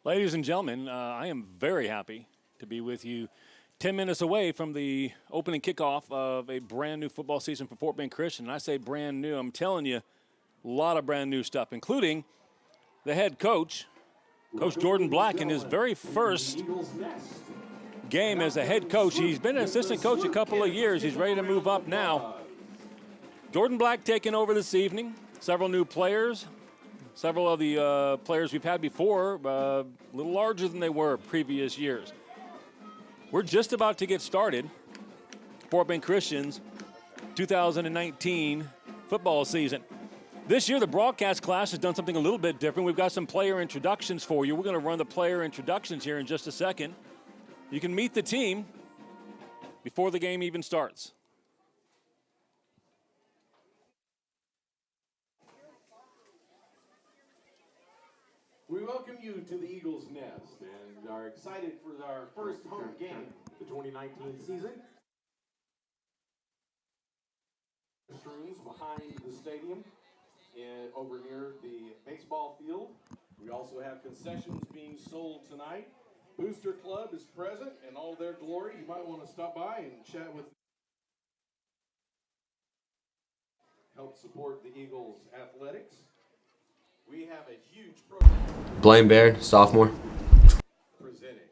Ladies and gentlemen, I am very happy to be with you 10 minutes away from the opening kickoff of a brand new football season for Fort Bend Christian. And I say brand new, I'm telling you, a lot of brand new stuff, including the head coach, Coach Jordan Black, in his very first game as a head coach. He's been an assistant coach a couple of years. He's ready to move up now. Jordan Black taking over this evening. Several new players. Several of the players we've had before, a little larger than they were previous years. We're just about to get started. Fort Bend Christian's 2019 football season. This year, the broadcast class has done something a little bit different. We've got some player introductions for you. We're going to run the player introductions here in just a second. You can meet the team before the game even starts. We welcome you to the Eagles Nest and are excited for our first home game of the 2019 season. Rooms behind the stadium and over near the baseball field. We also have concessions being sold tonight. Booster Club is present in all their glory. You might want to stop by and chat with help support the Eagles athletics. We have a huge program. Blaine Baird, sophomore. Presenting.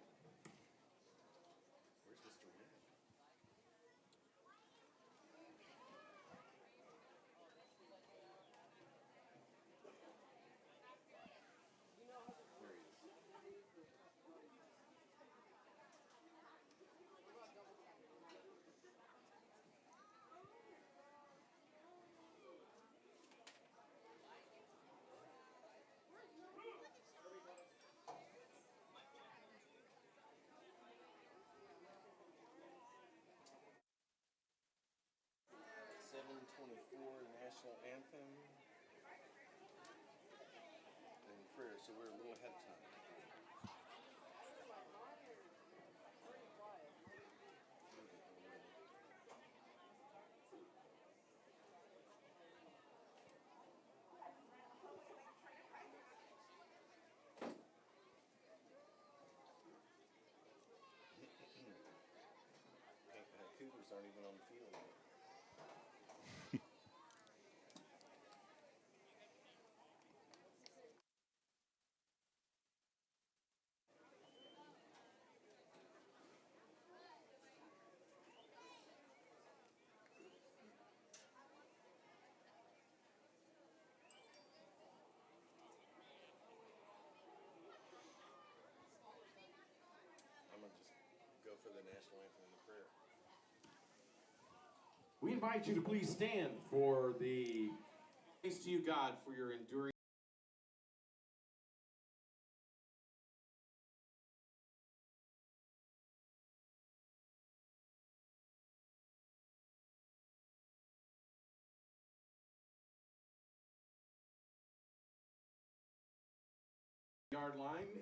National anthem and prayer, so we're a little ahead of time. Cougars aren't even on the field yet. I'm going to just go for the national anthem and the prayer. We invite you to please stand for the thanks to you, God, for your enduring. Yard line,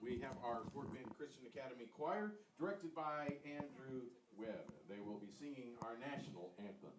we have our Fort Bend Christian Academy Choir, directed by Andrew Webb. They will be singing our national anthem.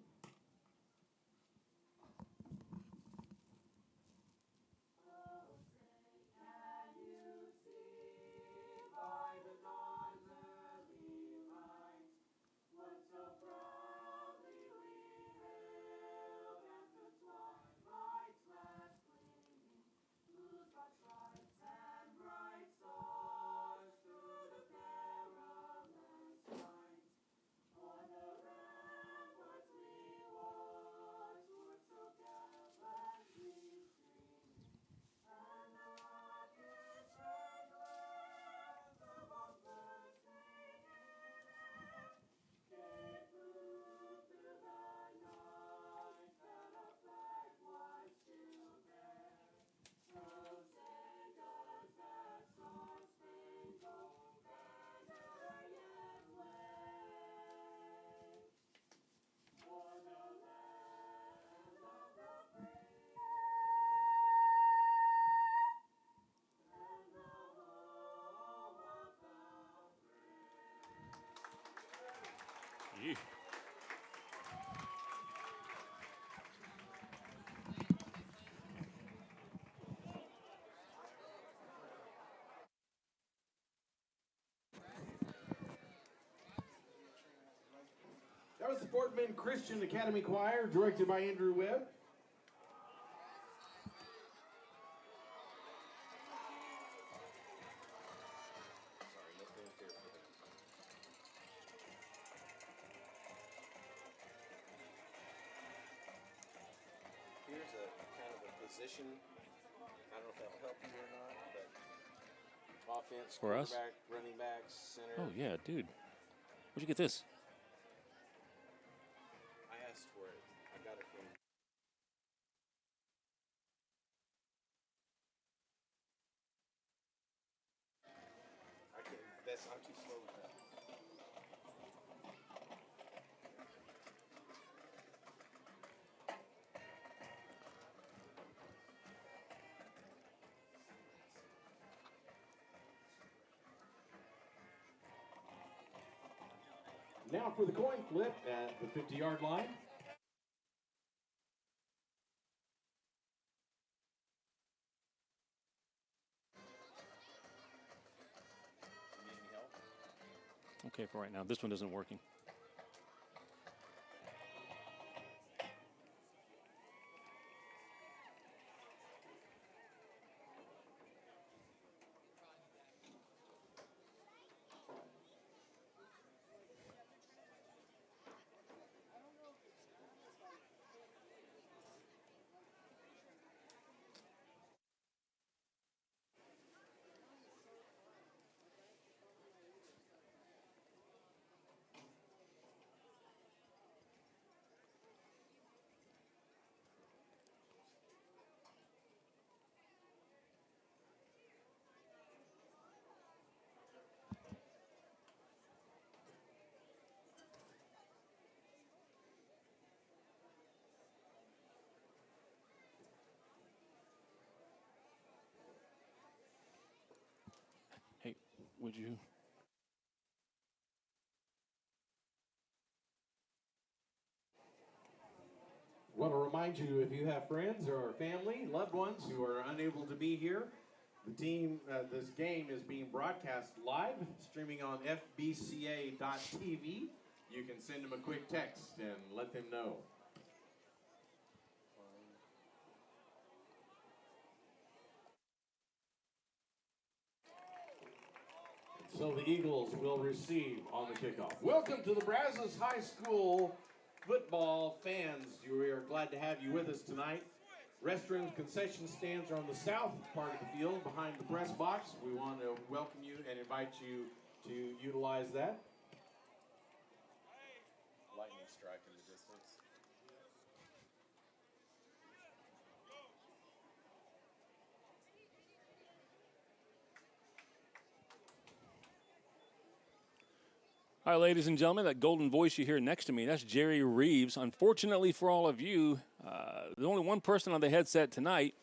is the Fort Bend Christian Academy Choir, directed by Andrew Webb. Sorry, no fanfare for them. Here's a kind of a position. I don't know if that'll help you or not, but offense, For us? quarterback, running backs, center. Oh, yeah, dude. Where'd you get this? I asked for it. I got it from. I'm too slow with that. Now for the coin flip at the 50-yard line. You need any help? Okay, for right now. This one isn't working. Hey, would you? Want to remind you, if you have friends or family, loved ones who are unable to be here, this game is being broadcast live, streaming on FBCA.tv. You can send them a quick text and let them know. So the Eagles will receive on the kickoff. Welcome to the Brazos High School football fans. We are glad to have you with us tonight. Restrooms, concession stands are on the south part of the field behind the press box. We want to welcome you and invite you to utilize that. Lightning strike in the distance. All right, ladies and gentlemen, that golden voice you hear next to me, that's Jerry Reeves. Unfortunately for all of you, there's only one person on the headset tonight.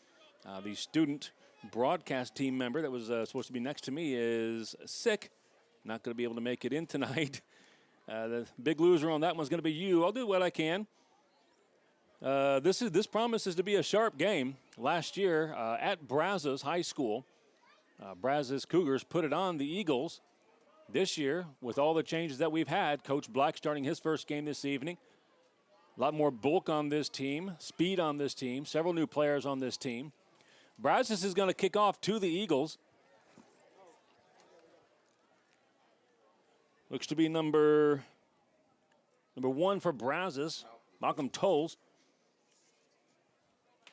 The student broadcast team member that was supposed to be next to me is sick. Not going to be able to make it in tonight. The big loser on that one's going to be you. I'll do what I can. This promises to be a sharp game. Last year at Brazos High School, Brazos Cougars put it on the Eagles. This year, with all the changes that we've had, Coach Black starting his first game this evening. A lot more bulk on this team, speed on this team, several new players on this team. Brazos is going to kick off to the Eagles. Looks to be number 1 for Brazos, Malcolm Tolles.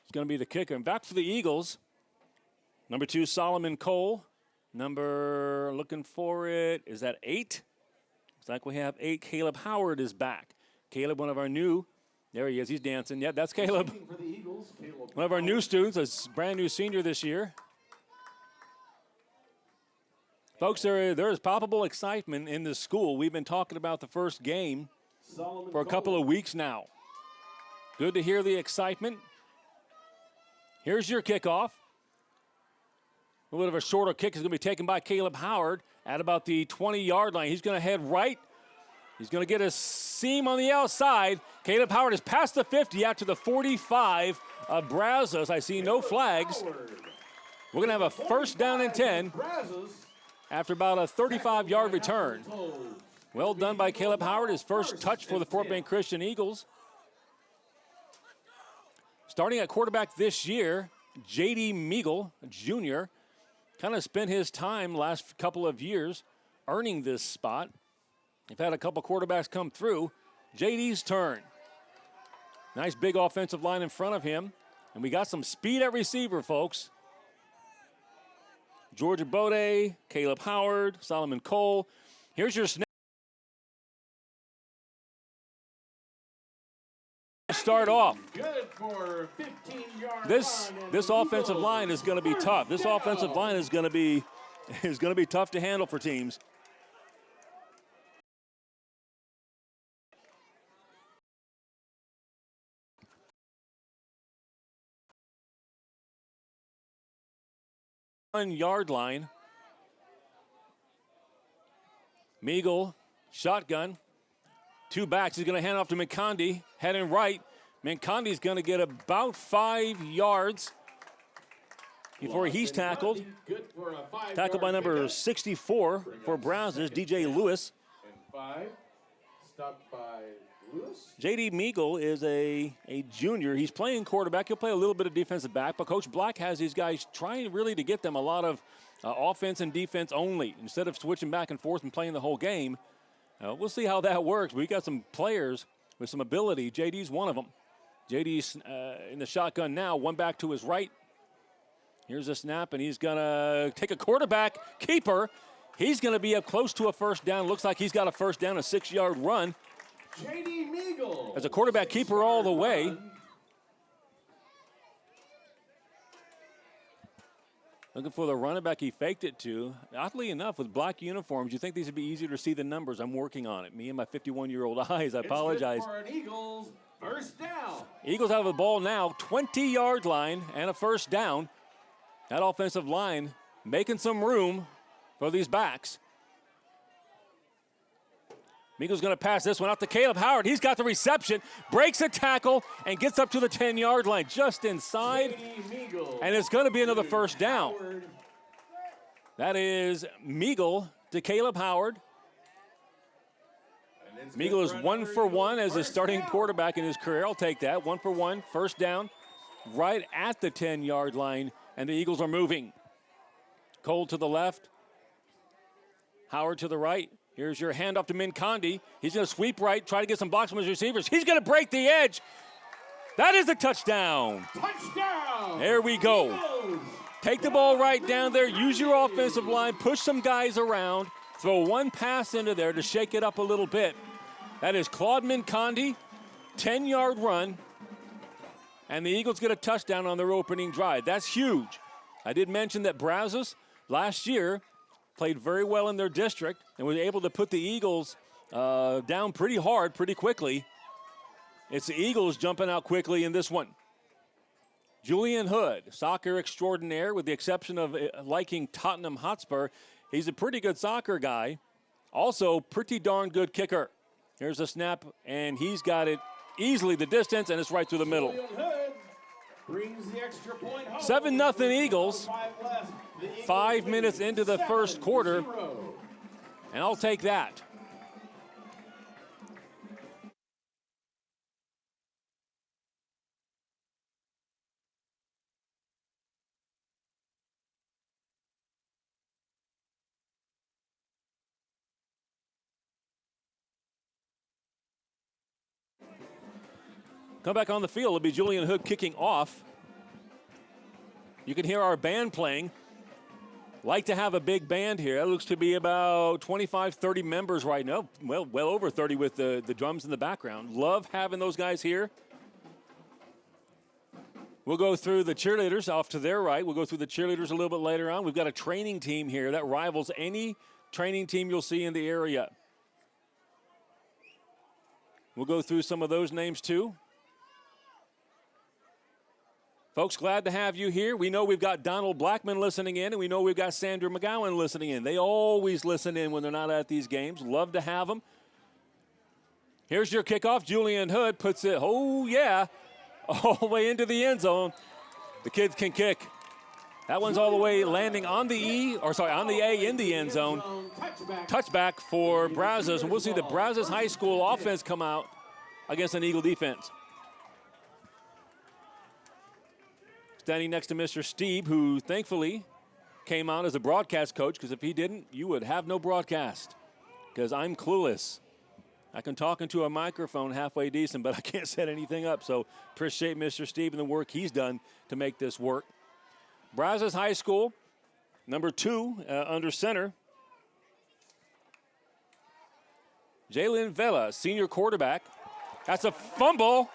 It's going to be the kicker. And back for the Eagles, number 2, Solomon Cole. Looking for it, is that 8? Looks like we have 8. Caleb Howard is back. Caleb, one of our new, there he is, he's dancing. Yeah, that's Caleb. For the Eagles, Caleb One of our new students, a brand new senior this year. Folks, there is palpable excitement in this school. We've been talking about the first game for a couple of weeks now. Good to hear the excitement. Here's your kickoff. A little bit of a shorter kick is going to be taken by Caleb Howard at about the 20-yard line. He's going to head right. He's going to get a seam on the outside. Caleb Howard is past the 50 out to the 45 of Brazos. I see no flags. We're going to have a first down and 10 after about a 35-yard return. Well done by Caleb Howard, his first touch for the Fort Bend Christian Eagles. Starting at quarterback this year, J.D. Meagle, Jr., kind of spent his time last couple of years earning this spot. They've had a couple quarterbacks come through. J.D.'s turn. Nice big offensive line in front of him. And we got some speed at receiver, folks. Georgia Bode, Caleb Howard, Solomon Cole. Here's your snap. Start off. Good for 15-yard This offensive line is going to be tough. This offensive line is going to be tough to handle for teams. Yard line. Meagle, shotgun. Two backs. He's going to hand off to McCondy, heading right. McCondy's going to get about 5 yards before he's tackled. Tackled by number 64 for Brazos, DJ Lewis. And 5, stopped by Lewis. J.D. Meagle is a junior. He's playing quarterback. He'll play a little bit of defensive back, but Coach Black has these guys trying really to get them a lot of offense and defense only instead of switching back and forth and playing the whole game. We'll see how that works. We got some players with some ability. J.D.'s one of them. J.D.'s in the shotgun now, one back to his right. Here's a snap, and he's going to take a quarterback keeper. He's going to be up close to a first down. Looks like he's got a first down, a 6-yard run. J.D. Meagle. As a quarterback keeper all the way. Looking for the running back he faked it to. Oddly enough, with black uniforms, you think these would be easier to see the numbers. I'm working on it. Me and my 51-year-old eyes, I apologize. It's good for an Eagles first down. Eagles have the ball now, 20-yard line and a first down. That offensive line making some room for these backs. Meagle's going to pass this one out to Caleb Howard. He's got the reception, breaks a tackle, and gets up to the 10-yard line, just inside. And it's going to be another first down. That is Meagle to Caleb Howard. Meagle is 1 for 1 as a starting quarterback in his career. I'll take that. 1 for 1, first down, right at the 10-yard line, and the Eagles are moving. Cole to the left, Howard to the right. Here's your handoff to Mincondi. He's going to sweep right, try to get some blocks from his receivers. He's going to break the edge. That is a touchdown. Touchdown. There we go. Take the ball right down there. Use your offensive line. Push some guys around. Throw one pass into there to shake it up a little bit. That is Claude Mincondi. 10-yard run. And the Eagles get a touchdown on their opening drive. That's huge. I did mention that Brazos last year played very well in their district and was able to put the Eagles down pretty hard, pretty quickly. It's the Eagles jumping out quickly in this one. Julian Hood, soccer extraordinaire, with the exception of liking Tottenham Hotspur. He's a pretty good soccer guy. Also, pretty darn good kicker. Here's a snap, and he's got it easily the distance, and it's right through the middle. Brings the extra point home. 7-0 Eagles. 5 minutes into the first quarter, and I'll take that. Come back on the field. It'll be Julian Hood kicking off. You can hear our band playing. Like to have a big band here. That looks to be about 25, 30 members right now. Well over 30 with the drums in the background. Love having those guys here. We'll go through the cheerleaders off to their right. We'll go through the cheerleaders a little bit later on. We've got a training team here that rivals any training team you'll see in the area. We'll go through some of those names too. Folks, glad to have you here. We know we've got Donald Blackman listening in, and we know we've got Sandra McGowan listening in. They always listen in when they're not at these games. Love to have them. Here's your kickoff. Julian Hood puts it, oh yeah, all the way into the end zone. The kids can kick. That one's all the way landing on the on the A in the end zone. touchback for Brazos, and we'll see the Brazos High School offense come out against an Eagle defense. Standing next to Mr. Steve, who thankfully came out as a broadcast coach, because if he didn't, you would have no broadcast, because I'm clueless. I can talk into a microphone halfway decent, but I can't set anything up, so appreciate Mr. Steve and the work he's done to make this work. Brazos High School, number 2 under center. Jalen Vela, senior quarterback. That's a fumble.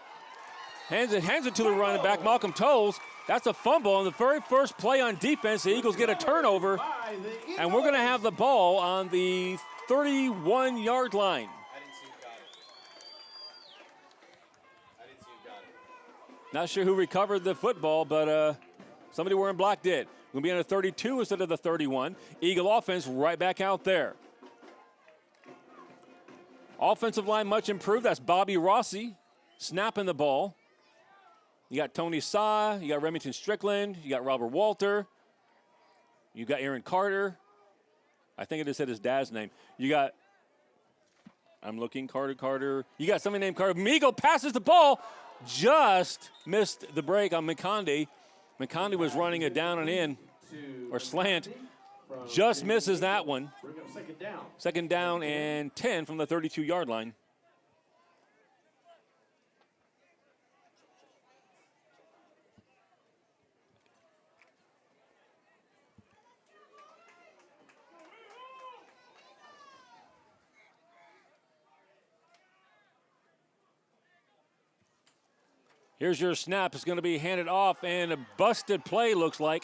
Hands it to the running back, Malcolm Tolles. That's a fumble on the very first play on defense. The Eagles get a turnover, and we're going to have the ball on the 31-yard line. I didn't see who got it. Not sure who recovered the football, but somebody wearing black did. We're going to be on the 32 instead of the 31. Eagle offense right back out there. Offensive line much improved. That's Bobby Rossi snapping the ball. You got Tony Saw, you got Remington Strickland, you got Robert Walter, you got Aaron Carter. I think it just said his dad's name. You got, I'm looking, Carter. You got somebody named Carter. Meagle passes the ball, just missed the break on McCondy. McCondy was running it down and in, or slant. Just misses that one. Second down and 10 from the 32-yard line. Here's your snap. It's going to be handed off, and a busted play, looks like.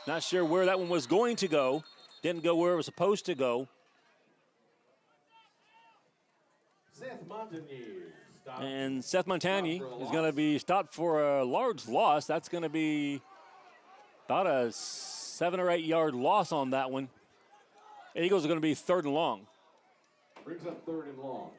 Not sure where that one was going to go. Didn't go where it was supposed to go. And Seth Montagny is going to be stopped for a large loss. That's going to be about a 7 or 8 yard loss on that one. Eagles are going to be 3rd and long. Brings up 3rd and long.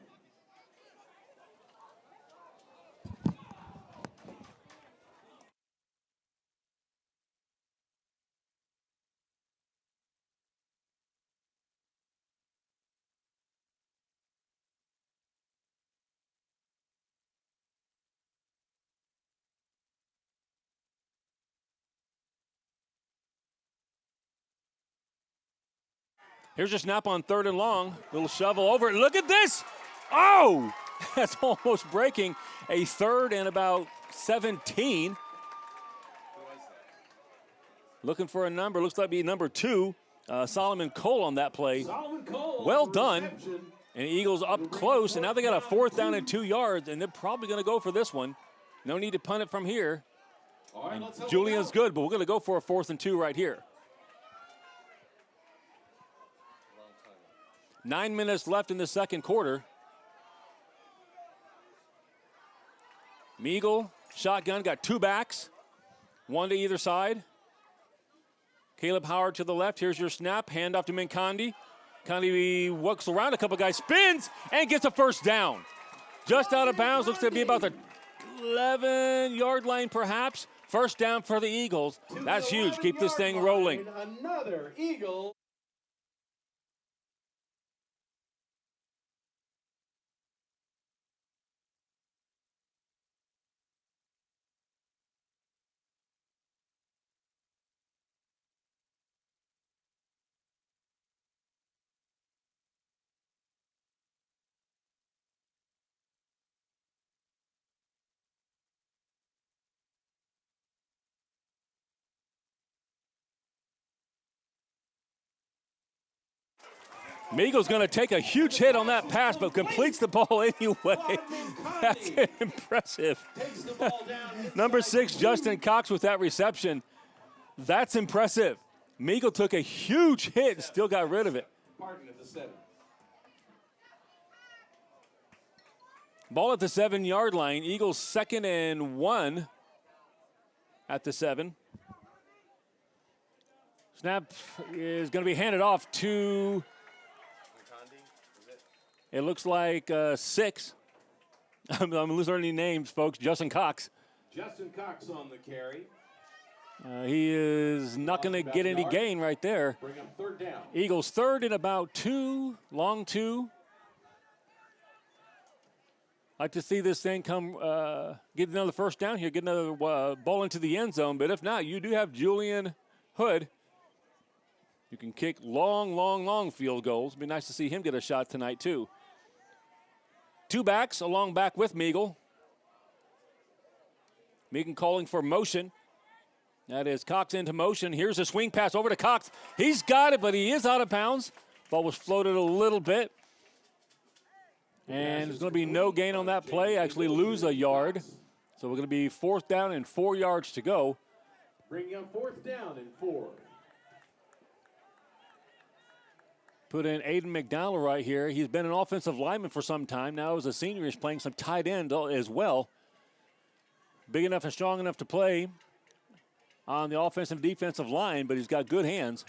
Here's your snap on 3rd and long. Little shovel over. Look at this. Oh, that's almost breaking. A 3rd and about 17. Looking for a number. Looks like it'd be number 2. Solomon Cole on that play. Well done. And Eagles up close. And now they got a 4th down and 2 yards. And they're probably going to go for this one. No need to punt it from here. And Julian's good, but we're going to go for a 4th and 2 right here. 9 minutes left in the second quarter. Meagle, shotgun, got 2 backs. 1 to either side. Caleb Howard to the left. Here's your snap. Hand off to Mincondi. Mincondi walks around a couple guys, spins, and gets a 1st down. Just out of bounds. Looks to be about the 11-yard line perhaps. 1st down for the Eagles. That's huge. Keep this thing rolling. Another Eagle. Meagle's going to take a huge hit on that pass, but completes the ball anyway. That's impressive. Number 6, Justin Cox with that reception. That's impressive. Meagle took a huge hit and still got rid of it. Ball at the 7-yard line. Eagles 2nd and 1 at the 7. Snap is going to be handed off to... It looks like 6. I'm losing any names, folks. Justin Cox. Justin Cox on the carry. He is not going to get any gain right there. Bring up third down. Eagles third and about 2, long 2. Like to see this thing come, get another first down here, get another ball into the end zone. But if not, you do have Julian Hood. You can kick long field goals. It'd be nice to see him get a shot tonight, too. 2 backs, a long back with Meagle. Meagle calling for motion. That is Cox into motion. Here's a swing pass over to Cox. He's got it, but he is out of bounds. Ball was floated a little bit. And there's going to be no gain on that play, actually lose a yard. So we're going to be 4th down and 4 yards to go. Bring up 4th down and 4. Put in Aiden McDonald right here. He's been an offensive lineman for some time. Now as a senior, he's playing some tight end as well. Big enough and strong enough to play on the offensive and defensive line, but he's got good hands.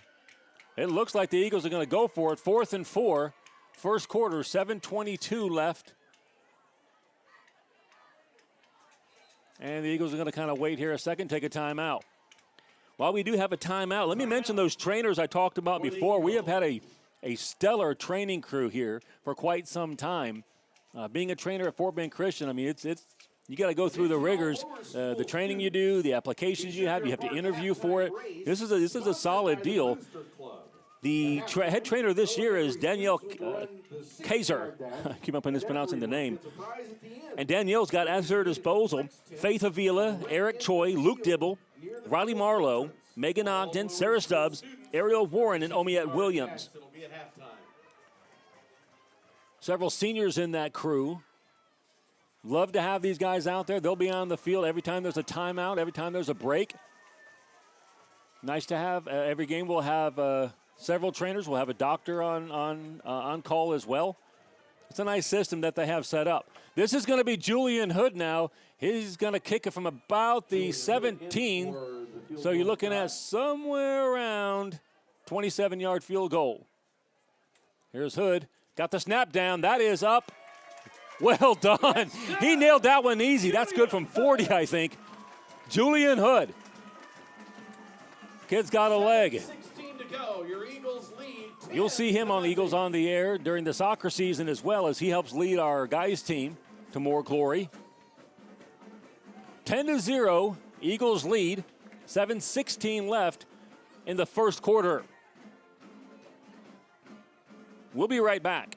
It looks like the Eagles are going to go for it. 4th and 4. First quarter, 7:22 left. And the Eagles are going to kind of wait here a second, take a timeout. While we do have a timeout, let me mention those trainers I talked about before. We have had a stellar training crew here for quite some time. Being a trainer at Fort Bend Christian, I mean, it's you got to go through the rigors, the training you do, the applications you have to interview for it. This is a solid deal. The head trainer this year is Danielle Kaiser. I keep up on mispronouncing the name. And Danielle's got at her disposal Faith Avila, Eric Choi, Luke Dibble, Riley Marlowe, Megan Ogden, Sarah Stubbs, Ariel Warren, and Omiette Williams. Several seniors in that crew. Love to have these guys out there. They'll be on the field every time there's a timeout, every time there's a break. Nice to have. Every game we'll have several trainers. We'll have a doctor on call as well. It's a nice system that they have set up. This is going to be Julian Hood now. He's going to kick it from about the 17. So you're looking at somewhere around 27-yard field goal. Here's Hood. Got the snap down. That is up. Well done. He nailed that one easy. That's good from 40, I think. Julian Hood. Kid's got a leg. 16 to go. Your Eagles lead. You'll see him on Eagles on the Air during the soccer season as well, as he helps lead our guys team to more glory. 10-0, Eagles lead. 7:16 left in the first quarter. We'll be right back.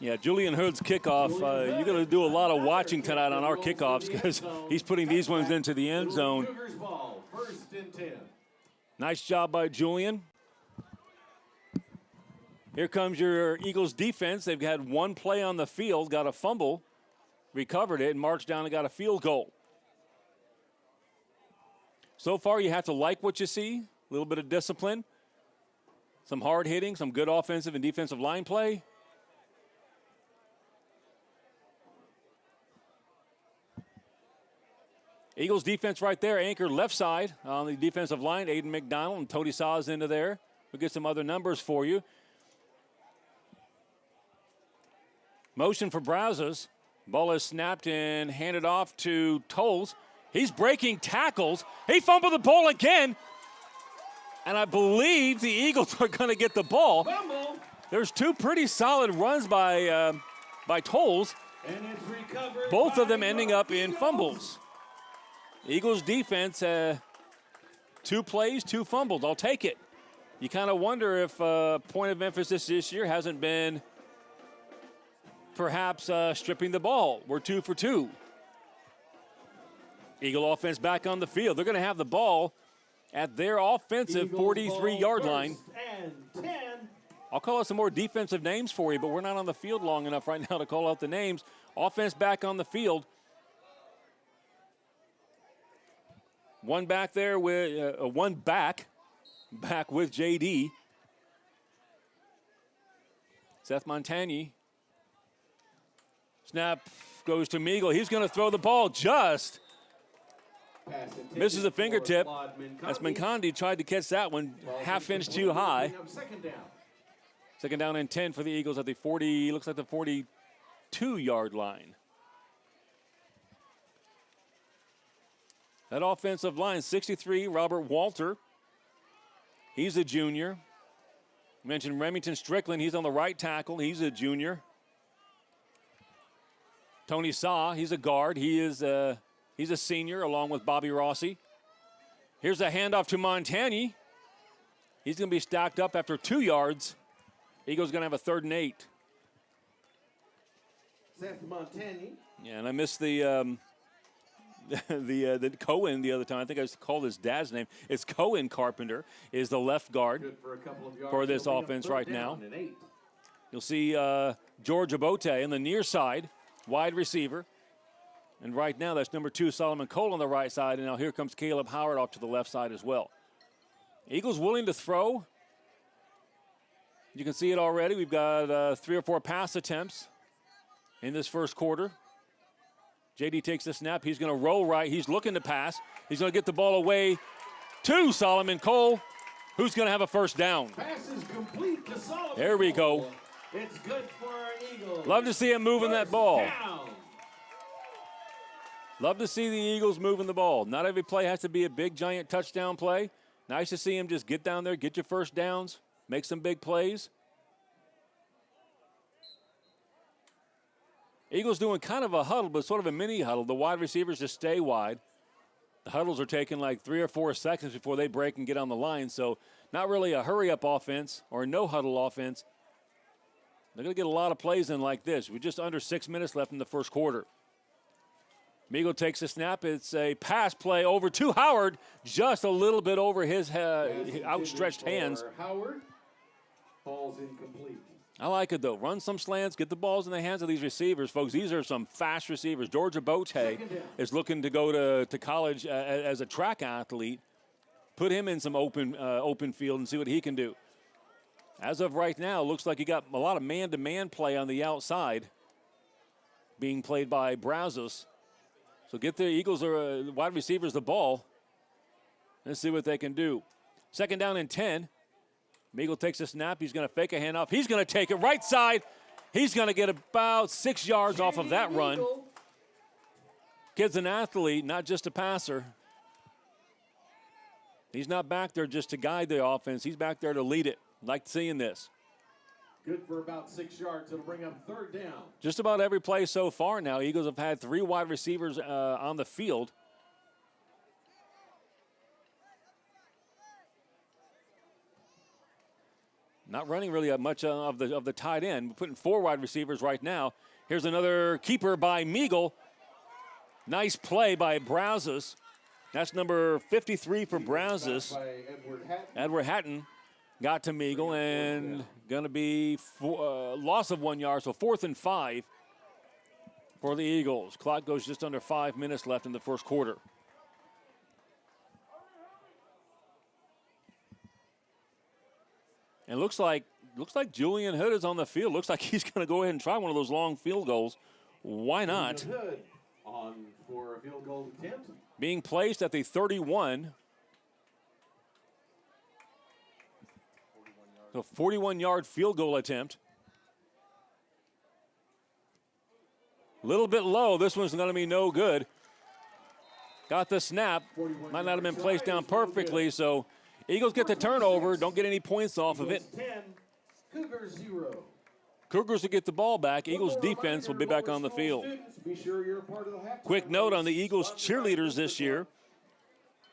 Yeah, Julian Hood's kickoff, you're going to do a lot of watching tonight on our kickoffs because he's putting these ones into the end zone. First and 10. Nice job by Julian. Here comes your Eagles defense. They've had one play on the field, got a fumble, recovered it, and marched down and got a field goal. So far, you have to like what you see, a little bit of discipline, some hard hitting, some good offensive and defensive line play. Eagles defense right there, anchored left side on the defensive line. Aiden McDonald and Tony Saw's into there. We'll get some other numbers for you. Motion for Brazos. Ball is snapped and handed off to Tolles. He's breaking tackles. He fumbled the ball again. And I believe the Eagles are going to get the ball. Fumble. There's two pretty solid runs by Tolles. And it's recovered. Both of them ending up in fumbles. Eagles defense 2 plays, 2 fumbles. I'll take it. You kind of wonder if point of emphasis this year hasn't been perhaps stripping the ball. We're 2 for 2. Eagle offense back on the field. They're going to have the ball at their offensive 43-yard line. And 10. I'll call out some more defensive names for you, but we're not on the field long enough right now to call out the names. Offense back on the field. One back there with one back with JD. Seth Montagny. Snap goes to Meagle. He's going to throw the ball just misses a fingertip. As Mincondi tried to catch that one half inch too high. Second down and 10 for the Eagles at the 40, looks like the 42-yard line. That offensive line, 63, Robert Walter. He's a junior. Mentioned Remington Strickland. He's on the right tackle. He's a junior. Tony Saw, he's a guard. He's a senior along with Bobby Rossi. Here's a handoff to Montagny. He's going to be stacked up after 2 yards. Eagles going to have a 3rd and 8. Seth Montagny. Yeah, and I missed the Cohen the other time. I think I called his dad's name. It's Cohen Carpenter is the left guard for this offense right now. You'll see George Abote on the near side, wide receiver. And right now that's number 2, Solomon Cole on the right side. And now here comes Caleb Howard off to the left side as well. Eagles willing to throw. You can see it already. We've got 3 or 4 pass attempts in this first quarter. JD takes the snap. He's going to roll right. He's looking to pass. He's going to get the ball away to Solomon Cole, who's going to have a first down. Pass is complete to Solomon. There we go. It's good for an Eagle. Love to see him moving that ball. Down. Love to see the Eagles moving the ball. Not every play has to be a big, giant touchdown play. Nice to see him just get down there, get your first downs, make some big plays. Eagles doing kind of a huddle, but sort of a mini huddle. The wide receivers just stay wide. The huddles are taking like 3 or 4 seconds before they break and get on the line. So not really a hurry-up offense or a no-huddle offense. They're going to get a lot of plays in like this. We're just under 6 minutes left in the first quarter. Meagle takes a snap. It's a pass play over to Howard, just a little bit over his outstretched hands. Howard, ball's incomplete. I like it, though. Run some slants, get the balls in the hands of these receivers. Folks, these are some fast receivers. Georgia Bote is looking to go to college as a track athlete. Put him in some open field and see what he can do. As of right now, looks like you got a lot of man-to-man play on the outside being played by Brazos. So get the Eagles or wide receivers the ball. Let's see what they can do. Second down and 10. Meagle takes a snap. He's going to fake a handoff. He's going to take it right side. He's going to get about 6 yards off of that run. Kid's an athlete, not just a passer. He's not back there just to guide the offense. He's back there to lead it. Like seeing this. Good for about 6 yards. It'll bring up 3rd down. Just about every play so far now. Eagles have had 3 wide receivers on the field. Not running really much of the tight end. We're putting 4 wide receivers right now. Here's another keeper by Meagle. Nice play by Brazos. That's number 53 for Brazos. Edward Hatton got to Meagle and going to be loss of 1 yard, so 4th and 5 for the Eagles. Clock goes just under 5 minutes left in the first quarter. And looks like Julian Hood is on the field. Looks like he's going to go ahead and try one of those long field goals. Why not? Hood on for a field goal attempt. Being placed at the 31. So 41-yard field goal attempt. A little bit low. This one's going to be no good. Got the snap. Might not have been placed down perfectly, so Eagles get the turnover. Don't get any points off of it. 10, Cougars 0. Cougars will get the ball back. Eagles defense will be back on the field. Quick note on the Eagles cheerleaders this year.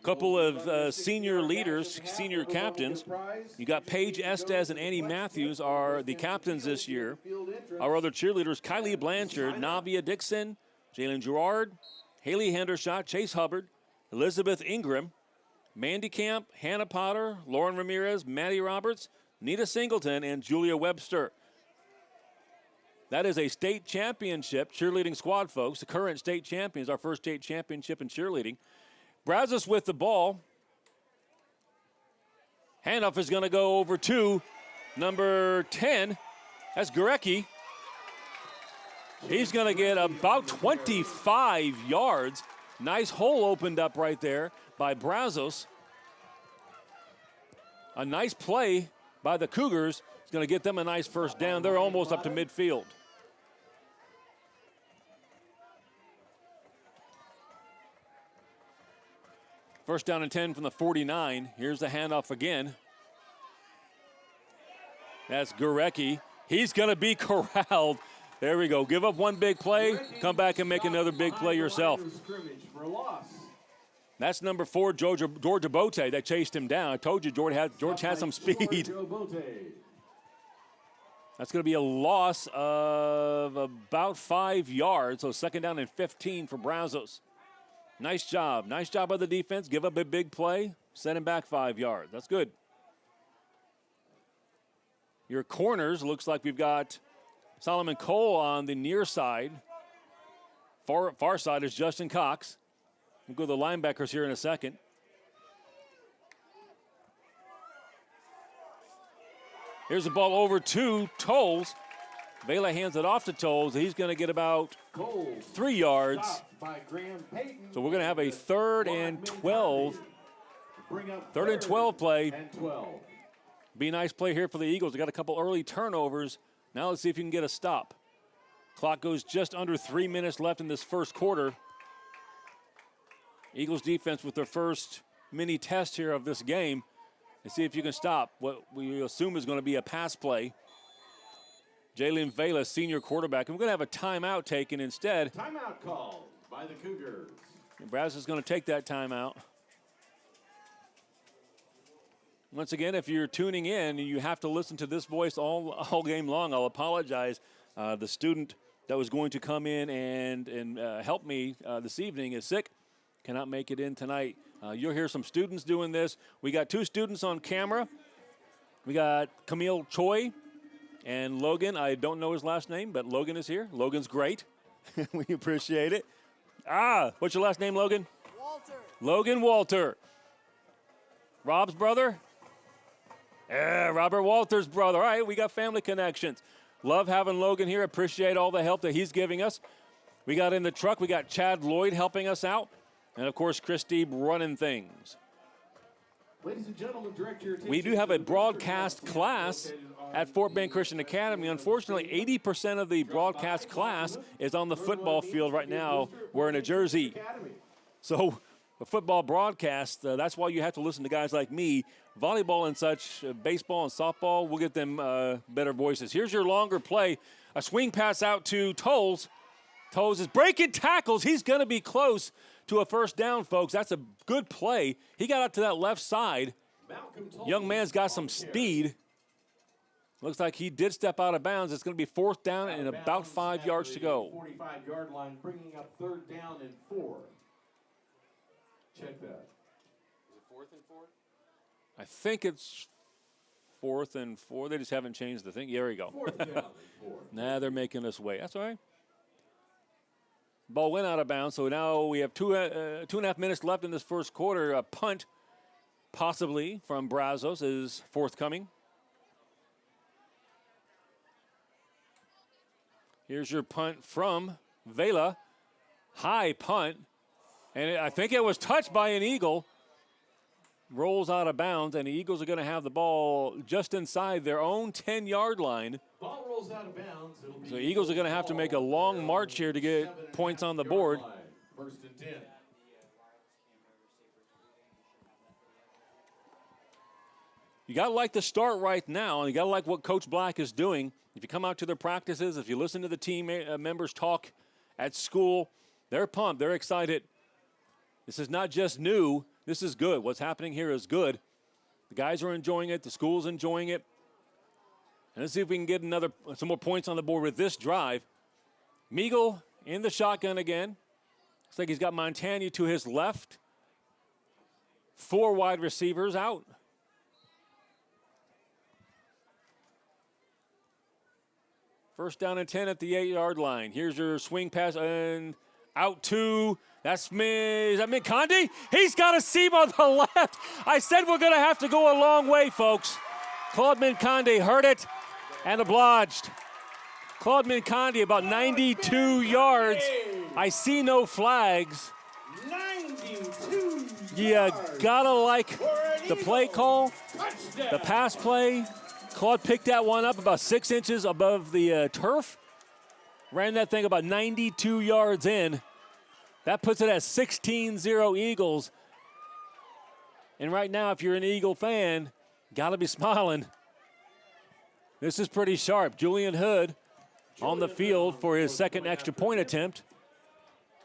Couple of senior leaders, senior captains. You got Paige Estes and Annie Matthews are the captains this year. Our other cheerleaders, Kylie Blanchard, Navia Dixon, Jalen Gerard, Haley Hendershot, Chase Hubbard, Elizabeth Ingram, Mandy Camp, Hannah Potter, Lauren Ramirez, Maddie Roberts, Nita Singleton, and Julia Webster. That is a state championship cheerleading squad, folks. The current state champions, our first state championship in cheerleading. Brazos with the ball. Handoff is going to go over to number 10. That's Gurecki. He's going to get about 25 yards. Nice hole opened up right there by Brazos. A nice play by the Cougars. It's going to get them a nice first down. They're almost up to midfield. First down and 10 from the 49. Here's the handoff again. That's Gurecki. He's going to be corralled. There we go. Give up one big play, come back and make another big play yourself. That's number 4, George Abote, that chased him down. I told you George has some speed. That's going to be a loss of about 5 yards, so second down and 15 for Brazos. Nice job. Nice job by the defense. Give up a big play, send him back 5 yards. That's good. Your corners, looks like we've got Solomon Cole on the near side. Far side is Justin Cox. We'll go to the linebackers here in a second. Here's the ball over to Tolles. Vela hands it off to Tolles. He's going to get about 3 yards. So we're going to have a 3rd and 12. 3rd and 12 play. Be a nice play here for the Eagles. They got a couple early turnovers. Now let's see if you can get a stop. Clock goes just under 3 minutes left in this first quarter. Eagles defense with their first mini test here of this game. And see if you can stop what we assume is going to be a pass play. Jalen Vela, senior quarterback. And we're going to have a timeout taken instead. Timeout called by the Cougars. And Brazos is going to take that timeout. Once again, if you're tuning in, you have to listen to this voice all game long. I'll apologize. The student that was going to come in and help me this evening is sick. Cannot make it in tonight. You'll hear some students doing this. We got 2 students on camera. We got Camille Choi and Logan. I don't know his last name, but Logan is here. Logan's great. We appreciate it. What's your last name, Logan? Walter. Logan Walter. Rob's brother? Yeah, Robert Walter's brother. All right, we got family connections. Love having Logan here. Appreciate all the help that he's giving us. We got in the truck. We got Chad Lloyd helping us out. And, of course, Chris Deeb running things. Ladies and gentlemen, direct your attention. We do have a broadcast class at Fort Bend Christian Academy. Unfortunately, 80% of the broadcast class is on the football field right now wearing a jersey. So a football broadcast, that's why you have to listen to guys like me. Volleyball and such, baseball and softball, we'll get them better voices. Here's your longer play. A swing pass out to Tolles. Tolles is breaking tackles. He's going to be close to a first down, folks. That's a good play. He got out to that left side. Young man's got some speed. Looks like he did step out of bounds. It's going to be 4th down and about 5 yards to go. 45-yard line, bringing up 3rd down and 4. Check that. Is it 4th and 4? I think it's 4th and 4. They just haven't changed the thing. There we go. 4th down and 4. Nah, they're making us wait. That's all right. Ball went out of bounds, so now we have 2.5 minutes left in this first quarter. A punt, possibly, from Brazos is forthcoming. Here's your punt from Vela. High punt. And I think it was touched by an Eagle. Rolls out of bounds, and the Eagles are going to have the ball just inside their own 10-yard line. Ball rolls out of bounds. So Eagles are going to have to make a long march here to get points on the board. 1st and 10. You got to like the start right now, and you got to like what Coach Black is doing. If you come out to their practices, if you listen to the team members talk at school, they're pumped, they're excited. This is not just new. This is good. What's happening here is good. The guys are enjoying it. The school's enjoying it. And let's see if we can get some more points on the board with this drive. Meagle in the shotgun again. Looks like he's got Montagna to his left. 4 wide receivers out. First down and 10 at the 8-yard line. Here's your swing pass and out to, is that Mincondi? He's got a seam on the left. I said we're going to have to go a long way, folks. Claude Mincondi heard it and obliged. Claude Mincondi about 92 yards. I see no flags. 92 You gotta like the play call, the pass play. Claude picked that one up about 6 inches above the turf. Ran that thing about 92 yards in. That puts it at 16-0 Eagles. And right now, if you're an Eagle fan, gotta be smiling. This is pretty sharp. Julian Hood on the field for his second extra point attempt.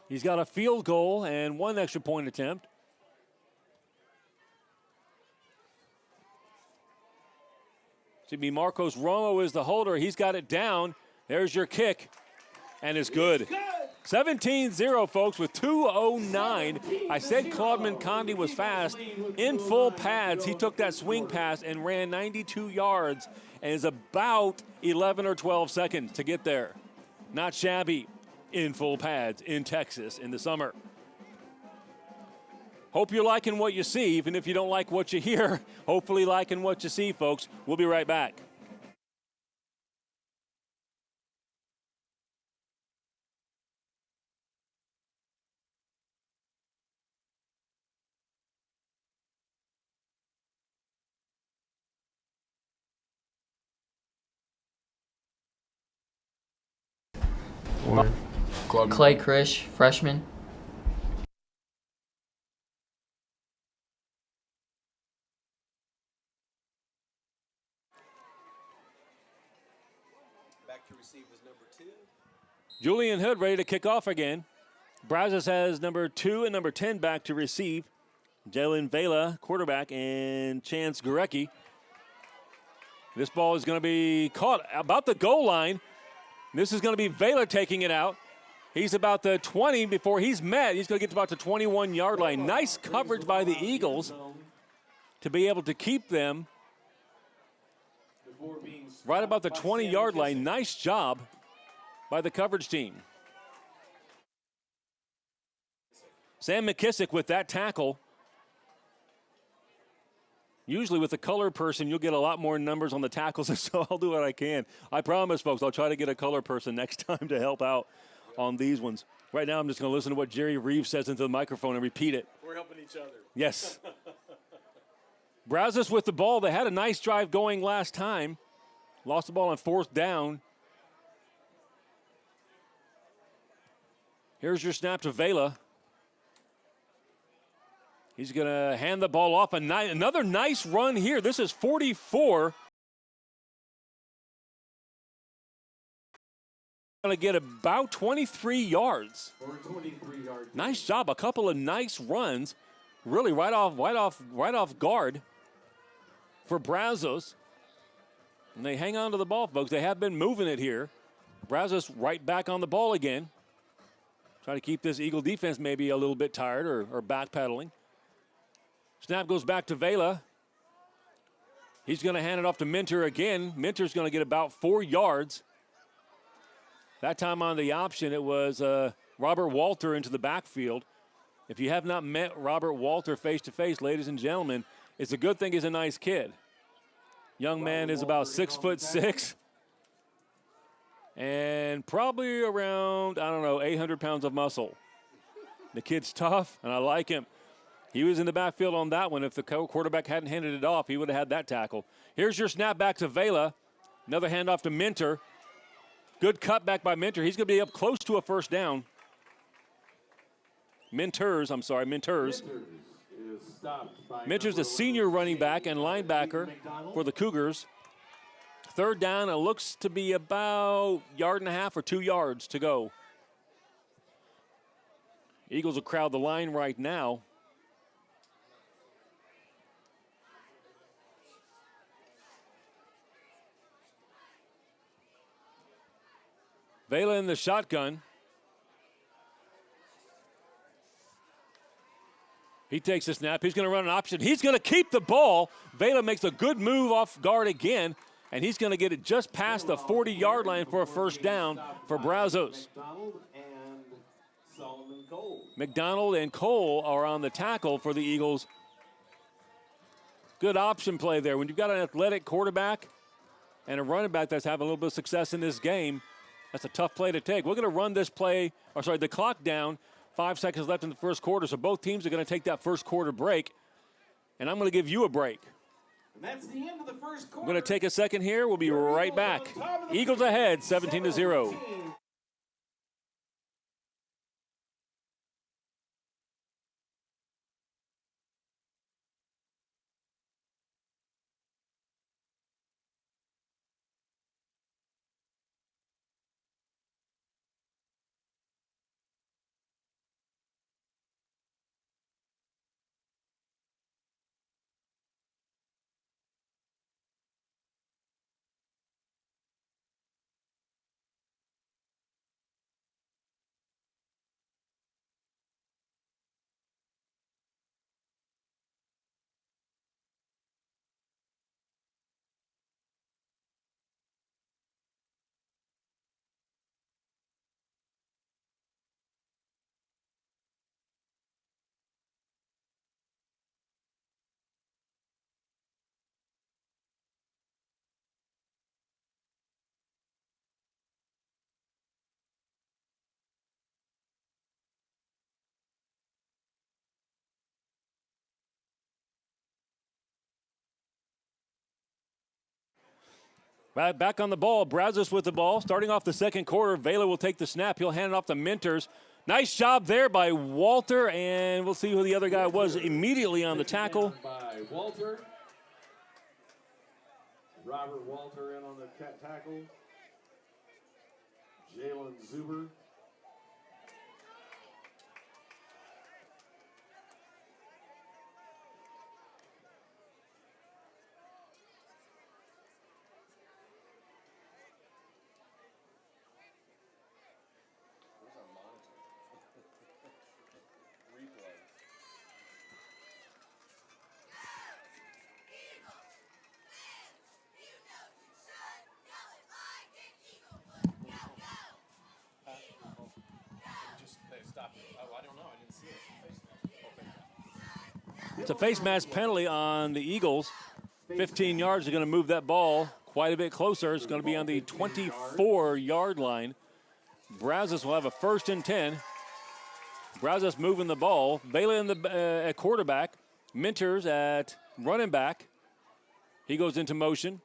He's got a field goal and 1 extra point attempt. Should be Marcos Romo is the holder. He's got it down. There's your kick, and it's good. 17-0, folks, with 2:09. I said Claude Mincondi was fast. In full pads, he took that swing pass and ran 92 yards, and is about 11 or 12 seconds to get there. Not shabby in full pads in Texas in the summer. Hope you're liking what you see, even if you don't like what you hear. Hopefully liking what you see, folks. We'll be right back. Clay Krish, freshman. Back to receive is number 2. Julian Hood ready to kick off again. Brazos has number 2 and number 10 back to receive. Jalen Vela, quarterback, and Chance Gurecki. This ball is going to be caught about the goal line. This is going to be Vela taking it out. He's about the 20 before he's met. He's going to get to about the 21-yard line. Nice coverage by the Eagles to be able to keep them right about the 20-yard line. Nice job by the coverage team. Sam McKissick with that tackle. Usually with a color person, you'll get a lot more numbers on the tackles, so I'll do what I can. I promise, folks, I'll try to get a color person next time to help out on these ones. Right now, I'm just going to listen to what Jerry Reeves says into the microphone and repeat it. We're helping each other. Yes. Brazos with the ball. They had a nice drive going last time. Lost the ball on 4th down. Here's your snap to Vela. He's going to hand the ball off. Another nice run here. This is 44. Going to get about 23 yards. Nice job. A couple of nice runs. Really right off guard for Brazos. And they hang on to the ball, folks. They have been moving it here. Brazos right back on the ball again. Try to keep this Eagle defense maybe a little bit tired or backpedaling. Snap goes back to Vela. He's going to hand it off to Minter again. Minter's going to get about 4 yards. That time on the option, it was Robert Walter into the backfield. If you have not met Robert Walter face-to-face, ladies and gentlemen, it's a good thing he's a nice kid. Young man is about 6'6", and probably around, 800 pounds of muscle. The kid's tough, and I like him. He was in the backfield on that one. If the quarterback hadn't handed it off, he would have had that tackle. Here's your snap back to Vela. Another handoff to Minter. Good cutback by Minter. He's going to be up close to a first down. Minter's. Minter's a senior running back and linebacker for the Cougars. 3rd down, it looks to be about 1.5 yards or 2 yards to go. Eagles will crowd the line right now. Vela in the shotgun. He takes the snap. He's going to run an option. He's going to keep the ball. Vela makes a good move off guard again, and he's going to get it just past the 40-yard line for a first down for Brazos. McDonald and Cole are on the tackle for the Eagles. Good option play there. When you've got an athletic quarterback and a running back that's having a little bit of success in this game, that's a tough play to take. We're going to run this play, the clock down. 5 seconds left in the first quarter, so both teams are going to take that first quarter break, and I'm going to give you a break. And that's the end of the first quarter. I'm going to take a second here. We'll be right back. Eagles ahead, 17-0. Back on the ball, Brazos with the ball. Starting off the second quarter, Vela will take the snap. He'll hand it off to Minters. Nice job there by Walter, and we'll see who the other guy was immediately on the tackle. By Walter. Robert Walter in on the tackle. Jalen Zuber. It's a face mask penalty on the Eagles. 15 yards are going to move that ball quite a bit closer. It's going to be on the 24-yard line. Brazos will have a 1st and 10. Brazos moving the ball. Vela in the at quarterback. Minters at running back. He goes into motion.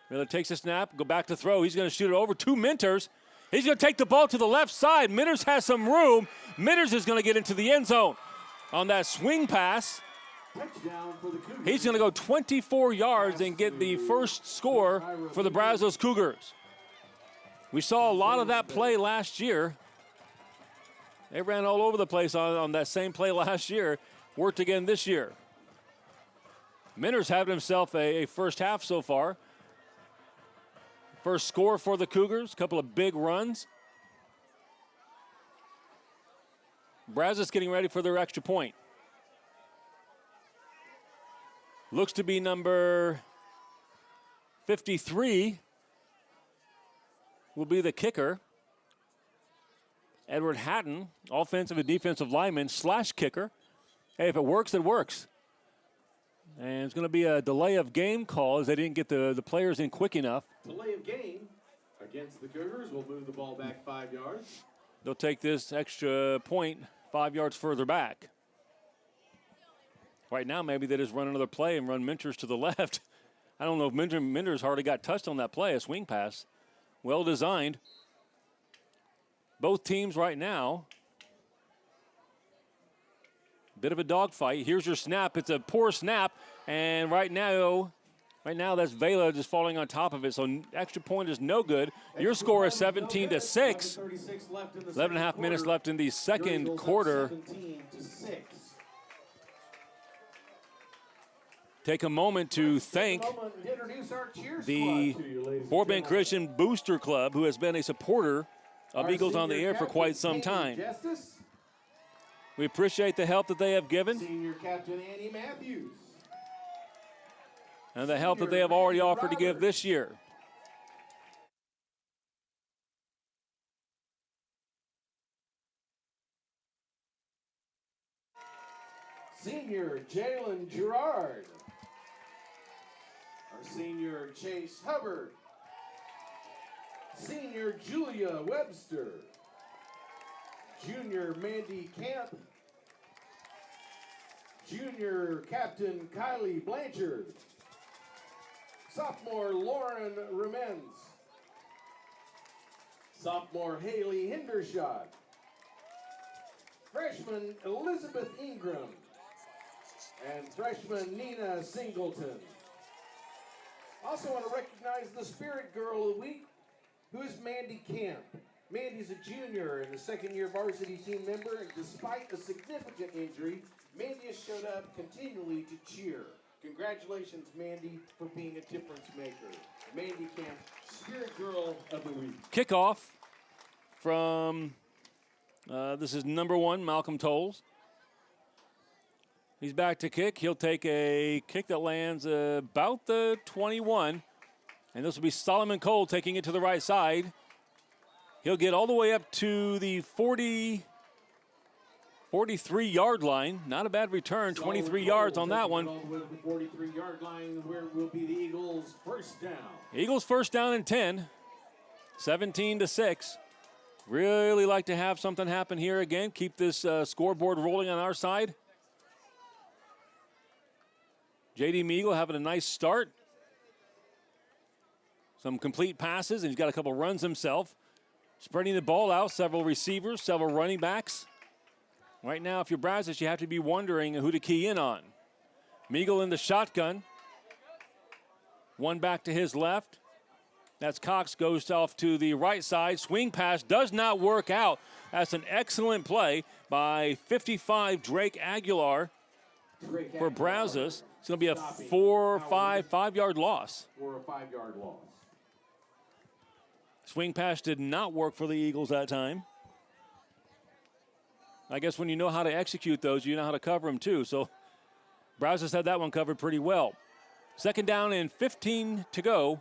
Miller takes a snap, go back to throw. He's going to shoot it over to Minters. He's going to take the ball to the left side. Minters has some room. Minters is going to get into the end zone on that swing pass. He's going to go 24 yards and get the first score for the Brazos Cougars. We saw a lot of that play last year. They ran all over the place on that same play last year. Worked again this year. Minters having himself a first half so far. First score for the Cougars, a couple of big runs. Brazos getting ready for their extra point. Looks to be number 53 will be the kicker. Edward Hatton, offensive and defensive lineman / kicker. Hey, if it works, it works. And it's going to be a delay of game call as they didn't get the players in quick enough. Delay of game against the Cougars. We'll move the ball back 5 yards. They'll take this extra point 5 yards further back. Right now, maybe they just run another play and run Minters to the left. I don't know if Minters hardly got touched on that play, a swing pass. Well designed. Both teams right now, bit of a dogfight. Here's your snap. It's a poor snap, and right now that's Vela just falling on top of it. So extra point is no good. Your score is 17-6. 11.5 minutes left in the second quarter. take a moment to thank Introduce our cheer the squad to you, ladies and Fort Bend gentlemen. Christian Booster Club, who has been a supporter of Our Eagles on the senior Air for captain, quite some Amy time. Justice, We appreciate the help that they have given Senior Captain Annie Matthews, and the help that they have already offered to give this year. Senior Jalen Gerard, our Senior Chase Hubbard, Senior Julia Webster, Junior Mandy Camp, Junior Captain Kylie Blanchard, Sophomore Lauren Remens, Sophomore Haley Hendershot, Freshman Elizabeth Ingram, and Freshman Nina Singleton. Also want to recognize the Spirit Girl of the Week, who is Mandy Camp. Mandy's a junior and a second-year varsity team member, and despite a significant injury, Mandy has showed up continually to cheer. Congratulations, Mandy, for being a difference maker. Mandy Camp, Spirit Girl of the Week. Kickoff from, this is number 1, Malcolm Tolles. He's back to kick. He'll take a kick that lands about the 21. And this will be Solomon Cole taking it to the right side. He'll get all the way up to the 43-yard line. Not a bad return, 23 yards on that one. All the way to the 43-yard line, where will be the Eagles' first down. Eagles first down and 10, 17-6. Really like to have something happen here again. Keep this scoreboard rolling on our side. J.D. Meagle having a nice start. Some complete passes, and he's got a couple runs himself. Spreading the ball out, several receivers, several running backs. Right now, if you're Brazos, you have to be wondering who to key in on. Meagle in the shotgun. One back to his left. That's Cox, goes off to the right side. Swing pass does not work out. That's an excellent play by 55 Drake Aguilar for Brazos. It's going to be a 5-yard loss. 4 or 5-yard loss. Swing pass did not work for the Eagles that time. I guess when you know how to execute those, you know how to cover them too. So Brazos had that one covered pretty well. Second down and 15 to go.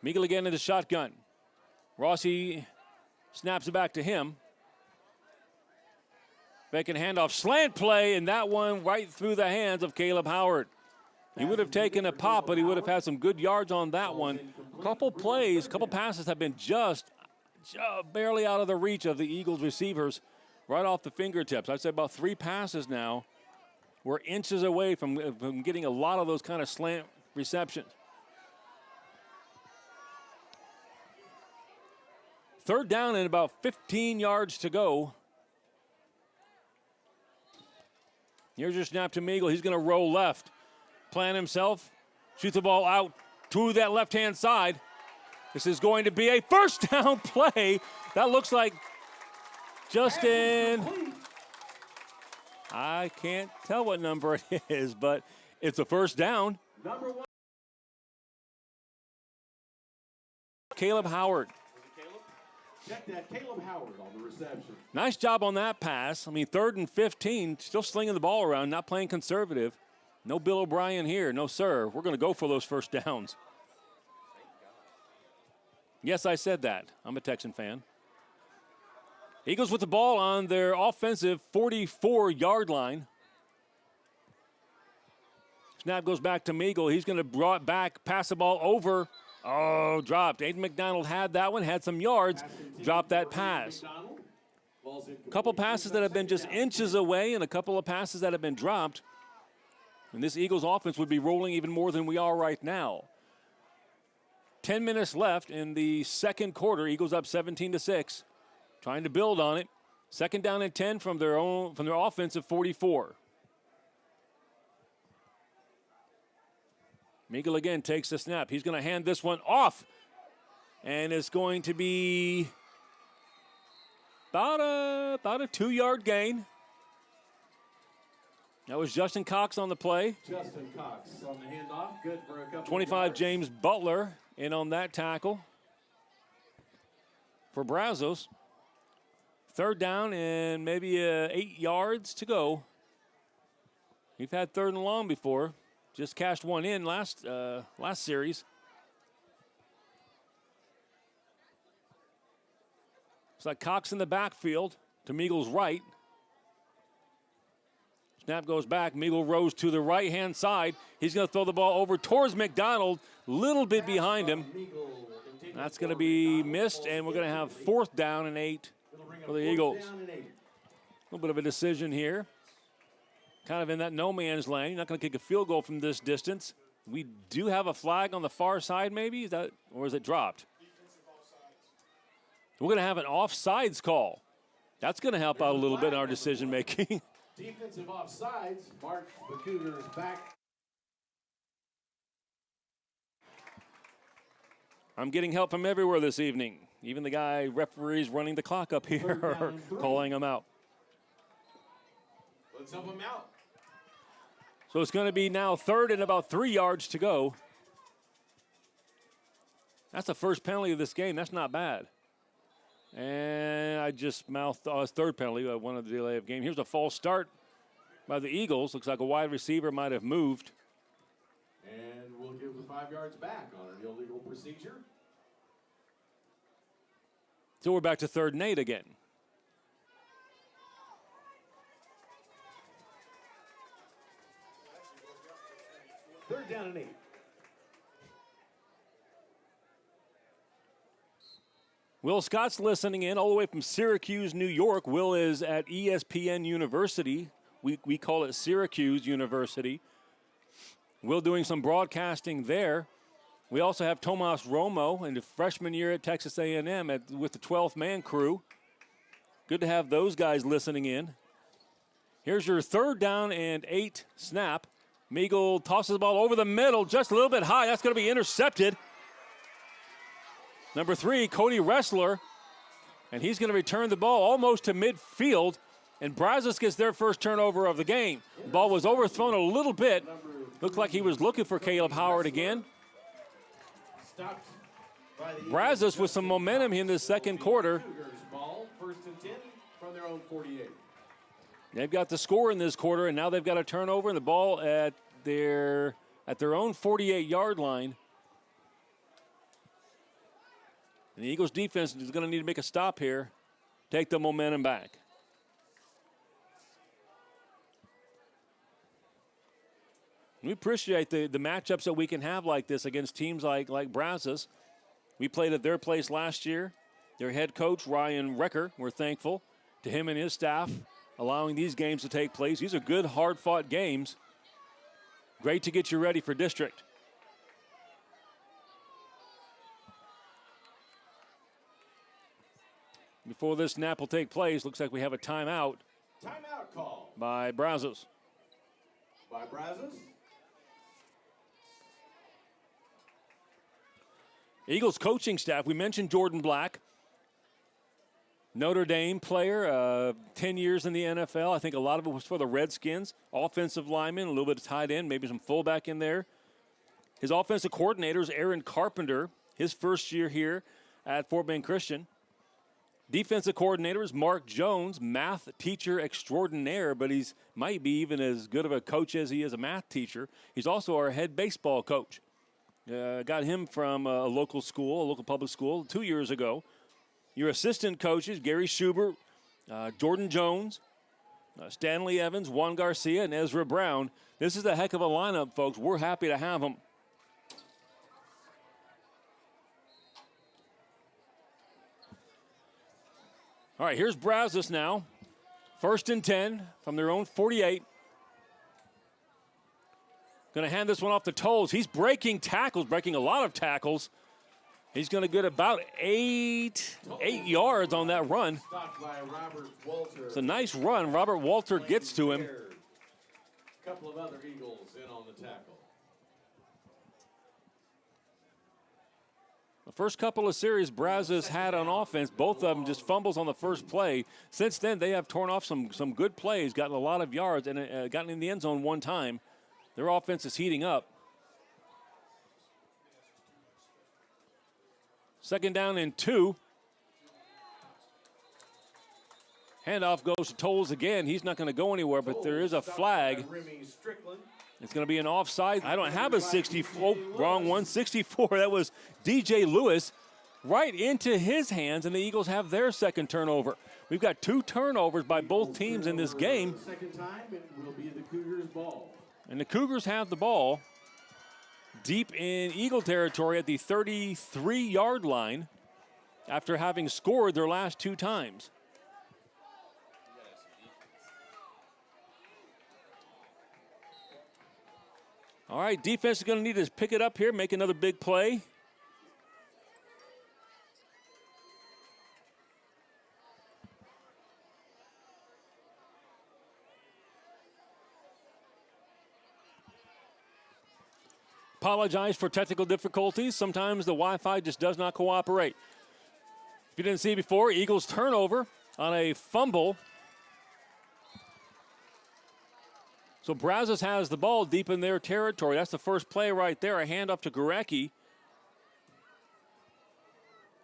Meagle again in the shotgun. Rossi snaps it back to him. Faking handoff, slant play, and that one right through the hands of Caleb Howard. He would have taken a pop, but he would have had some good yards on that one. Couple plays, couple passes have been just barely out of the reach of the Eagles receivers, right off the fingertips. I'd say about 3 passes now. We're inches away from getting a lot of those kind of slant receptions. Third down and about 15 yards to go. Here's your snap to Meagle. He's going to roll left. Plan himself. Shoot the ball out to that left-hand side. This is going to be a first down play. That looks like Justin. I can't tell what number it is, but it's a first down. Number 1. Caleb Howard. Check that, Caleb Howard on the reception. Nice job on that pass. I mean, 3rd and 15, still slinging the ball around, not playing conservative. No Bill O'Brien here. No, sir. We're going to go for those first downs. Yes, I said that. I'm a Texan fan. Eagles with the ball on their offensive 44-yard line. Snap goes back to Meagle. He's going to draw it back, pass the ball over. Oh, dropped. Aiden McDonald had that one, had some yards, dropped that pass. A couple passes that have been just inches away and a couple of passes that have been dropped. And this Eagles offense would be rolling even more than we are right now. 10 minutes left in the second quarter. Eagles up 17-6. Trying to build on it. Second down and 10 from their offensive 44. Meagle again takes the snap. He's going to hand this one off. And it's going to be about a 2-yard gain. That was Justin Cox on the play. Justin Cox on the handoff. Good for a couple 25, yards. James Butler in on that tackle for Brazos. Third down and maybe 8 yards to go. We've had third and long before. Just cashed one in last series. It's like Cox in the backfield to Meagle's right. Snap goes back. Meagle rose to the right-hand side. He's going to throw the ball over towards McDonald, a little bit behind him. That's going to be missed, and we're going to have 4th down and 8 for the Eagles. A little bit of a decision here. Kind of in that no man's land. You're not going to kick a field goal from this distance. We do have a flag on the far side, maybe? Or is it dropped? We're going to have an offsides call. That's going to help out a little bit in our decision making. Defensive offsides march the Cougars back. I'm getting help from everywhere this evening. Even the guy, referees running the clock up here are calling them out. Let's help them out. So it's going to be now 3rd and about 3 yards to go. That's the first penalty of this game. That's not bad. And I just mouthed 3rd penalty. I wanted the delay of game. Here's a false start by the Eagles. Looks like a wide receiver might have moved. And we'll give the 5 yards back on an illegal procedure. So we're back to 3rd and 8 again. Third down and 8. Will Scott's listening in all the way from Syracuse, New York. Will is at ESPN University. We call it Syracuse University. Will doing some broadcasting there. We also have Tomas Romo in the freshman year at Texas A&M with the 12th man crew. Good to have those guys listening in. Here's your 3rd down and 8 snap. Meagle tosses the ball over the middle just a little bit high. That's going to be intercepted. Number 3, Cody Ressler, and he's going to return the ball almost to midfield, and Brazos gets their first turnover of the game. The ball was overthrown a little bit. Looked like he was looking for Caleb Howard again. Brazos with some momentum in the second quarter. Ball, 1st and 10 from their own 48. They've got the score in this quarter, and now they've got a turnover and the ball at their own 48-yard line. And the Eagles defense is going to need to make a stop here, take the momentum back. We appreciate the matchups that we can have like this against teams like Brazos. We played at their place last year. Their head coach, Ryan Recker, we're thankful to him and his staff allowing these games to take place. These are good, hard-fought games. Great to get you ready for district. Before this snap will take place, looks like we have a timeout. Timeout call By Brazos. by Brazos. Eagles coaching staff, we mentioned Jordan Black. Notre Dame player, 10 years in the NFL. I think a lot of it was for the Redskins. Offensive lineman, a little bit of tight end, maybe some fullback in there. His offensive coordinator is Aaron Carpenter, his first year here at Fort Bend Christian. Defensive coordinator is Mark Jones, math teacher extraordinaire, but he's might be even as good of a coach as he is a math teacher. He's also our head baseball coach. Got him from a local school, a local public school, 2 years ago. Your assistant coaches, Gary Schubert, Jordan Jones, Stanley Evans, Juan Garcia, and Ezra Brown. This is a heck of a lineup, folks. We're happy to have them. All right, here's Brazos now. 1st and 10 from their own 48. Going to hand this one off to Tolles. He's breaking tackles, breaking a lot of tackles. He's going to get about 8 yards on that run. Stopped by Robert Walter. It's a nice run. Robert Walter gets to him. A couple of other Eagles in on the tackle. First couple of series Brazos had on offense, both of them just fumbles on the first play. Since then, they have torn off some good plays, gotten a lot of yards, and gotten in the end zone one time. Their offense is heating up. Second down and 2. Handoff goes to Tolles again. He's not going to go anywhere, but there is a flag. It's going to be an offside. I don't have a 64. Oh, wrong one. 64. That was DJ Lewis right into his hands, and the Eagles have their second turnover. We've got 2 turnovers by both teams in this game. Second time, it will be the Cougars' ball. And the Cougars have the ball deep in Eagle territory at the 33-yard line after having scored their last 2 times. All right, defense is going to need to pick it up here, make another big play. Apologize for technical difficulties. Sometimes the Wi-Fi just does not cooperate. If you didn't see before, Eagles turnover on a fumble. So Brazos has the ball deep in their territory. That's the first play right there. A handoff to Gurecki.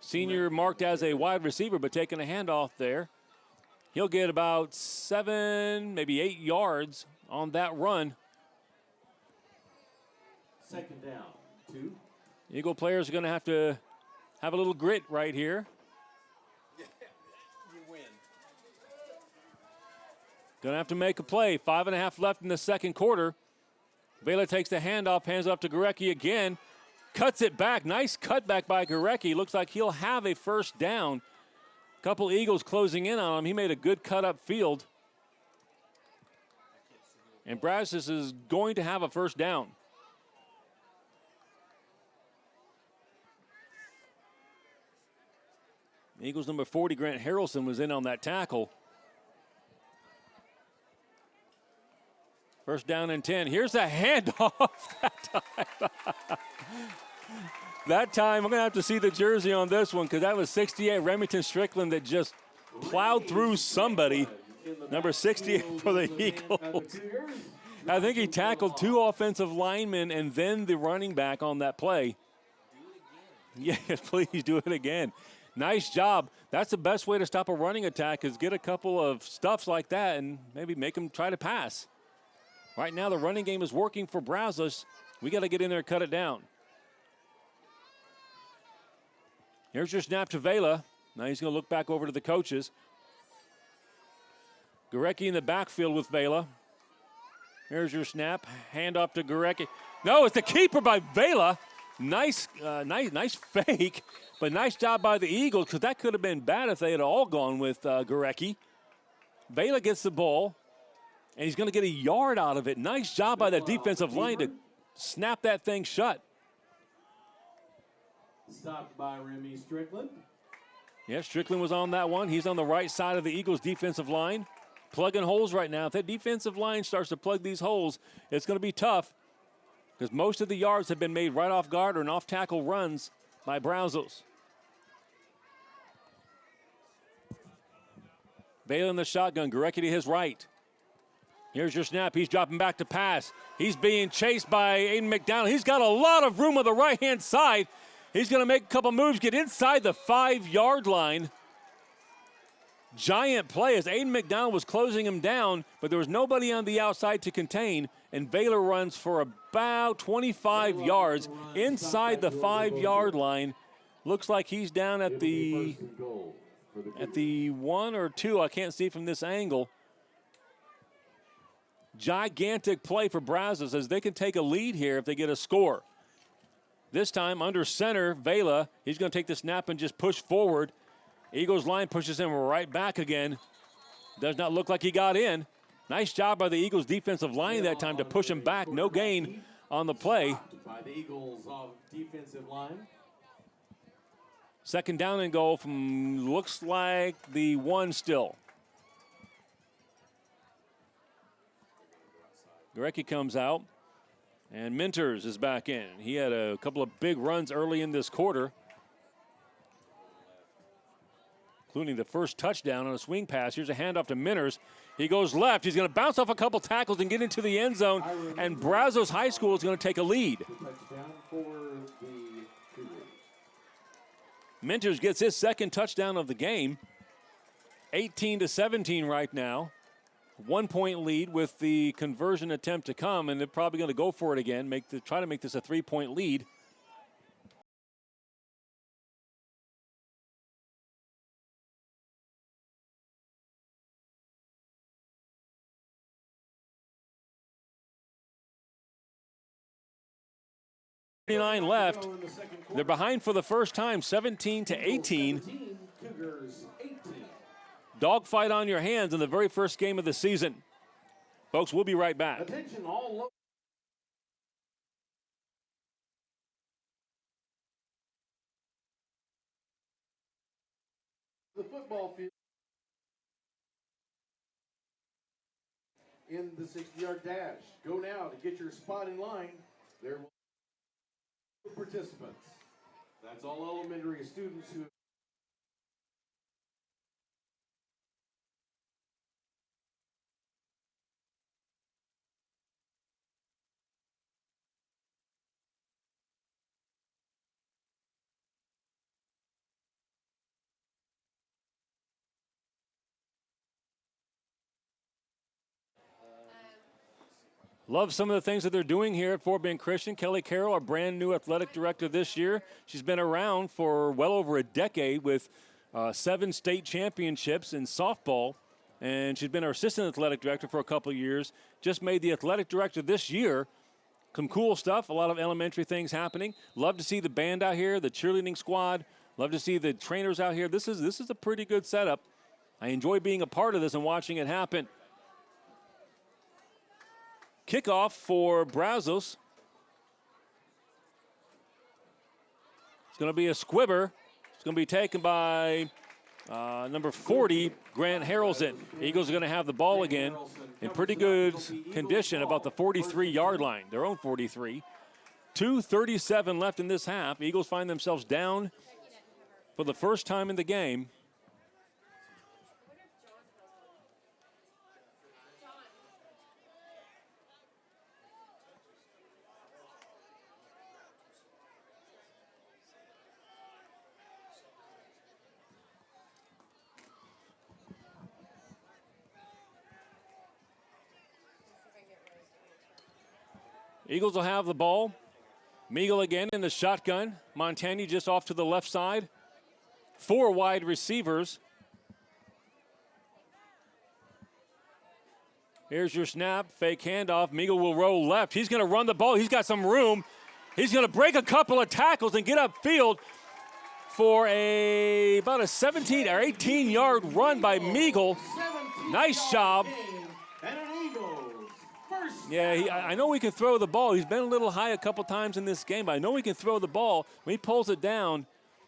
Senior marked as a wide receiver, but taking a handoff there. He'll get about 7, maybe 8 yards on that run. Second down, 2. Eagle players are going to have a little grit right here. You win. Going to have to make a play. 5.5 left in the second quarter. Vela takes the handoff, hands off to Gurecki again. Cuts it back. Nice cutback by Gurecki. Looks like he'll have a first down. Couple Eagles closing in on him. He made a good cut up field. And Brazos is going to have a first down. Eagles number 40, Grant Harrelson, was in on that tackle. First down and 10. Here's a handoff that time. That time, I'm going to have to see the jersey on this one because that was 68, Remington Strickland, that just plowed through somebody. Number 68 for the Eagles. I think he tackled 2 offensive linemen and then the running back on that play. Yeah, please do it again. Nice job. That's the best way to stop a running attack, is get a couple of stuffs like that and maybe make them try to pass. Right now the running game is working for Brazos. We got to get in there and cut it down. Here's your snap to Vela. Now he's going to look back over to the coaches. Gurecki in the backfield with Vela. Here's your snap. Hand off to Gurecki. No, it's the keeper by Vela. Nice fake, but nice job by the Eagles, because that could have been bad if they had all gone with Gurecki. Vela gets the ball, and he's going to get a yard out of it. Nice job by that defensive line to snap that thing shut. Stopped by Remy Strickland. Yeah, Strickland was on that one. He's on the right side of the Eagles' defensive line. Plugging holes right now. If that defensive line starts to plug these holes, it's going to be tough, because most of the yards have been made right off guard or an off-tackle runs by Brazos. Vela in the shotgun, Gurecki to his right. Here's your snap. He's dropping back to pass. He's being chased by Aiden McDonald. He's got a lot of room on the right-hand side. He's going to make a couple moves, get inside the 5-yard line. Giant play as Aiden McDonald was closing him down, but there was nobody on the outside to contain, and Vela runs for about 25 yards inside the 5-yard line. Looks like he's down at the 1 or 2. I can't see from this angle. Gigantic play for Brazos, as they can take a lead here if they get a score. This time under center, Vela, he's going to take the snap and just push forward. Eagles line pushes him right back again. Does not look like he got in. Nice job by the Eagles defensive line that time to push him back. No gain on the play. By the Eagles defensive line. Second down and goal from, looks like, the 1 still. Gurecki comes out, and Minters is back in. He had a couple of big runs early in this quarter. including the first touchdown on a swing pass. Here's a handoff to Minners. He goes left. He's going to bounce off a couple tackles and get into the end zone, and Brazos High School is going to take a lead. Touchdown for the Cougars. Minters gets his second touchdown of the game. 18-17 right now. 1 point lead with the conversion attempt to come, and they're probably going to go for it again, try to make this a 3-point lead. Left. They're behind for the first time, 17-18. Cougars 18. Dogfight on your hands in the very first game of the season. Folks, we'll be right back. Attention all the football field in the 60-yard dash. Go now to get your spot in line. There will be participants. That's all elementary students who Love some of the things that they're doing here at Fort Bend Christian. Kelly Carroll, our brand new athletic director this year. She's been around for well over a decade with 7 state championships in softball. And she's been our assistant athletic director for a couple of years. Just made the athletic director this year. Some cool stuff, a lot of elementary things happening. Love to see the band out here, the cheerleading squad. Love to see the trainers out here. This is a pretty good setup. I enjoy being a part of this and watching it happen. Kickoff for Brazos. It's going to be a squibber. It's going to be taken by number 40, Grant Harrelson. Eagles are going to have the ball again in pretty good condition, about the 43-yard line, their own 43. 2:37 left in this half. Eagles find themselves down for the first time in the game. Eagles will have the ball. Meagle again in the shotgun. Montani just off to the left side. 4 wide receivers. Here's your snap. Fake handoff. Meagle will roll left. He's going to run the ball. He's got some room. He's going to break a couple of tackles and get upfield for about a 17 or 18-yard run by Meagle. Nice job. Yeah, I know he can throw the ball. He's been a little high a couple times in this game, but I know he can throw the ball. When he pulls it down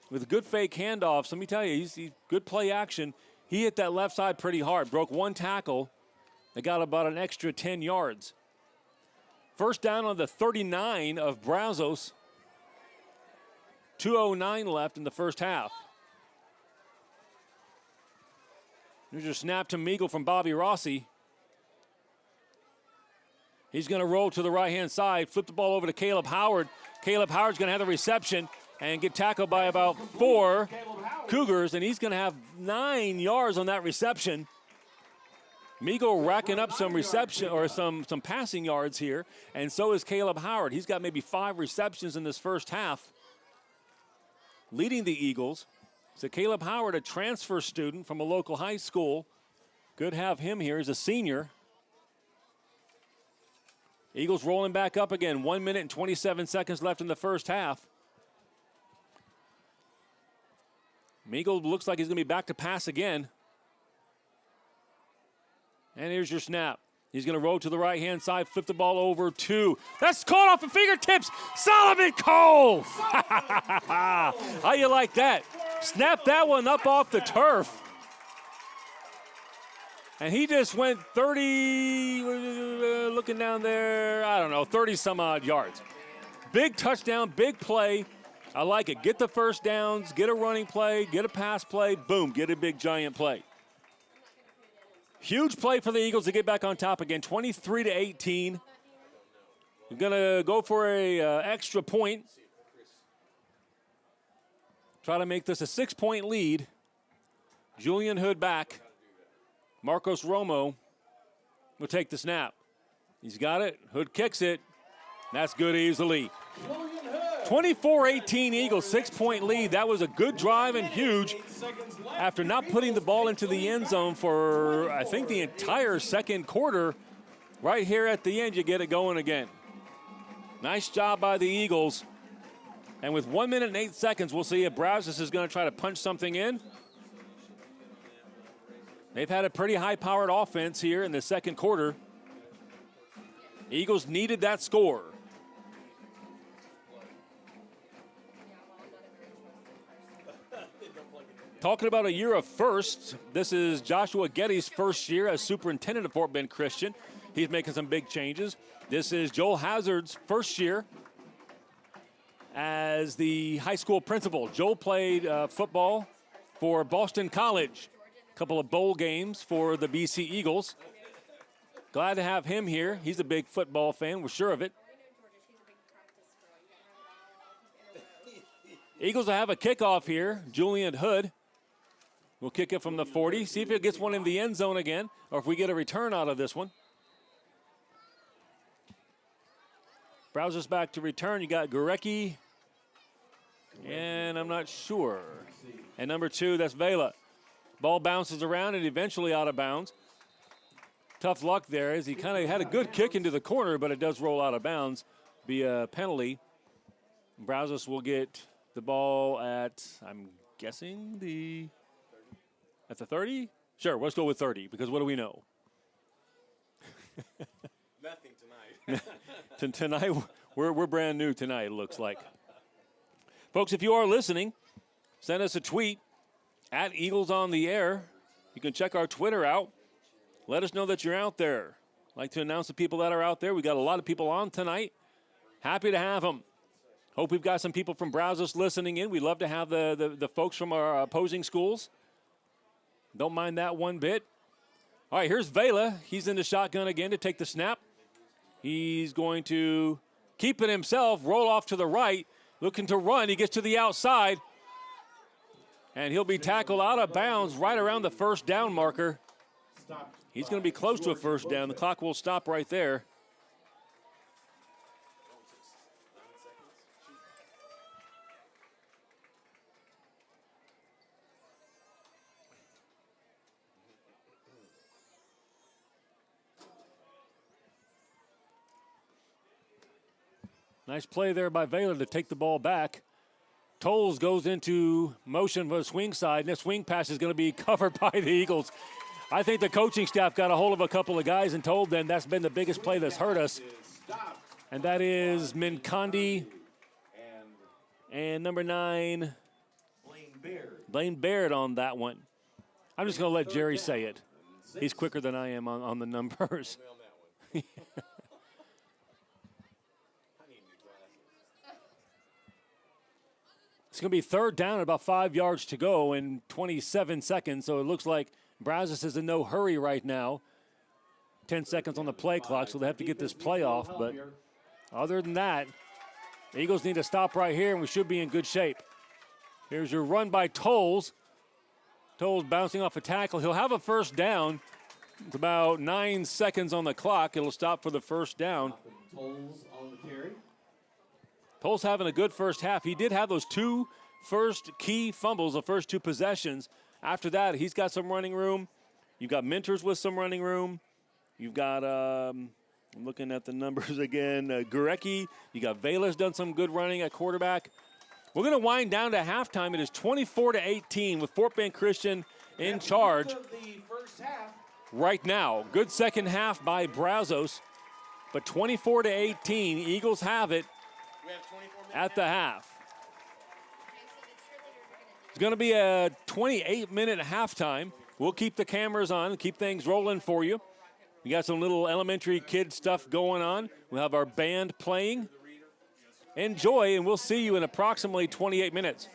with good fake handoffs, let me tell you, he's good play action. He hit that left side pretty hard, broke 1 tackle. They got about an extra 10 yards. First down on the 39 of Brazos. 2:09 left in the first half. Here's your snap to Meagle from Bobby Rossi. He's going to roll to the right-hand side, flip the ball over to Caleb Howard. Caleb Howard's going to have the reception and get tackled by about 4 Cougars, and he's going to have 9 yards on that reception. Meagle racking up some reception or some passing yards here, and so is Caleb Howard. He's got maybe 5 receptions in this first half, leading the Eagles. So Caleb Howard, a transfer student from a local high school. Good to have him here. He's a senior. Eagles rolling back up again. 1 minute and 27 seconds left in the first half. Meagle looks like he's going to be back to pass again. And here's your snap. He's going to roll to the right-hand side, flip the ball over to. That's caught off the fingertips. Solomon Cole. How you like that? Snap that one up off the turf. And he just went 30, looking down there, I don't know, 30-some-odd yards. Big touchdown, big play I like it. Get the first downs, get a running play, get a pass play, boom, get a big giant play. Huge play for the Eagles to get back on top again, 23-18. We're going to go for a extra point. Try to make this a 6-point lead. Julian Hood back. Marcos Romo will take the snap. He's got it. Hood kicks it. That's good easily. 24-18 Eagles, 6-point lead. That was a good drive and huge. After not putting the ball into the end zone for, I think, the entire second quarter, right here at the end, you get it going again. Nice job by the Eagles. And with 1 minute and 8 seconds, we'll see if Brazos is going to try to punch something in. They've had a pretty high-powered offense here in the second quarter. Eagles needed that score. Talking about a year of firsts, this is Joshua Getty's first year as superintendent of Fort Bend Christian. He's making some big changes. This is Joel Hazard's first year as the high school principal. Joel played football for Boston College. A couple of bowl games for the BC Eagles. Glad to have him here. He's a big football fan, we're sure of it. Eagles will have a kickoff here. Julian Hood will kick it from the 40. See if he gets one in the end zone again, or if we get a return out of this one. Brazos back to return. You got Gurecki, and I'm not sure. And number 2, that's Vela. Ball bounces around and eventually out of bounds. Tough luck there as he kind of had a good kick into the corner, but it does roll out of bounds. Be a penalty. Brazos will get the ball at, I'm guessing, at the 30? Sure, let's go with 30, because what do we know? Nothing tonight. Tonight, we're brand new tonight, it looks like. Folks, if you are listening, send us a tweet at Eagles on the Air. You can check our Twitter out. Let us know that you're out there. I'd like to announce the people that are out there. We got a lot of people on tonight. Happy to have them. Hope we've got some people from Brazos listening in. We'd love to have the folks from our opposing schools. Don't mind that one bit. All right, here's Vela. He's in the shotgun again to take the snap. He's going to keep it himself, roll off to the right, looking to run. He gets to the outside, and he'll be tackled out of bounds right around the first down marker. He's going to be close to a first down. The clock will stop right there. Nice play there by Vela to take the ball back. Tolles goes into motion for the swing side, and the swing pass is going to be covered by the Eagles. I think the coaching staff got a hold of a couple of guys and told them that's been the biggest play that's hurt us. And that is Mincondi and number 9, Blaine Baird on that one. I'm just going to let Jerry say it. He's quicker than I am on the numbers. It's going to be third down at about 5 yards to go in 27 seconds, so it looks like Brazos is in no hurry right now. 10 seconds on the play clock, so they have to get this play off. But other than that, the Eagles need to stop right here, and we should be in good shape. Here's your run by Tolles. Tolles bouncing off a tackle. He'll have a first down. It's about 9 seconds on the clock. It'll stop for the first down. Tolles on the carry. Tolles having a good first half. He did have those 2 first key fumbles, the first 2 possessions. After that, he's got some running room. You've got Mentors with some running room. You've got, I'm looking at the numbers again, Gurecki. You got Vela's done some good running at quarterback. We're going to wind down to halftime. It is 24-18 with Fort Bend Christian in charge right now. Good second half by Brazos, but 24-18, Eagles have it at the half. It's going to be a 28-minute halftime. We'll keep the cameras on, keep things rolling for you. We got some little elementary kid stuff going on. We'll have our band playing. enjoy, and we'll see you in approximately 28 minutes.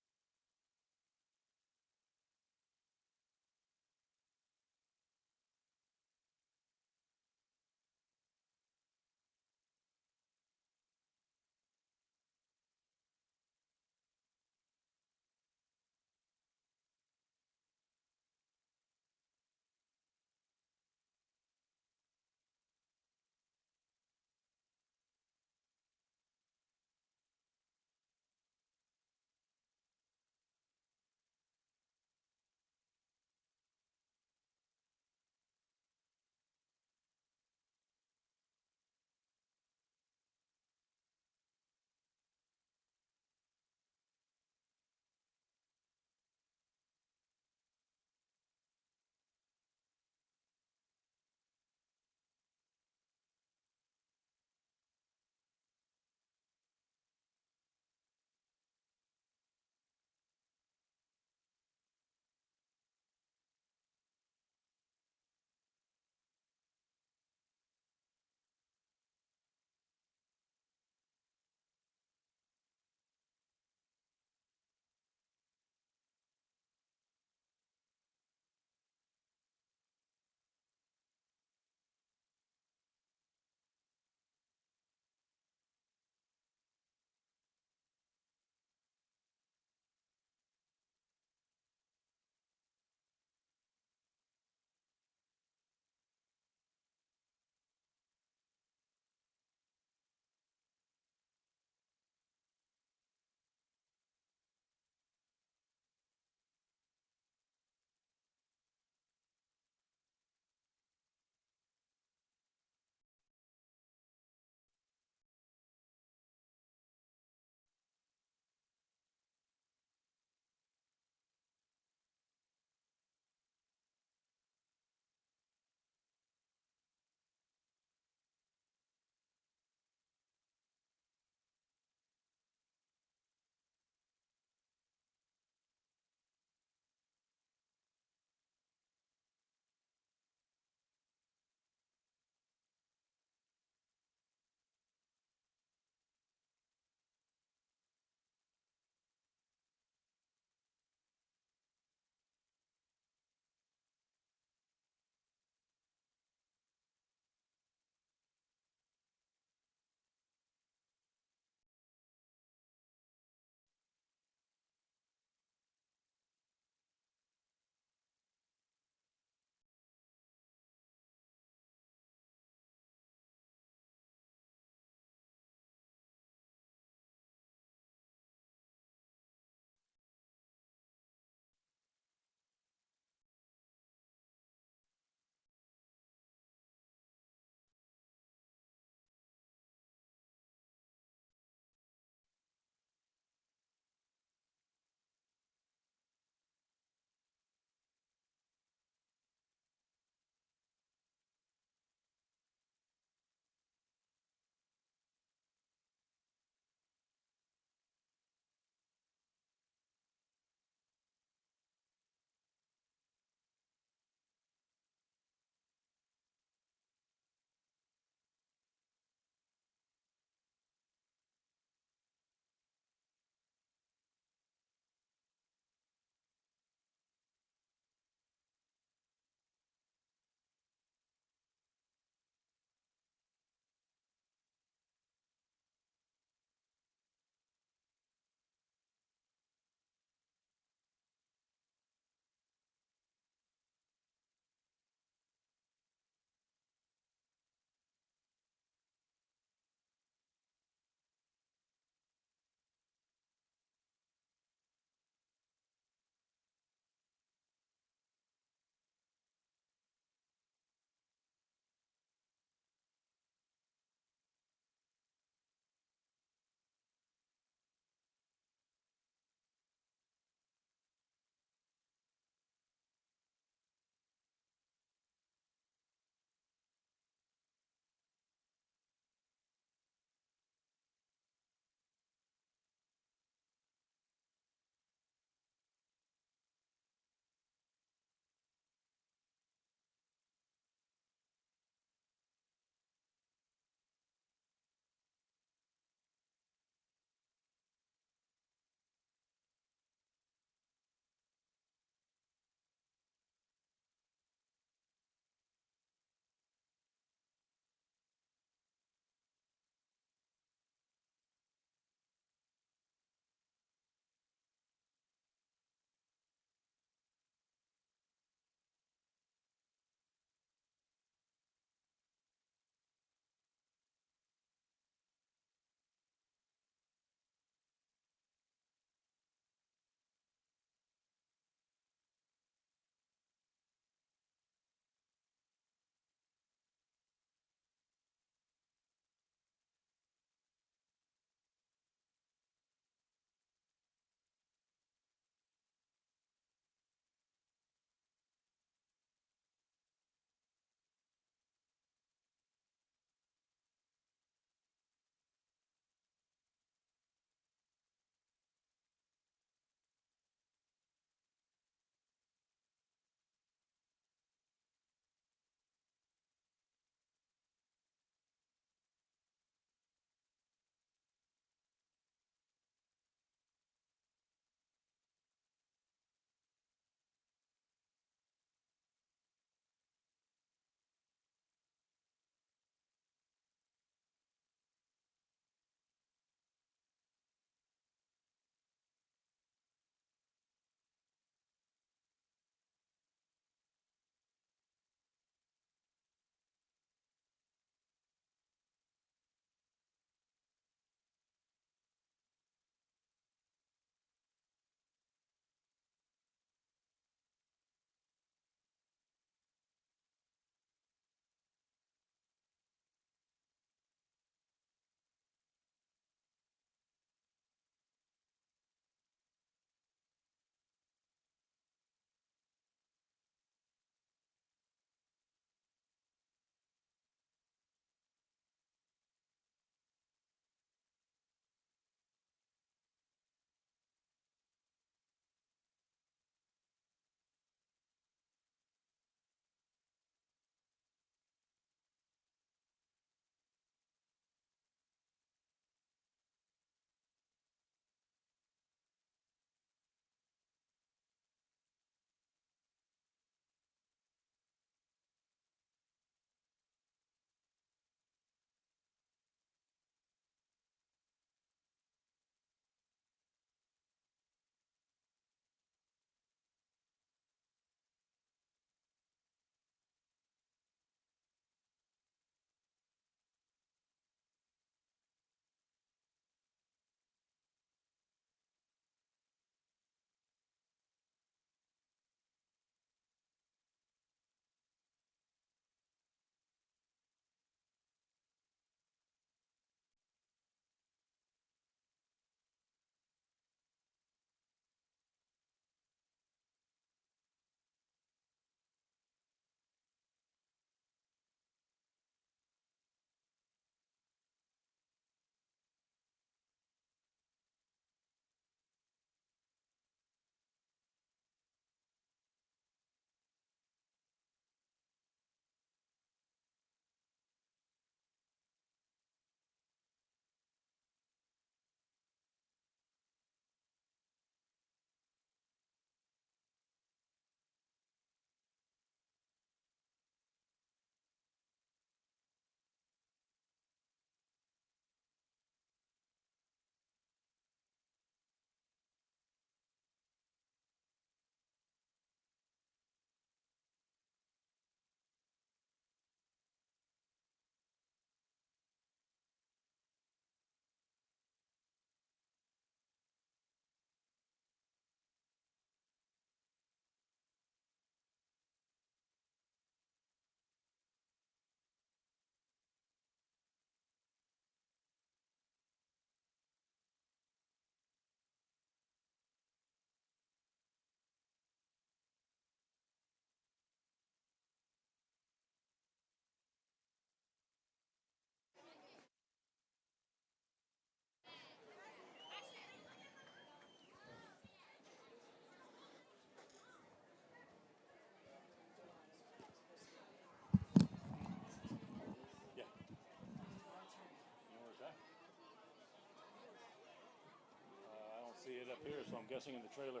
I'm guessing in the trailer.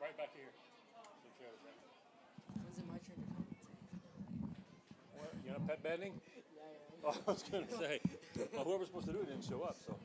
Right back here. The trailer back. When's it my turn to come? What, you know pet bending? Yeah. Oh, I was going to say, well, whoever's supposed to do it didn't show up, so.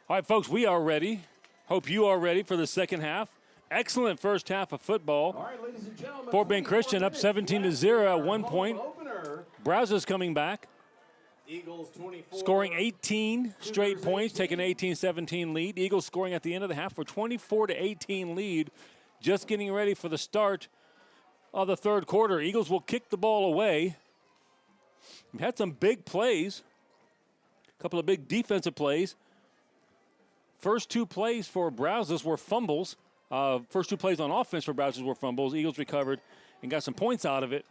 All right, folks, we are ready. Hope you are ready for the second half. Excellent first half of football. All right, ladies and gentlemen. Fort Bend Christian up 17-0 at one point. Opener. Brazos coming back, Eagles 24. scoring 18 straight points, taking an 18-17 lead. Eagles scoring at the end of the half for 24-18 lead. Just getting ready for the start of the third quarter. Eagles will kick the ball away. We've had some big plays, a couple of big defensive plays. First two plays for Brazos were fumbles. First two plays on offense for Brazos were fumbles. Eagles recovered and got some points out of it.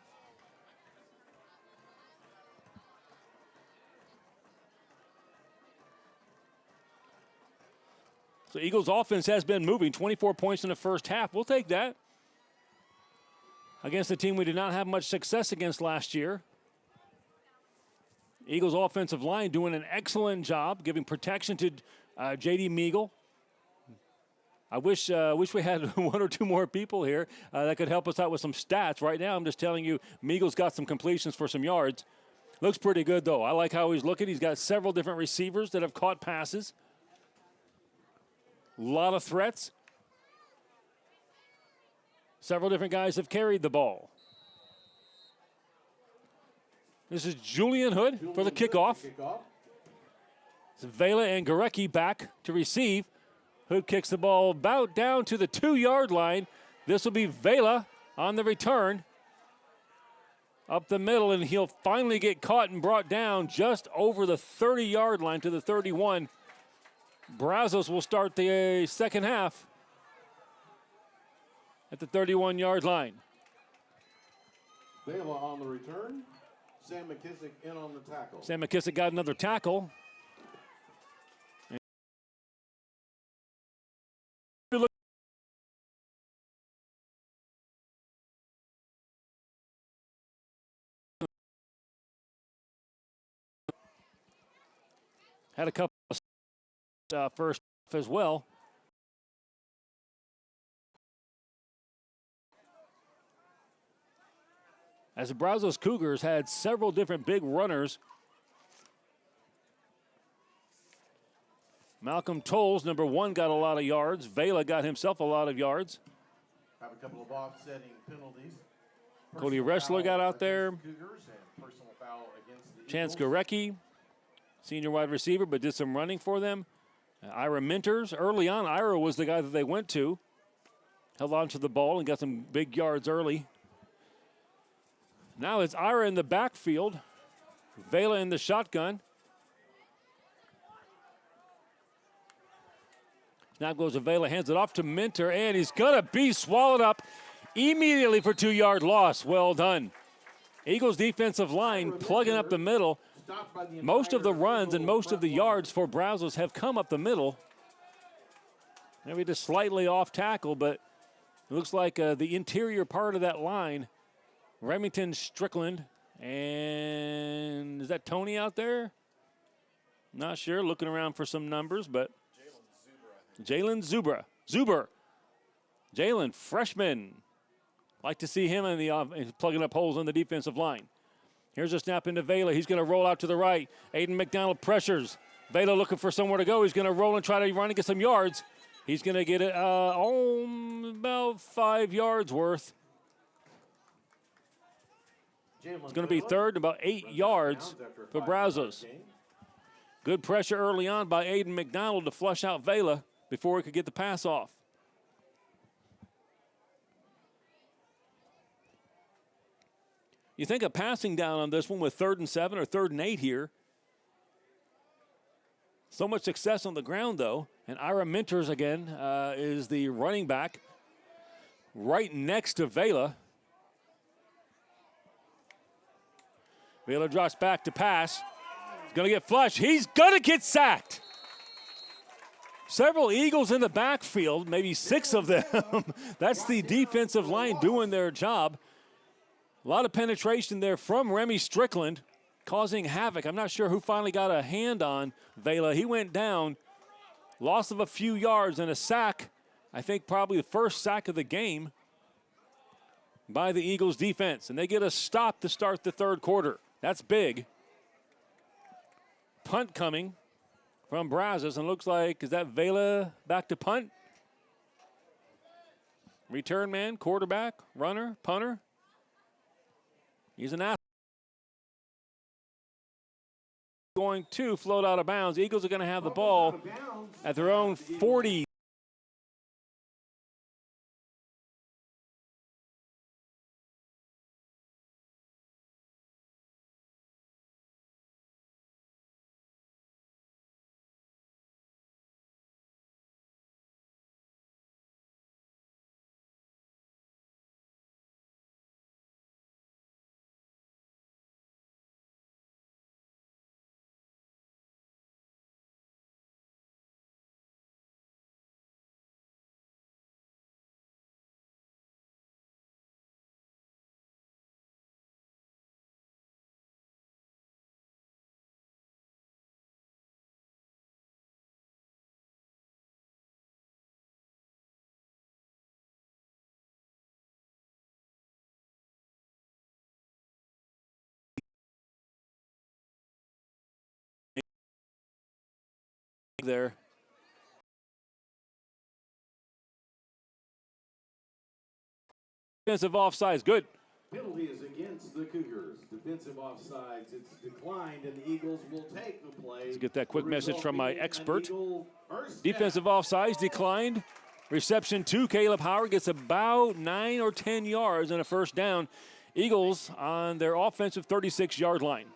So Eagles offense has been moving. 24 points in the first half. We'll take that. Against a team we did not have much success against last year. Eagles offensive line doing an excellent job giving protection to J.D. Meagle. I wish we had one or two more people here that could help us out with some stats. Right now, I'm just telling you, Meagle's got some completions for some yards. Looks pretty good, though. I like how he's looking. He's got several different receivers that have caught passes. A lot of threats. Several different guys have carried the ball. This is Julian Hood for the kickoff. It's Vela and Gorecki back to receive. Hood kicks the ball about down to the 2-yard line. This will be Vela on the return. Up the middle, and he'll finally get caught and brought down just over the 30-yard line to the 31. Brazos will start the second half at the 31-yard line. Vela on the return. Sam McKissick in on the tackle. Sam McKissick got another tackle. Had a couple of first as well. As the Brazos Cougars had several different big runners. Malcolm Tolles, number 1, got a lot of yards. Vela got himself a lot of yards. Have a couple of offsetting penalties. Cody Ressler got out there. Cougars and personal foul against the Chance Eagles. Gorecki, senior wide receiver, but did some running for them. Ira Minters. Early on, Ira was the guy that they went to. Held on to the ball and got some big yards early. Now it's Ira in the backfield. Vela in the shotgun. Snap goes to Vela, hands it off to Minter, and he's going to be swallowed up immediately for 2-yard loss. Well done. Eagles defensive line plugging up the middle. Most of the runs and most of the yards for Brazos have come up the middle. Maybe just slightly off tackle, but it looks like the interior part of that line, Remington, Strickland, and is that Tony out there? Not sure, looking around for some numbers, but Jalen Zuber. Jalen, freshman. Like to see him in the plugging up holes on the defensive line. Here's a snap into Vela. He's going to roll out to the right. Aiden McDonald pressures. Vela looking for somewhere to go. He's going to roll and try to run and get some yards. He's going to get it about 5 yards worth. It's going to be third and about 8 yards for Brazos. Good pressure early on by Aiden McDonald to flush out Vela before he could get the pass off. You think of passing down on this one with 3rd and 7 or 3rd and 8 here. So much success on the ground, though. And Ira Minters, again, is the running back right next to Vela. Vela drops back to pass. He's going to get flushed. He's going to get sacked. Several Eagles in the backfield, maybe 6 of them. That's the defensive line doing their job. A lot of penetration there from Remy Strickland, causing havoc. I'm not sure who finally got a hand on Vela. He went down, loss of a few yards and a sack. I think probably the first sack of the game by the Eagles defense. And they get a stop to start the 3rd quarter. That's big. Punt coming from Brazos, and looks like, is that Vela back to punt? Return man, quarterback, runner, punter. He's an athlete. Going to float out of bounds. Eagles are going to have the ball at their own 40. There. Defensive offsides, good. Penalty is against the Cougars. Defensive offsides, it's declined, and the Eagles will take the play. Let's get that quick message from my expert. Defensive down. offsides declined. Reception 2, Caleb Howard gets about 9 or 10 yards and a first down. Eagles on their offensive 36-yard line.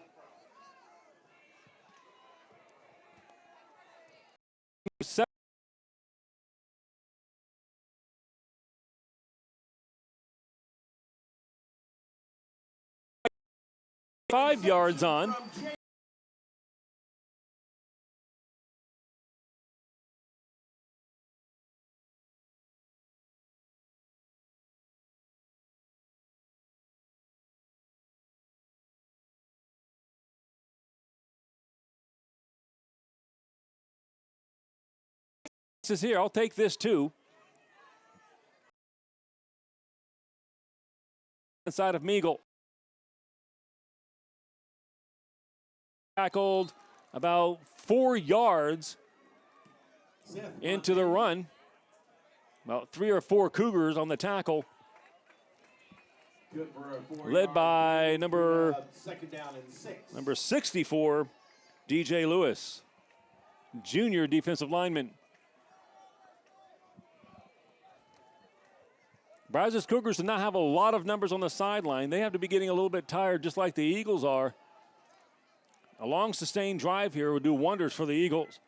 Five yards on. This is here. I'll take this too. Inside of Meagle. Tackled about 4 yards into the run. About 3 or 4 Cougars on the tackle. Led by number 64, DJ Lewis, junior defensive lineman. Brazos Cougars do not have a lot of numbers on the sideline. They have to be getting a little bit tired, just like the Eagles are. A long sustained drive here would do wonders for the Eagles.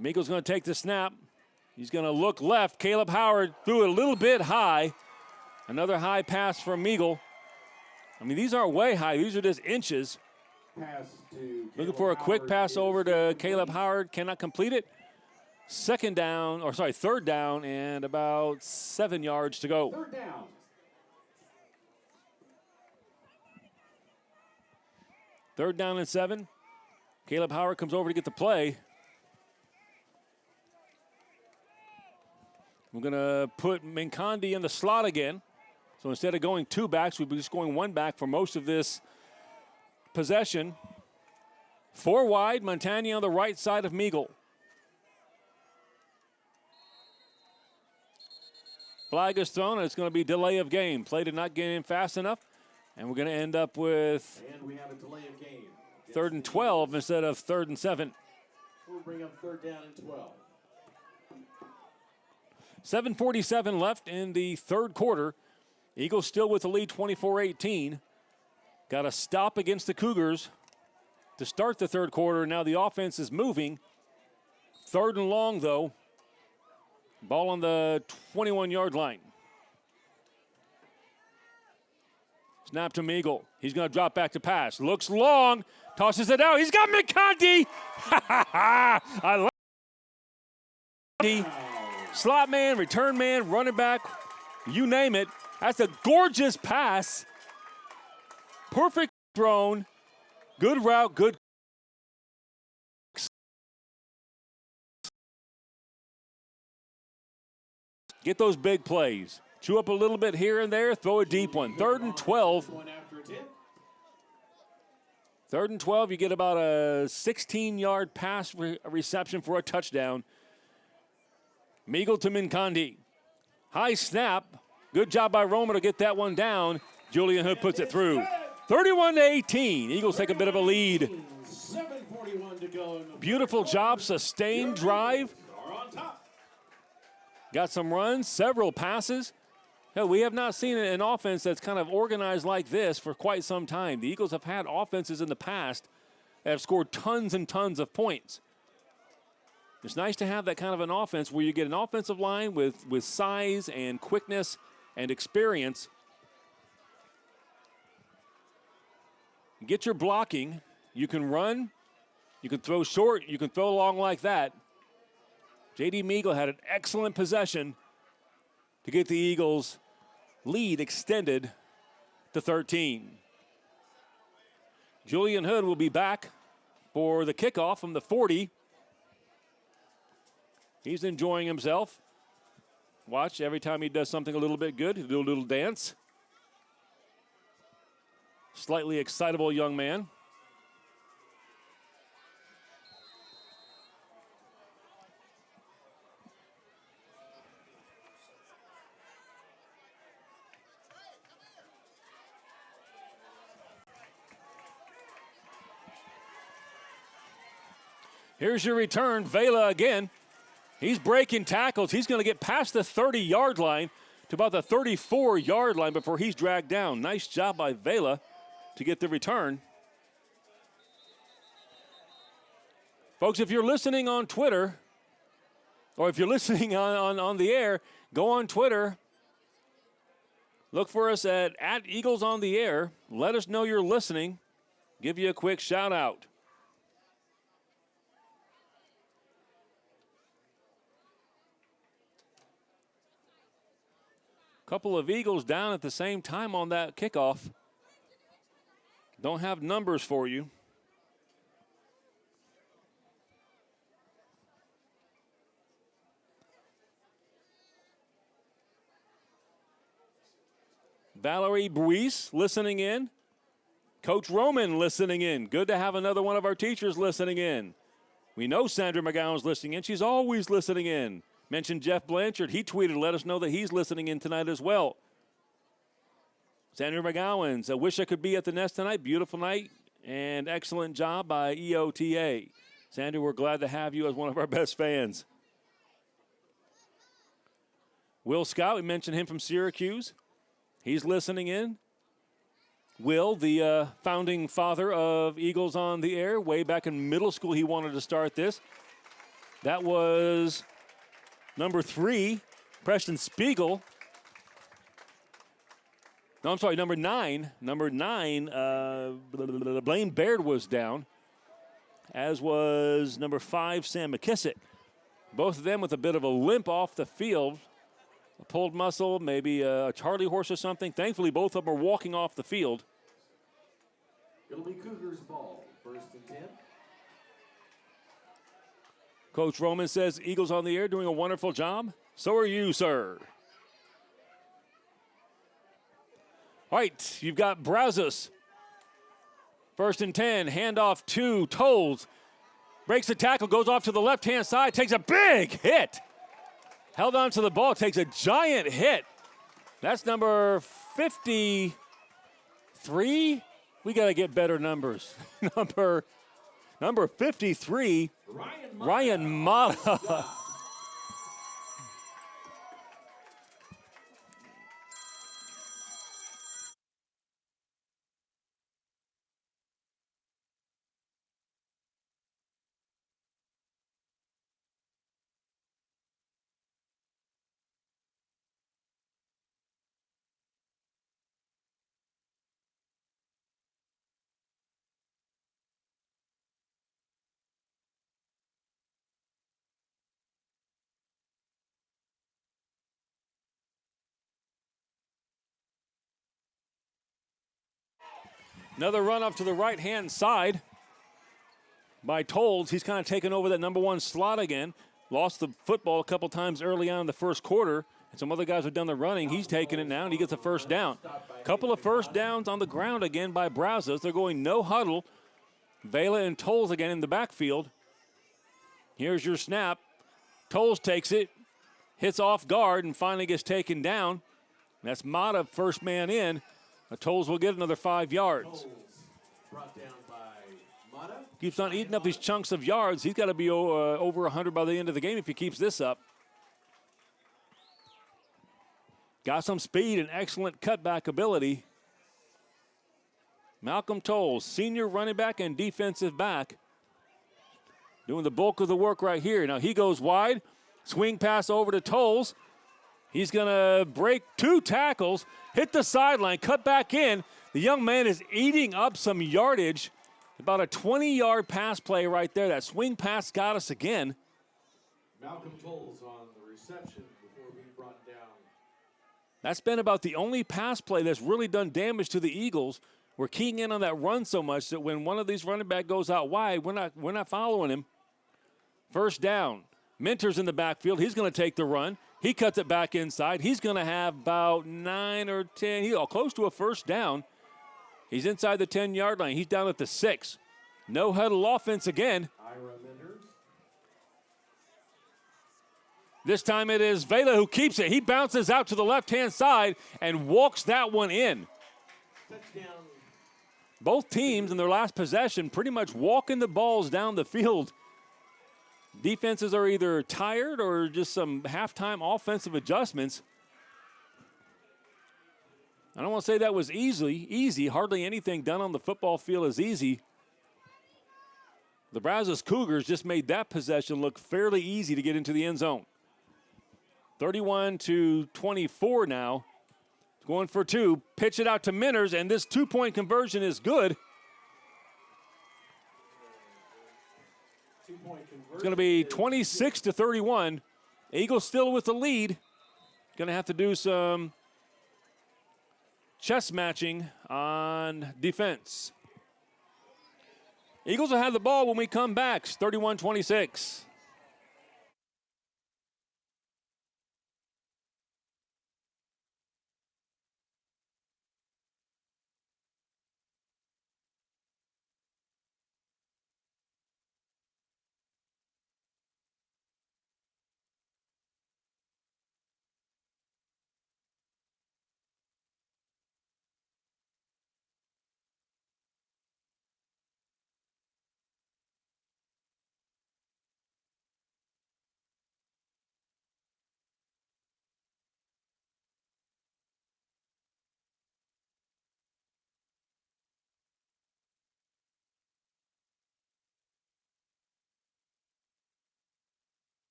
Meagle's going to take the snap. He's going to look left. Caleb Howard threw it a little bit high. Another high pass from Meagle. I mean, these aren't way high. These are just inches. Looking for a quick pass over to Caleb Howard. Cannot complete it. Third down and about 7 yards to go. Third down. Third down and 7. Caleb Howard comes over to get the play. We're going to put Minkondi in the slot again. So instead of going 2 backs, we'll be just going 1 back for most of this possession. 4 wide, Montagny on the right side of Meagle. Flag is thrown, and it's going to be delay of game. Play did not get in fast enough. And we're going to end up with And we have a delay of game. 3rd and 12 instead of 3rd and 7. We'll bring up 3rd down and 12. 7:47 left in the third quarter. Eagles still with the lead 24-18. Got a stop against the Cougars to start the third quarter. Now the offense is moving. 3rd and long, though. Ball on the 21-yard line. Snap to Meagle. He's going to drop back to pass. Looks long. Tosses it out. He's got McConty. I like it. Slot man, return man, running back, you name it. That's a gorgeous pass. Perfect thrown. Good route, good. Get those big plays. Chew up a little bit here and there, throw a deep one. 3rd and 12. 3rd and 12, you get about a 16-yard pass reception for a touchdown. Meagle to Mincondi. High snap. Good job by Roma to get that one down. Julian Hood puts it through. 31-18. Eagles take a bit of a lead. 7:41 to go. Beautiful job, sustained drive. Got some runs, several passes. Hell, we have not seen an offense that's kind of organized like this for quite some time. The Eagles have had offenses in the past that have scored tons and tons of points. It's nice to have that kind of an offense where you get an offensive line with size and quickness and experience. Get your blocking. You can run. You can throw short. You can throw long like that. J.D. Meagle had an excellent possession to get the Eagles' lead extended to 13. Julian Hood will be back for the kickoff from the 40. He's enjoying himself. Watch, every time he does something a little bit good, he'll do a little dance. Slightly excitable young man. Here's your return, Vela again. He's breaking tackles. He's going to get past the 30-yard line to about the 34-yard line before he's dragged down. Nice job by Vela to get the return. Folks, if you're listening on Twitter, or if you're listening on the air, go on Twitter. Look for us at Eagles on the Air. Let us know you're listening. Give you a quick shout out. Couple of Eagles down at the same time on that kickoff. Don't have numbers for you. Valerie Buis listening in. Coach Roman listening in. Good to have another one of our teachers listening in. We know Sandra McGowan's listening in. She's always listening in. Mentioned Jeff Blanchard. He tweeted, let us know that he's listening in tonight as well. Sandra McGowan's, I wish I could be at the Nest tonight. Beautiful night and excellent job by EOTA. Sandra, we're glad to have you as one of our best fans. Will Scott, we mentioned him from Syracuse. He's listening in. Will, the founding father of Eagles on the Air, way back in middle school, he wanted to start this. That was number 3, Preston Spiegel. No, I'm sorry, number 9. Number 9, Blaine Baird was down, as was number 5, Sam McKissick. Both of them with a bit of a limp off the field. A pulled muscle, maybe a Charlie horse or something. Thankfully, both of them are walking off the field. It'll be Cougars ball, 1st and 10. Coach Roman says Eagles on the Air doing a wonderful job. So are you, sir. All right, you've got Brazos. 1st and 10, handoff to Tolles. Breaks the tackle, goes off to the left-hand side, takes a big hit. Held on to the ball, takes a giant hit. That's number 53, 3? We got to get better numbers. number 53, Ryan Mata. Another run up to the right-hand side by Tolles. He's kind of taken over that number 1 slot again. Lost the football a couple times early on in the first quarter. And some other guys have done the running. He's taking it now, and he gets a first down. Couple of first downs on the ground again by Brazos. They're going no huddle. Vela and Tolles again in the backfield. Here's your snap. Tolles takes it, hits off guard, and finally gets taken down. That's Mata, first man in. Tolles will get another 5 yards. Brought down by Mata. Keeps on eating up these chunks of yards. He's got to be over 100 by the end of the game if he keeps this up. Got some speed and excellent cutback ability. Malcolm Tolles, senior running back and defensive back, doing the bulk of the work right here. Now he goes wide, swing pass over to Tolles. He's going to break 2 tackles, hit the sideline, cut back in. The young man is eating up some yardage. About a 20-yard pass play right there. That swing pass got us again. Malcolm Tolles on the reception before being brought down. That's been about the only pass play that's really done damage to the Eagles. We're keying in on that run so much that when one of these running back goes out wide, we're not following him. First down. Minter's in the backfield. He's going to take the run. He cuts it back inside. He's going to have about 9 or 10. He's close to a first down. He's inside the 10-yard line. He's down at the 6. No huddle offense again. Ira Menders. This time it is Vela who keeps it. He bounces out to the left-hand side and walks that one in. Touchdown. Both teams in their last possession pretty much walking the balls down the field. Defenses are either tired or just some halftime offensive adjustments. I don't want to say that was easy. Hardly anything done on the football field is easy. The Brazos Cougars just made that possession look fairly easy to get into the end zone. 31-24 now. Going for 2. Pitch it out to Minners, and this 2-point conversion is good. It's going to be 26-31. Eagles still with the lead. Going to have to do some chess matching on defense. Eagles will have the ball when we come back. 31-26.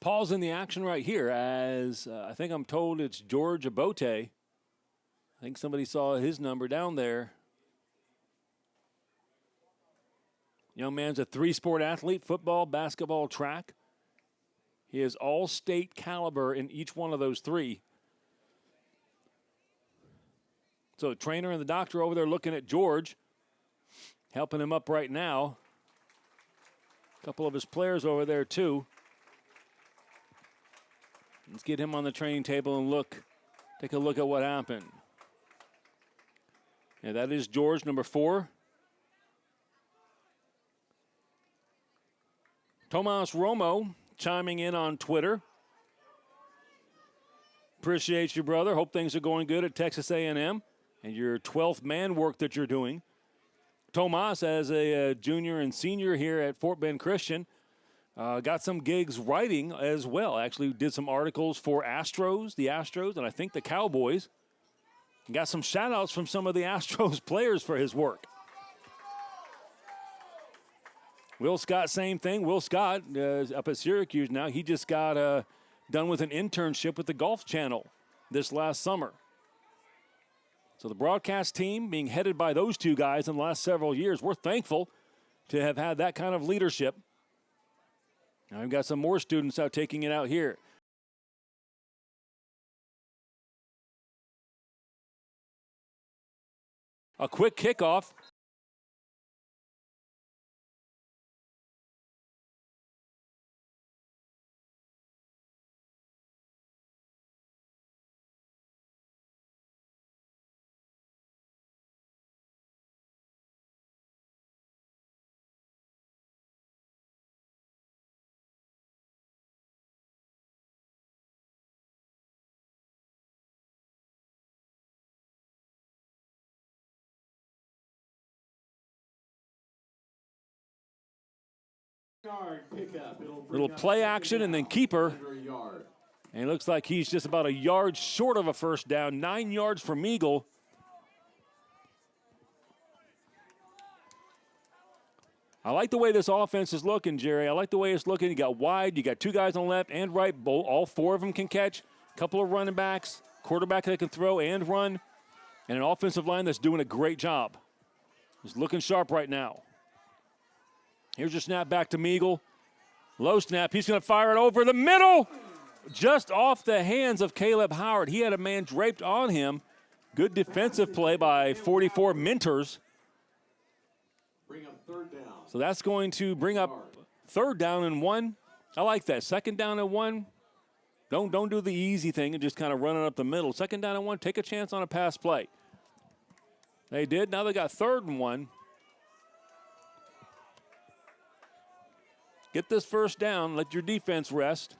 Pause in the action right here as I think I'm told it's George Abote. I think somebody saw his number down there. Young man's a 3-sport athlete, football, basketball, track. He is all-state caliber in each one of those 3. So the trainer and the doctor over there looking at George. helping him up right now. A couple of his players over there, too. Let's get him on the training table and take a look at what happened. Yeah, that is George, number 4. Tomas Romo chiming in on Twitter. Appreciate you, brother. Hope things are going good at Texas A&M and your 12th man work that you're doing. Tomas, as a junior and senior here at Fort Bend Christian, got some gigs writing as well. Actually did some articles for the Astros, and I think the Cowboys. And got some shout-outs from some of the Astros players for his work. Will Scott, same thing. Will Scott is up at Syracuse now. He just got done with an internship with the Golf Channel this last summer. So the broadcast team being headed by those two guys in the last several years, we're thankful to have had that kind of leadership. Now we've got some more students out taking it out here. A quick kickoff. Little play action and then keeper. And it looks like he's just about a yard short of a first down. 9 yards from Eagle. I like the way this offense is looking, Jerry. I like the way it's looking. You got wide. You got 2 guys on the left and right. All 4 of them can catch. A couple of running backs. Quarterback that can throw and run. And an offensive line that's doing a great job. It's looking sharp right now. Here's your snap back to Meagle. Low snap. He's going to fire it over the middle. Just off the hands of Caleb Howard. He had a man draped on him. Good defensive play by 44 Mentors. Bring up 3rd down. So that's going to bring up 3rd down and 1. I like that. 2nd down and 1. Don't do the easy thing and just kind of run it up the middle. 2nd down and 1. Take a chance on a pass play. They did. Now they got 3rd and 1. Get this first down. Let your defense rest.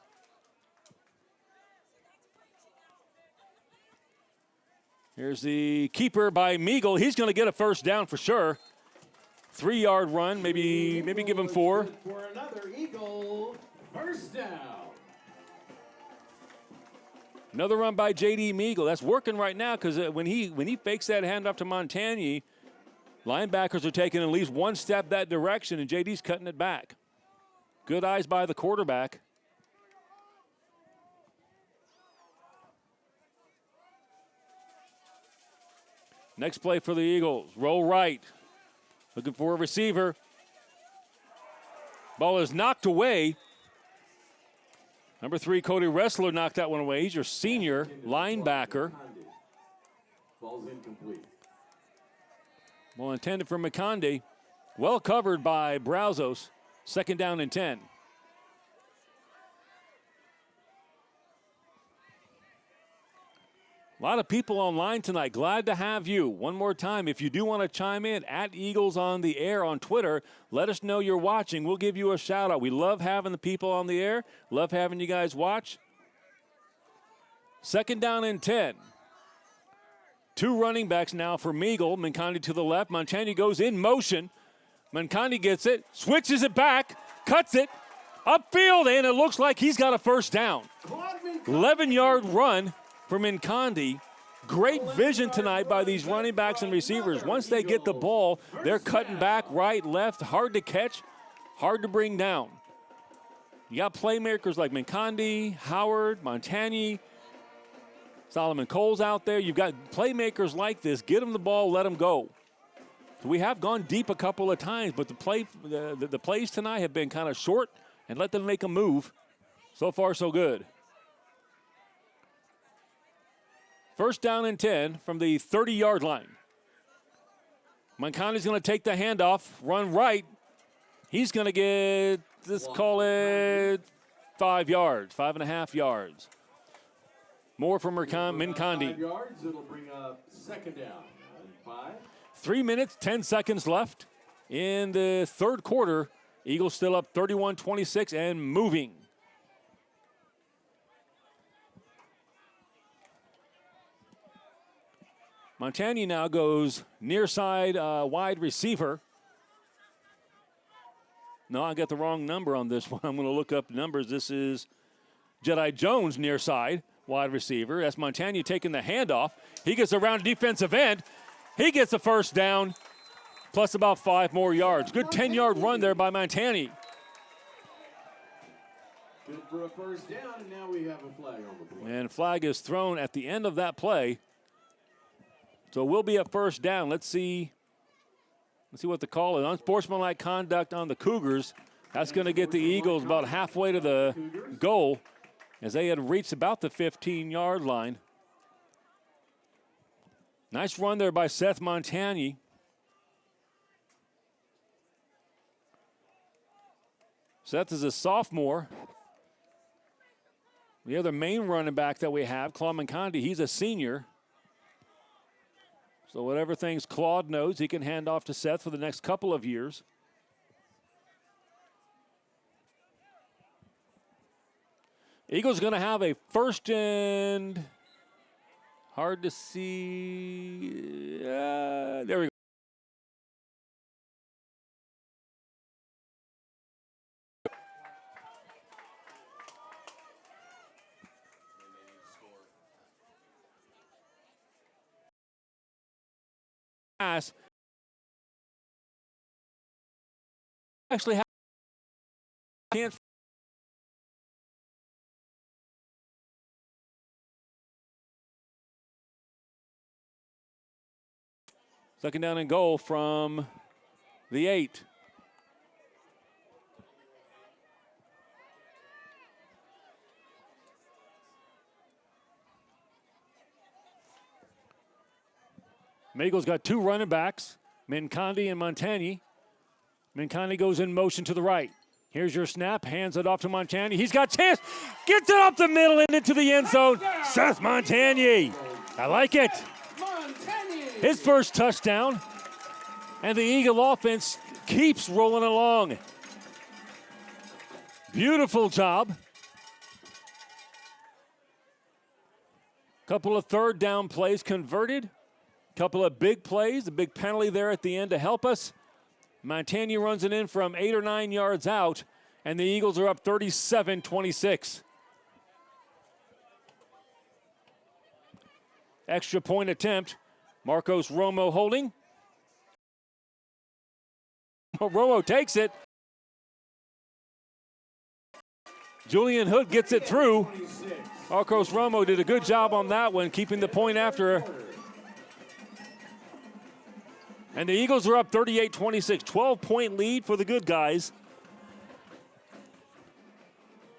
Here's the keeper by Meagle. He's going to get a first down for sure. 3-yard run, maybe give him 4. For another Eagle first down. Another run by J.D. Meagle. That's working right now because when he fakes that handoff to Montagny, linebackers are taking at least one step that direction, and J.D.'s cutting it back. Good eyes by the quarterback. Next play for the Eagles. Roll right. Looking for a receiver. Ball is knocked away. Number 3, Cody Ressler knocked that one away. He's your senior linebacker. Ball's incomplete. Well intended for McCondy. Well covered by Brazos. 2nd down and 10. A lot of people online tonight. Glad to have you. One more time, if you do want to chime in, at Eagles on the Air on Twitter, let us know you're watching. We'll give you a shout out. We love having the people on the air. Love having you guys watch. 2nd down and 10. 2 running backs now for Meagle. Moncani to the left. Montagny goes in motion. Moncani gets it, switches it back, cuts it, upfield, and it looks like he's got a first down. 11-yard run for Moncani. Great vision tonight by these running backs and receivers. Once they get the ball, they're cutting back right, left, hard to catch, hard to bring down. You got playmakers like Moncani, Howard, Montagny, Solomon Cole's out there. You've got playmakers like this. Get them the ball, let them go. So we have gone deep a couple of times, but the plays tonight have been kind of short and let them make a move. So far, so good. 1st down and 10 from the 30-yard line. Mancondi's going to take the handoff, run right. He's going to get, let's call it 5 yards, 5.5 yards. More from Mincondi. 5 yards, it'll bring up second down. 5. 3 minutes, 10 seconds left in the third quarter. Eagles still up 31-26 and moving. Montagny now goes near side wide receiver. No, I got the wrong number on this one. I'm going to look up numbers. This is Jedi Jones near side wide receiver. That's Montagny taking the handoff. He gets around defensive end. He gets a first down, plus about 5 more yards. Good 10-yard run there by Montagny. Good for a first down, and now we have a flag on the play. And flag is thrown at the end of that play. So we'll be at first down. Let's see what the call is. Unsportsmanlike conduct on the Cougars. That's going to get the Eagles about halfway to the goal as they had reached about the 15-yard line. Nice run there by Seth Montagny. Seth is a sophomore. The other main running back that we have, Claude Mincondi, he's a senior. So whatever things Claude knows, he can hand off to Seth for the next couple of years. Eagles going to have a first and hard to see. There we go. Pass. Actually have a chance. Second down and goal from the 8. Eagles got 2 running backs, Mincondi and Montagny. Mincondi goes in motion to the right. Here's your snap, hands it off to Montagny. He's got chance, gets it up the middle and into the end zone. Seth Montagny, I like it. His first touchdown, and the Eagle offense keeps rolling along. Beautiful job. Couple of third down plays converted. Couple of big plays, a big penalty there at the end to help us. Montagny runs it in from 8 or 9 yards out, and the Eagles are up 37-26. Extra point attempt. Marcos Romo holding. Romo takes it. Julian Hood gets it through. Marcos Romo did a good job on that one, keeping the point after. And the Eagles are up 38-26, 12-point lead for the good guys.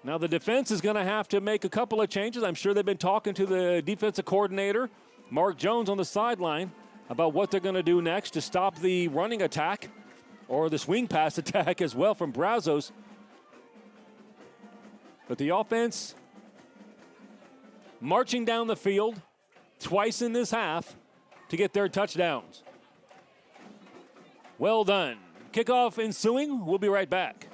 Now the defense is going to have to make a couple of changes. I'm sure they've been talking to the defensive coordinator, Mark Jones, on the sideline about what they're going to do next to stop the running attack or the swing pass attack as well from Brazos. But the offense marching down the field twice in this half to get their touchdowns. Well done. Kickoff ensuing. We'll be right back.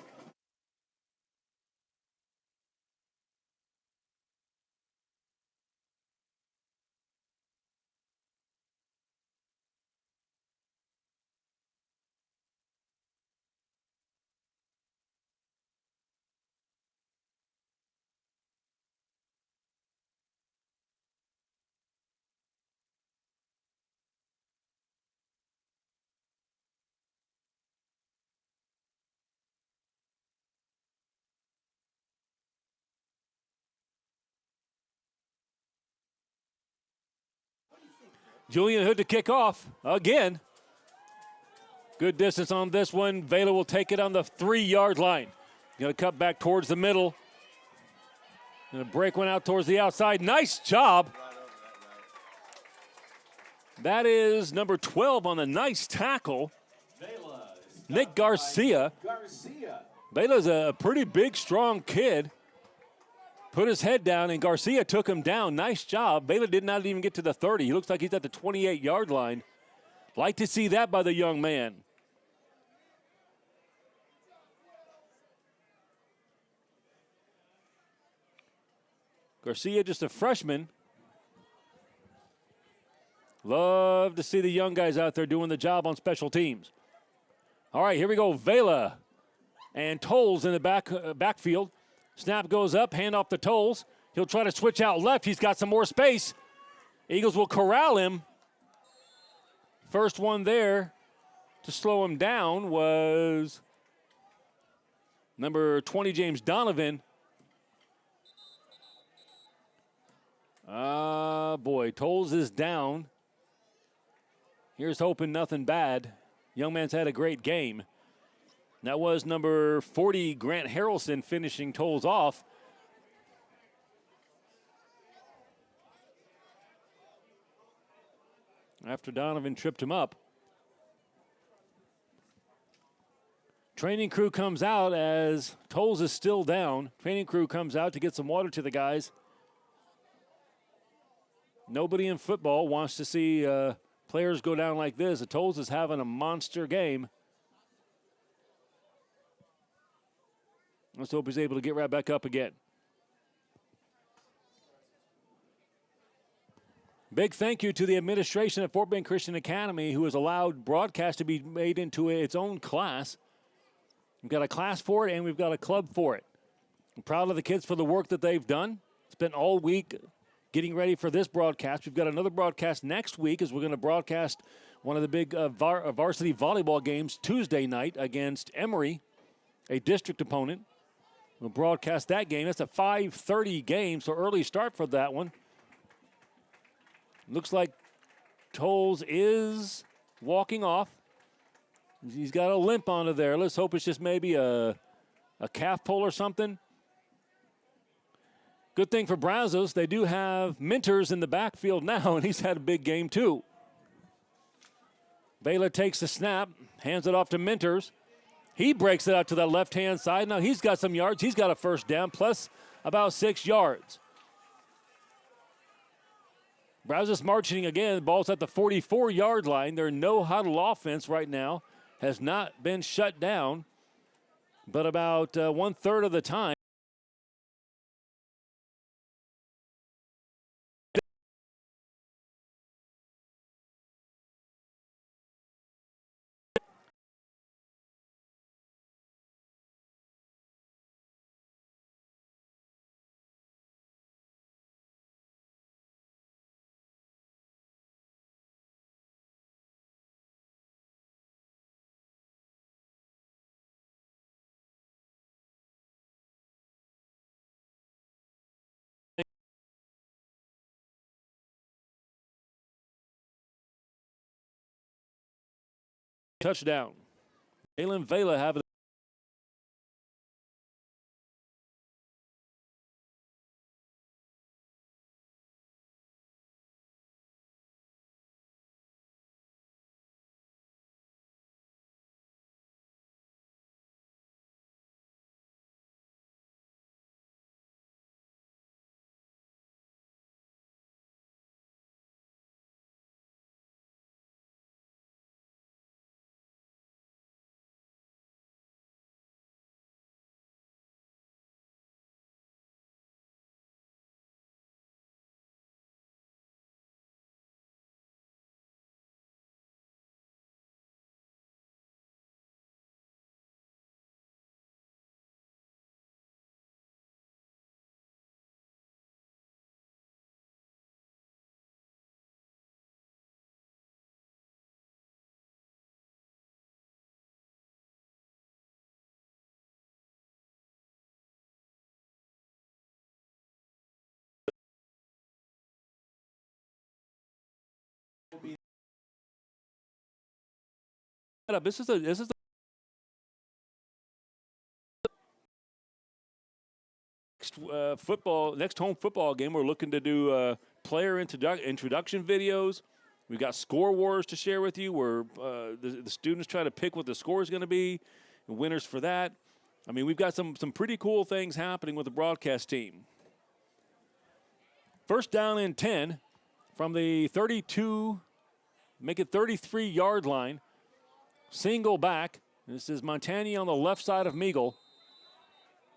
Julian Hood to kick off again. Good distance on this one. Vela will take it on the 3-yard line. Going to cut back towards the middle. Going to break one out towards the outside. Nice job. That is number 12 on the nice tackle, Vela is Nick Garcia. Garcia. Vela's a pretty big, strong kid. Put his head down, and Garcia took him down. Nice job. Vela did not even get to the 30. He looks like he's at the 28-yard line. Like to see that by the young man. Garcia, just a freshman. Love to see the young guys out there doing the job on special teams. All right, here we go. Vela and Tolles in the backfield. Snap goes up, hand off to Tolles. He'll try to switch out left. He's got some more space. Eagles will corral him. First one there to slow him down was number 20, James Donovan. Boy, Tolles is down. Here's hoping nothing bad. Young man's had a great game. That was number 40, Grant Harrelson, finishing Tolles off. After Donovan tripped him up. Training crew comes out as Tolles is still down. Training crew comes out to get some water to the guys. Nobody in football wants to see players go down like this. Tolles is having a monster game. Let's hope he's able to get right back up again. Big thank you to the administration at Fort Bend Christian Academy who has allowed broadcast to be made into its own class. We've got a class for it and we've got a club for it. I'm proud of the kids for the work that they've done. Spent all week getting ready for this broadcast. We've got another broadcast next week as we're going to broadcast one of the big varsity volleyball games Tuesday night against Emory, a district opponent. We'll broadcast that game. That's a 5:30 game, so early start for that one. Looks like Tolles is walking off. He's got a limp onto there. Let's hope it's just maybe a calf pull or something. Good thing for Brazos, they do have Minters in the backfield now, and he's had a big game too. Baylor takes the snap, hands it off to Minters. He breaks it out to the left-hand side. Now he's got some yards. He's got a first down, plus about 6 yards. Brazos marching again. The ball's at the 44-yard line. Their no-huddle offense right now has not been shut down, but about one-third of the time. Touchdown. Jalen Vela have it. This is the next home football game. We're looking to do player introduction videos, We've got score wars to share with you where the students try to pick what the score is going to be, and winners for that. I mean, we've got some pretty cool things happening with the broadcast team. First down and 10 from the 32, make it 33-yard line. Single back. This is Montagny on the left side of Meagle.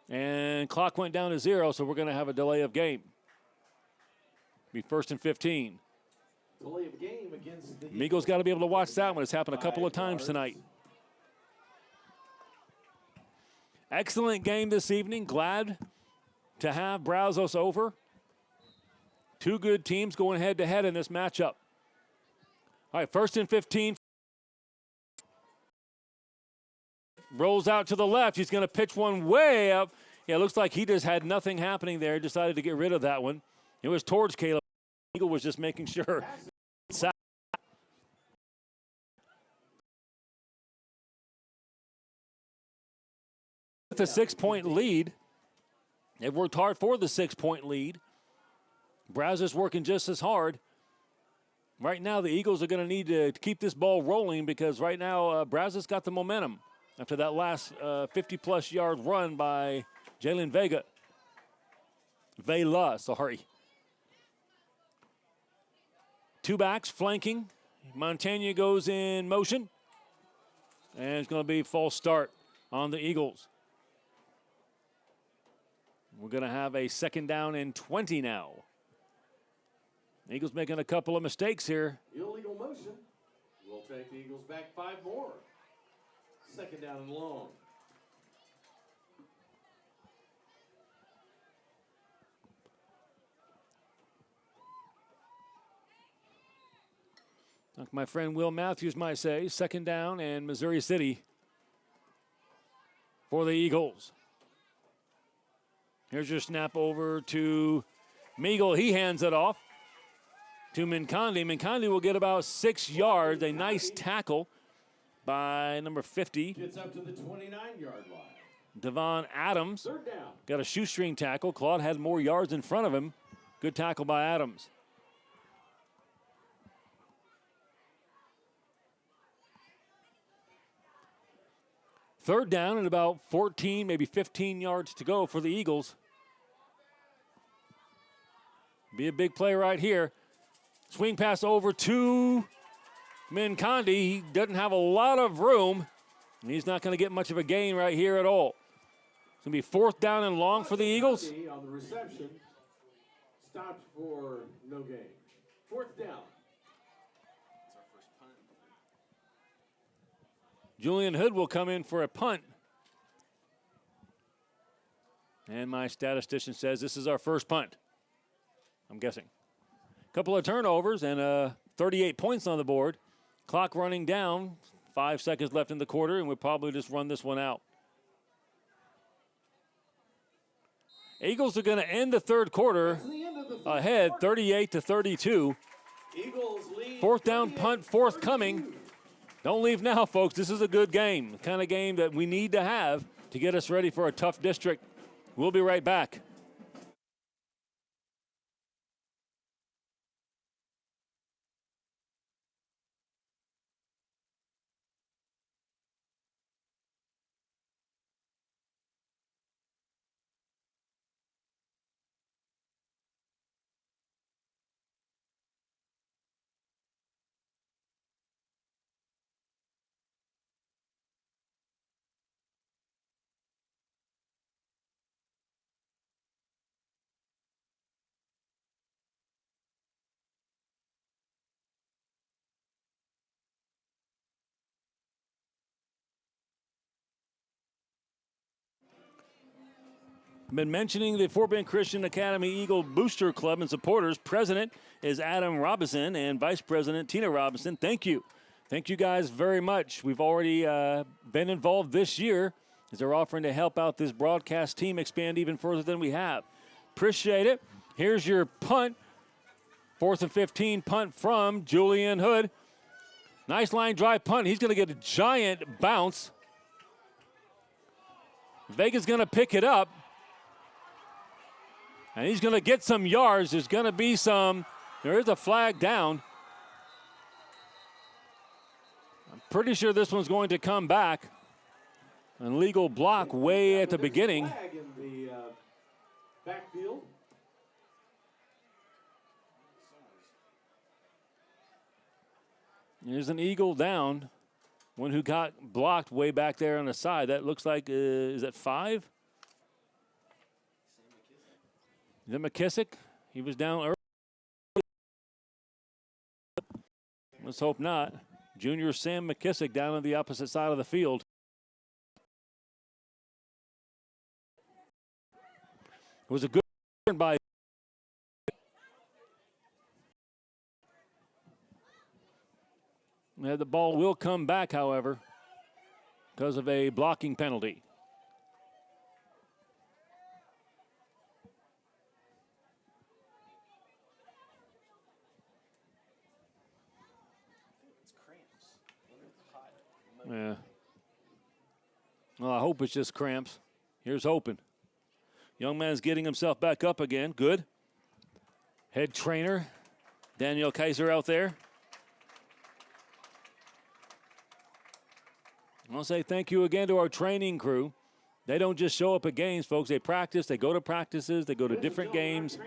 And clock went down to 0, so we're going to have a delay of game. Be first and 15. Delay of game against the Meagle's got to be able to watch that one. It's happened a couple of times tonight. Excellent game this evening. Glad to have Brazos over. Two good teams going head-to-head in this matchup. All right, first and 15. Rolls out to the left. He's going to pitch one way up. Yeah, it looks like he just had nothing happening there. Decided to get rid of that one. It was towards Caleb. Eagle was just making sure. With a 6-point lead, they've worked hard for the 6-point lead. Brazos working just as hard. Right now, the Eagles are going to need to keep this ball rolling because right now, Brazos got the momentum after that last 50-plus yard run by Jalen Vela, sorry. Two backs flanking. Montagny goes in motion. And it's going to be false start on the Eagles. We're going to have a second down and 20 now. Eagles making a couple of mistakes here. Illegal motion. We'll take the Eagles back 5 more. Second down and long. Like my friend Will Matthews might say, second down and Missouri City for the Eagles. Here's your snap over to Meagle. He hands it off to Mincondi. Mincondi will get about 6 yards. A nice tackle by number 50. Gets up to the 29-yard line. Devon Adams Third down. got a shoestring tackle. Claude had more yards in front of him. Good tackle by Adams. Third down and about 14, maybe 15 yards to go for the Eagles. Be a big play right here. Swing pass over to Mincondi. He doesn't have a lot of room. And he's not going to get much of a gain right here at all. It's going to be fourth down and long for the Eagles. On the reception, stopped for no gain. Fourth down. It's our first punt. Julian Hood will come in for a punt. And my statistician says this is our first punt. I'm guessing. Couple of turnovers and 38 points on the board. Clock running down. 5 seconds left in the quarter, and we'll probably just run this one out. Eagles are going to end the third quarter ahead, 38-32. Eagles lead. Fourth down punt forthcoming. Don't leave now, folks. This is a good game, the kind of game that we need to have to get us ready for a tough district. We'll be right back. Been mentioning the Fort Bend Christian Academy Eagle Booster Club and supporters. President is Adam Robinson and Vice President Tina Robinson. Thank you. Thank you guys very much. We've already been involved this year as they're offering to help out this broadcast team expand even further than we have. Appreciate it. Here's your punt. 4th and 15 punt from Julian Hood. Nice line drive punt. He's going to get a giant bounce. Vega's going to pick it up. And he's going to get some yards. There is a flag down. Pretty sure this one's going to come back. An illegal block way at the beginning. Flag in the backfield. There's an Eagle down. One who got blocked way back there on the side. That looks like, is that 5? Is that McKissick? He was down early. Let's hope not. Junior Sam McKissick down on the opposite side of the field. It was a good turn by. Yeah, the ball will come back, however, because of a blocking penalty. Yeah. Well, I hope it's just cramps. Here's hoping. Young man's getting himself back up again. Good. Head trainer, Daniel Kaiser out there. I'll say thank you again to our training crew. They don't just show up at games, folks. They practice. They go to practices. They go to different games,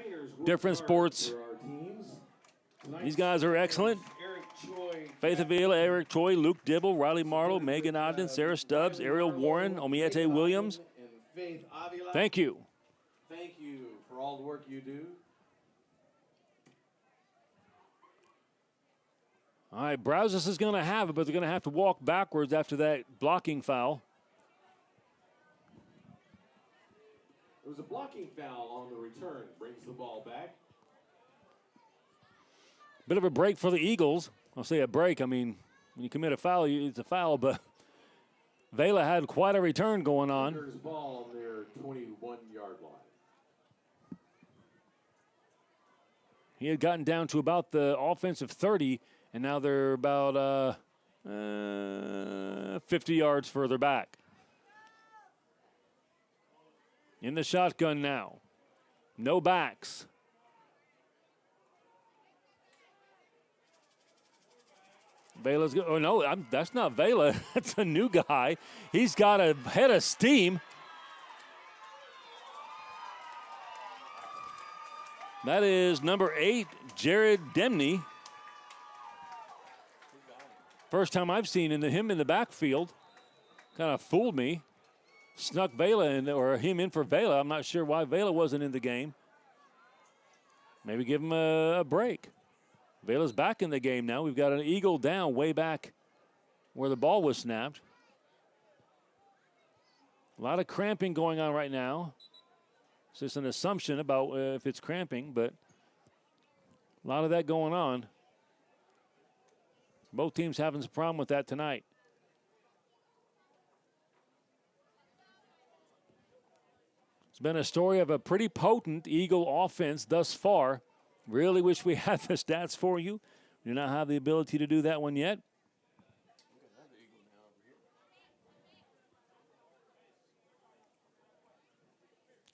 different sports. These guys are excellent. Faith Avila, Eric Choi, Luke Dibble, Riley Marlowe, Megan Ogden, Sarah Stubbs, Ariel Warren, Omiete Williams. Thank you. Thank you for all the work you do. All right, Brazos is going to have it, but they're going to have to walk backwards after that blocking foul. There was a blocking foul on the return. Brings the ball back. Bit of a break for the Eagles. I'll say a break. I mean, when you commit a foul, it's a foul, but Vela had quite a return going on. Cougars ball on their 21-yard line. He had gotten down to about the offensive 30, and now they're about 50 yards further back. In the shotgun now. No backs. Vela's good. Oh, no, that's not Vela. That's a new guy. He's got a head of steam. That is number 8, Jared Demney. First time I've seen him in the backfield. Kind of fooled me. Snuck Vela in, or him in for Vela. I'm not sure why Vela wasn't in the game. Maybe give him a break. Vela's back in the game now. We've got an Eagle down way back where the ball was snapped. A lot of cramping going on right now. It's just an assumption about if it's cramping, but a lot of that going on. Both teams having some problem with that tonight. It's been a story of a pretty potent Eagle offense thus far. Really wish we had the stats for you. We do not have the ability to do that one yet.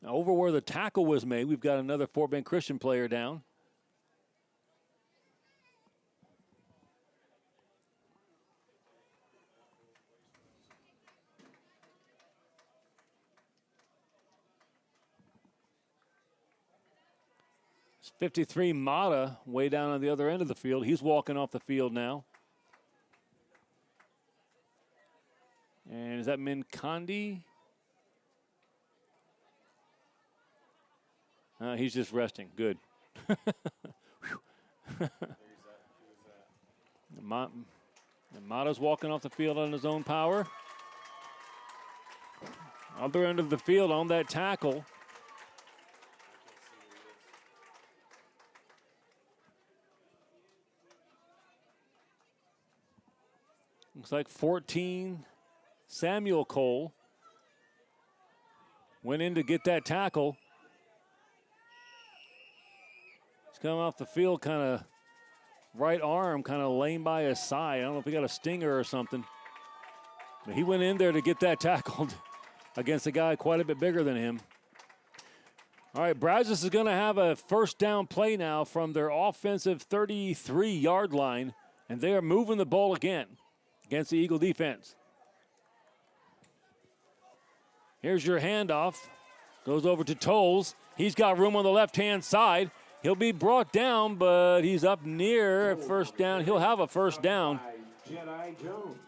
Now, over where the tackle was made, we've got another Fort Bend Christian player down. It's 53 Mata way down on the other end of the field. He's walking off the field now. And is that Minkandi? He's just resting. Good. Mata's walking off the field on his own power. Other end of the field on that tackle. Looks like 14, Samuel Cole went in to get that tackle. He's coming off the field kind of right arm, kind of lame by his side. I don't know if he got a stinger or something. But he went in there to get that tackled against a guy quite a bit bigger than him. All right, Brazos is going to have a first down play now from their offensive 33-yard line, and they are moving the ball again. against the Eagle defense. Here's your handoff. Goes over to Tolles. He's got room on the left-hand side. He'll be brought down, but he's up near first down. He'll have a first down.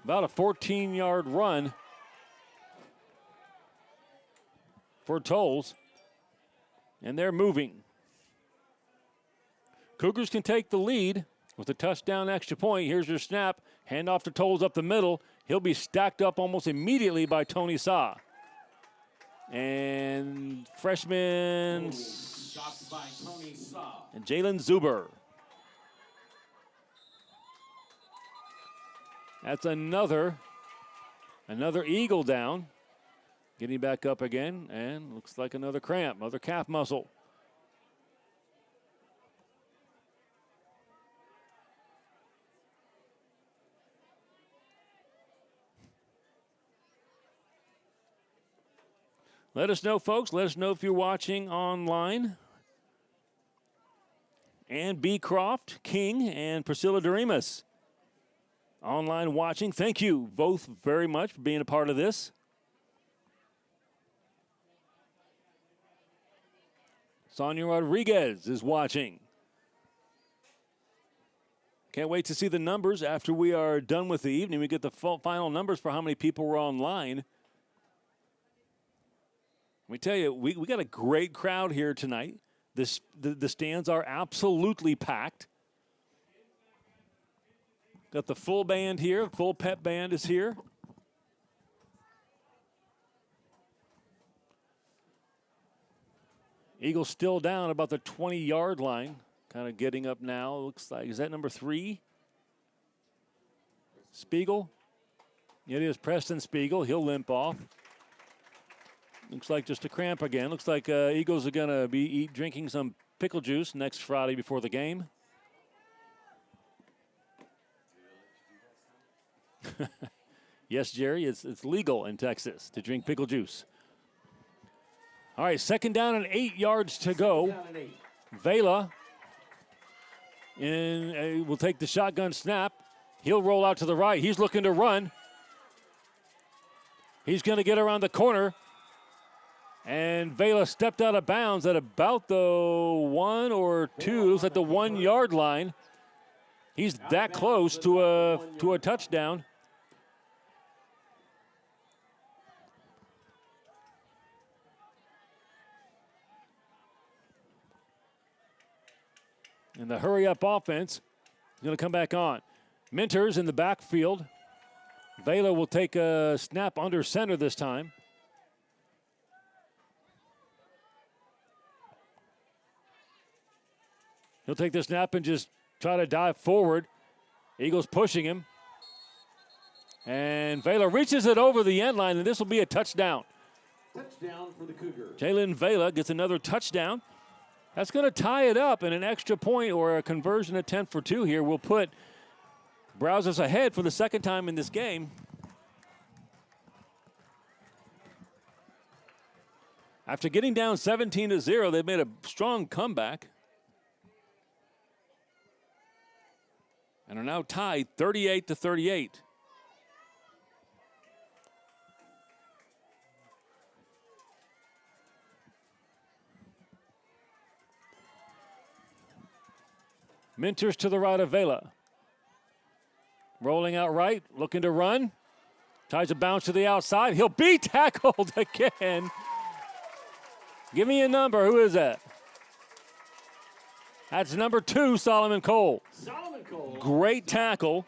About a 14-yard run for Tolles. And they're moving. Cougars can take the lead with a touchdown extra point. Here's your snap. Handoff to Tolles up the middle. He'll be stacked up almost immediately by Tony Saw. And freshman and Jalen Zuber. That's another Eagle down. Getting back up again, and looks like another cramp, another calf muscle. Let us know, folks. Let us know if you're watching online. And B. Croft, King, and Priscilla Doremus online watching. Thank you both very much for being a part of this. Sonia Rodriguez is watching. Can't wait to see the numbers after we are done with the evening. We get the final numbers for how many people were online. Let me tell you, we got a great crowd here tonight. The stands are absolutely packed. Got the full band here. Full pep band is here. Eagles still down about the 20-yard line. Kind of getting up now. Looks like, is that number 3? Spiegel? It is Preston Spiegel. He'll limp off. Looks like just a cramp again. Looks like Eagles are going to be drinking some pickle juice next Friday before the game. Yes, Jerry, it's legal in Texas to drink pickle juice. All right, second down and 8 yards to go. Vela will take the shotgun snap. He'll roll out to the right. He's looking to run. He's going to get around the corner. And Vela stepped out of bounds at about the 1 or 2. Looks like the 1 yard line. He's that close to a touchdown. And the hurry-up offense is going to come back on. Minters in the backfield. Vela will take a snap under center this time. He'll take the snap and just try to dive forward. Eagles pushing him. And Vela reaches it over the end line, and this will be a touchdown. Touchdown for the Cougars. Jalen Vela gets another touchdown. That's going to tie it up, and an extra point or a conversion attempt for 2 here will put Brazos ahead for the second time in this game. After getting down 17-0, they've made a strong comeback. And are now tied 38-38. Minters to the right of Vela. Rolling out right, looking to run. Tries to bounce to the outside. He'll be tackled again. Give me a number. Who is that? That's number 2, Solomon Cole. Solomon Cole. Great tackle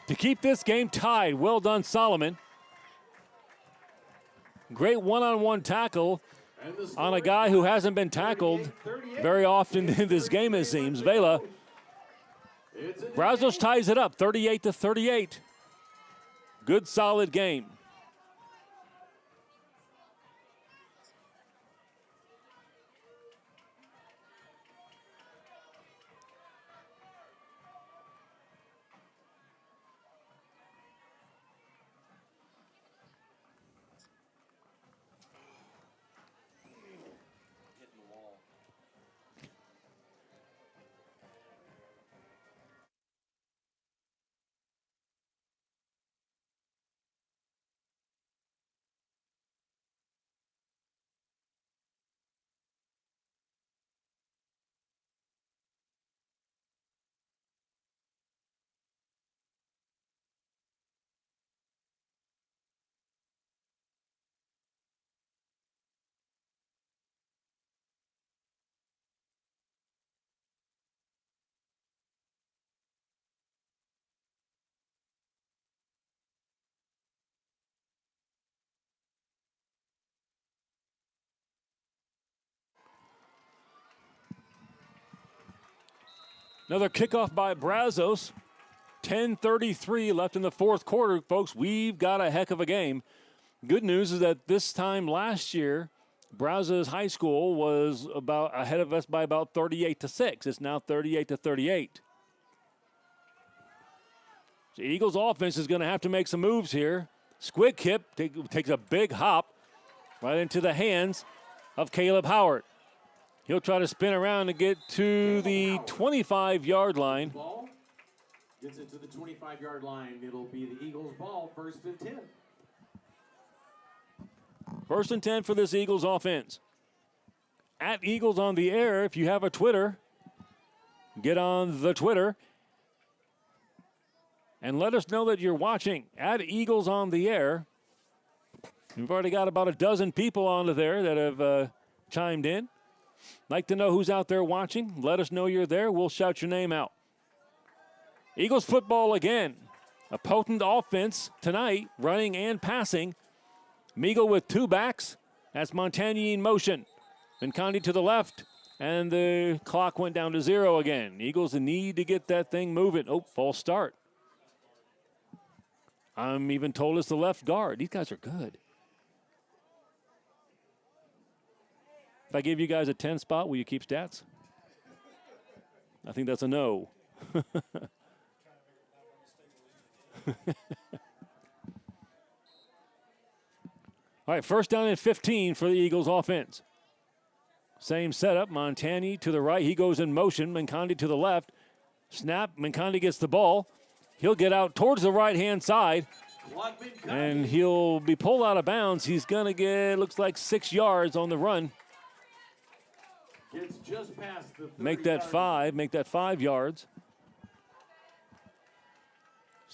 to keep this game tied. Well done, Solomon. Great one-on-one tackle on a guy who hasn't been tackled very often in this game, it seems. Vela. Brazos ties it up, 38-38. Good, solid game. Another kickoff by Brazos. 10:33 left in the fourth quarter, folks. We've got a heck of a game. Good news is that this time last year, Brazos High School was about ahead of us by about 38-6. It's now 38-38. The Eagles offense is going to have to make some moves here. Squid Kip takes a big hop right into the hands of Caleb Howard. He'll try to spin around to get to the 25-yard line. Ball gets it to the 25-yard line. It'll be the Eagles' ball, 1st and 10. 1st and 10 for this Eagles offense. At Eagles on the air, if you have a Twitter, get on the Twitter and let us know that you're watching. At Eagles on the air. We've already got about a dozen people onto there that have chimed in. Like to know who's out there watching. Let us know you're there. We'll shout your name out. Eagles football again. A potent offense tonight, running and passing. Meagle with two backs. That's Montagny in motion. Mincondi to the left. And the clock went down to 0 again. Eagles need to get that thing moving. Oh, false start. I'm even told it's the left guard. These guys are good. If I give you guys a 10 spot, will you keep stats? I think that's a no. All right, 1st down and 15 for the Eagles offense. Same setup. Montagny to the right. He goes in motion. Mincondi to the left. Snap. Mincondi gets the ball. He'll get out towards the right-hand side. And he'll be pulled out of bounds. He's going to get, looks like 6 yards on the run. Gets just past the Make that 5 yards.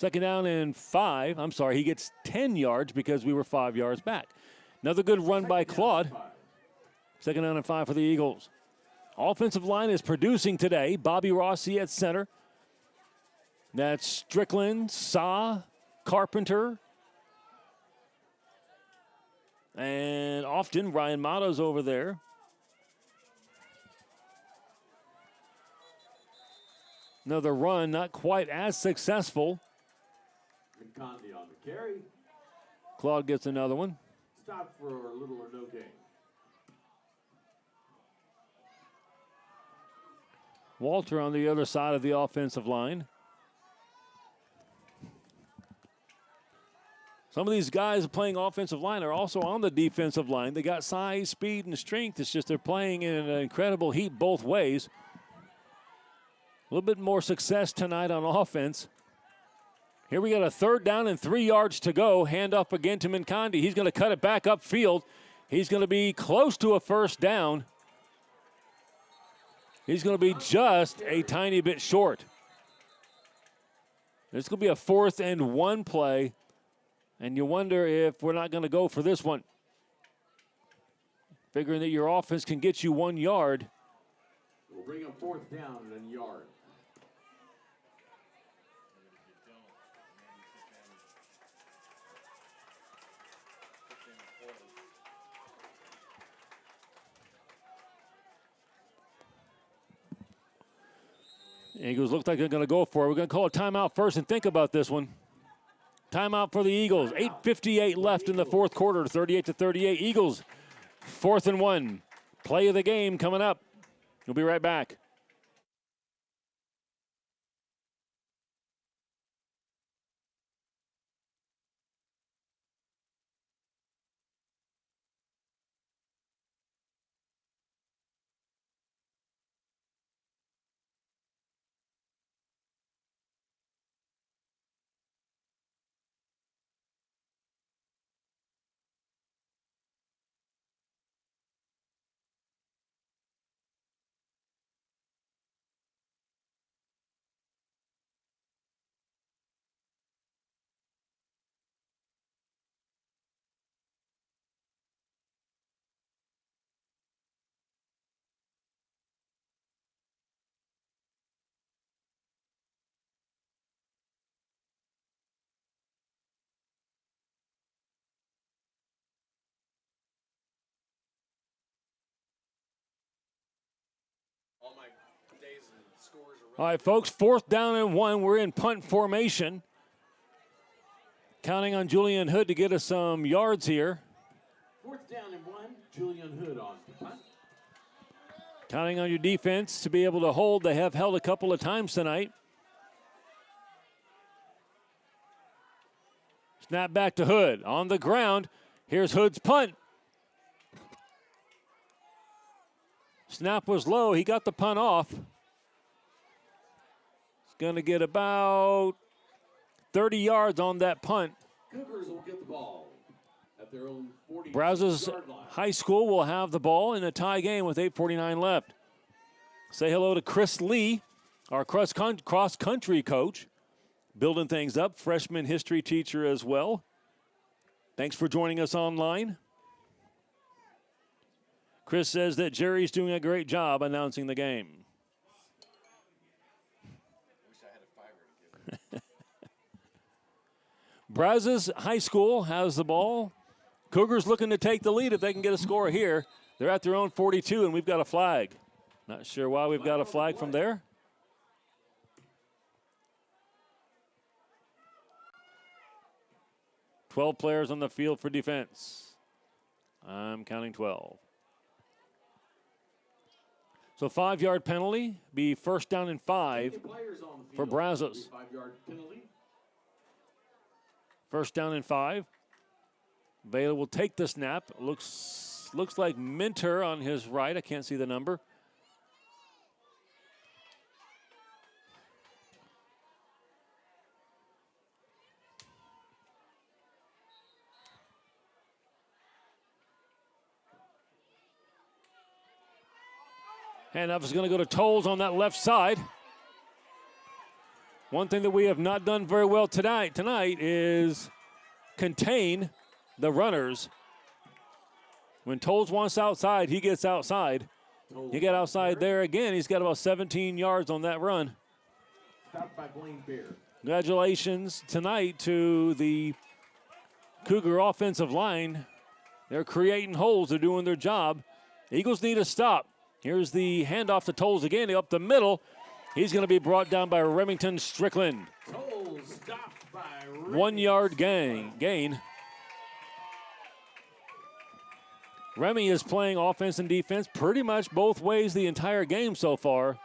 2nd down and 5. I'm sorry, he gets 10 yards because we were 5 yards back. Another good run by Claude. 2nd down and 5 for the Eagles. Offensive line is producing today. Bobby Rossi at center. That's Strickland, Saw, Carpenter. And often Ryan Motto's over there. Another run, not quite as successful. Mincondi on the carry. Claude gets another one. Stop for little or no gain. Walter on the other side of the offensive line. Some of these guys playing offensive line are also on the defensive line. They got size, speed, and strength. It's just they're playing in an incredible heat both ways. A little bit more success tonight on offense. Here we got a 3rd down and 3 yards to go. Hand up again to Mincondi. He's going to cut it back upfield. He's going to be close to a 1st down. He's going to be just a tiny bit short. This could be a 4th and 1 play. And you wonder if we're not going to go for this one. Figuring that your offense can get you 1 yard. We'll bring him 4th down and a yard. Eagles look like they're going to go for it. We're going to call a timeout first and think about this one. Timeout for the Eagles. 8:58 left in the fourth quarter, 38-38. Eagles, 4th and 1. Play of the game coming up. We'll be right back. All right, folks, 4th down and 1. We're in punt formation. Counting on Julian Hood to get us some yards here. 4th down and 1. Julian Hood on punt. Counting on your defense to be able to hold. They have held a couple of times tonight. Snap back to Hood. On the ground, here's Hood's punt. Snap was low. He got the punt off. He's going to get about 30 yards on that punt. Cougars will get the ball at their own 40. Brazos High School will have the ball in a tie game with 8:49 left. Say hello to Chris Lee, our cross-country coach, building things up, freshman history teacher as well. Thanks for joining us online. Chris says that Jerry's doing a great job announcing the game. Brazos High School has the ball. Cougars looking to take the lead if they can get a score here. They're at their own 42, and we've got a flag. Not sure why we've got a flag from there. "12 players on the field for defense." I'm counting 12. So 5-yard penalty, be 1st down and 5 for Brazos. 5-yard penalty. 1st down and 5. Baylor will take the snap. Looks like Minter on his right. I can't see the number. Handoff is going to go to Tolles on that left side. One thing that we have not done very well tonight is contain the runners. When Tolles wants outside, he gets outside. He got outside there again. He's got about 17 yards on that run. Stopped by Blaine Bear. Congratulations tonight to the Cougar offensive line. They're creating holes. They're doing their job. Eagles need a stop. Here's the handoff to Tolles again, up the middle. He's going to be brought down by Remington Strickland. Tolles stopped by 1 yard gain. Remy is playing offense and defense pretty much both ways the entire game so far.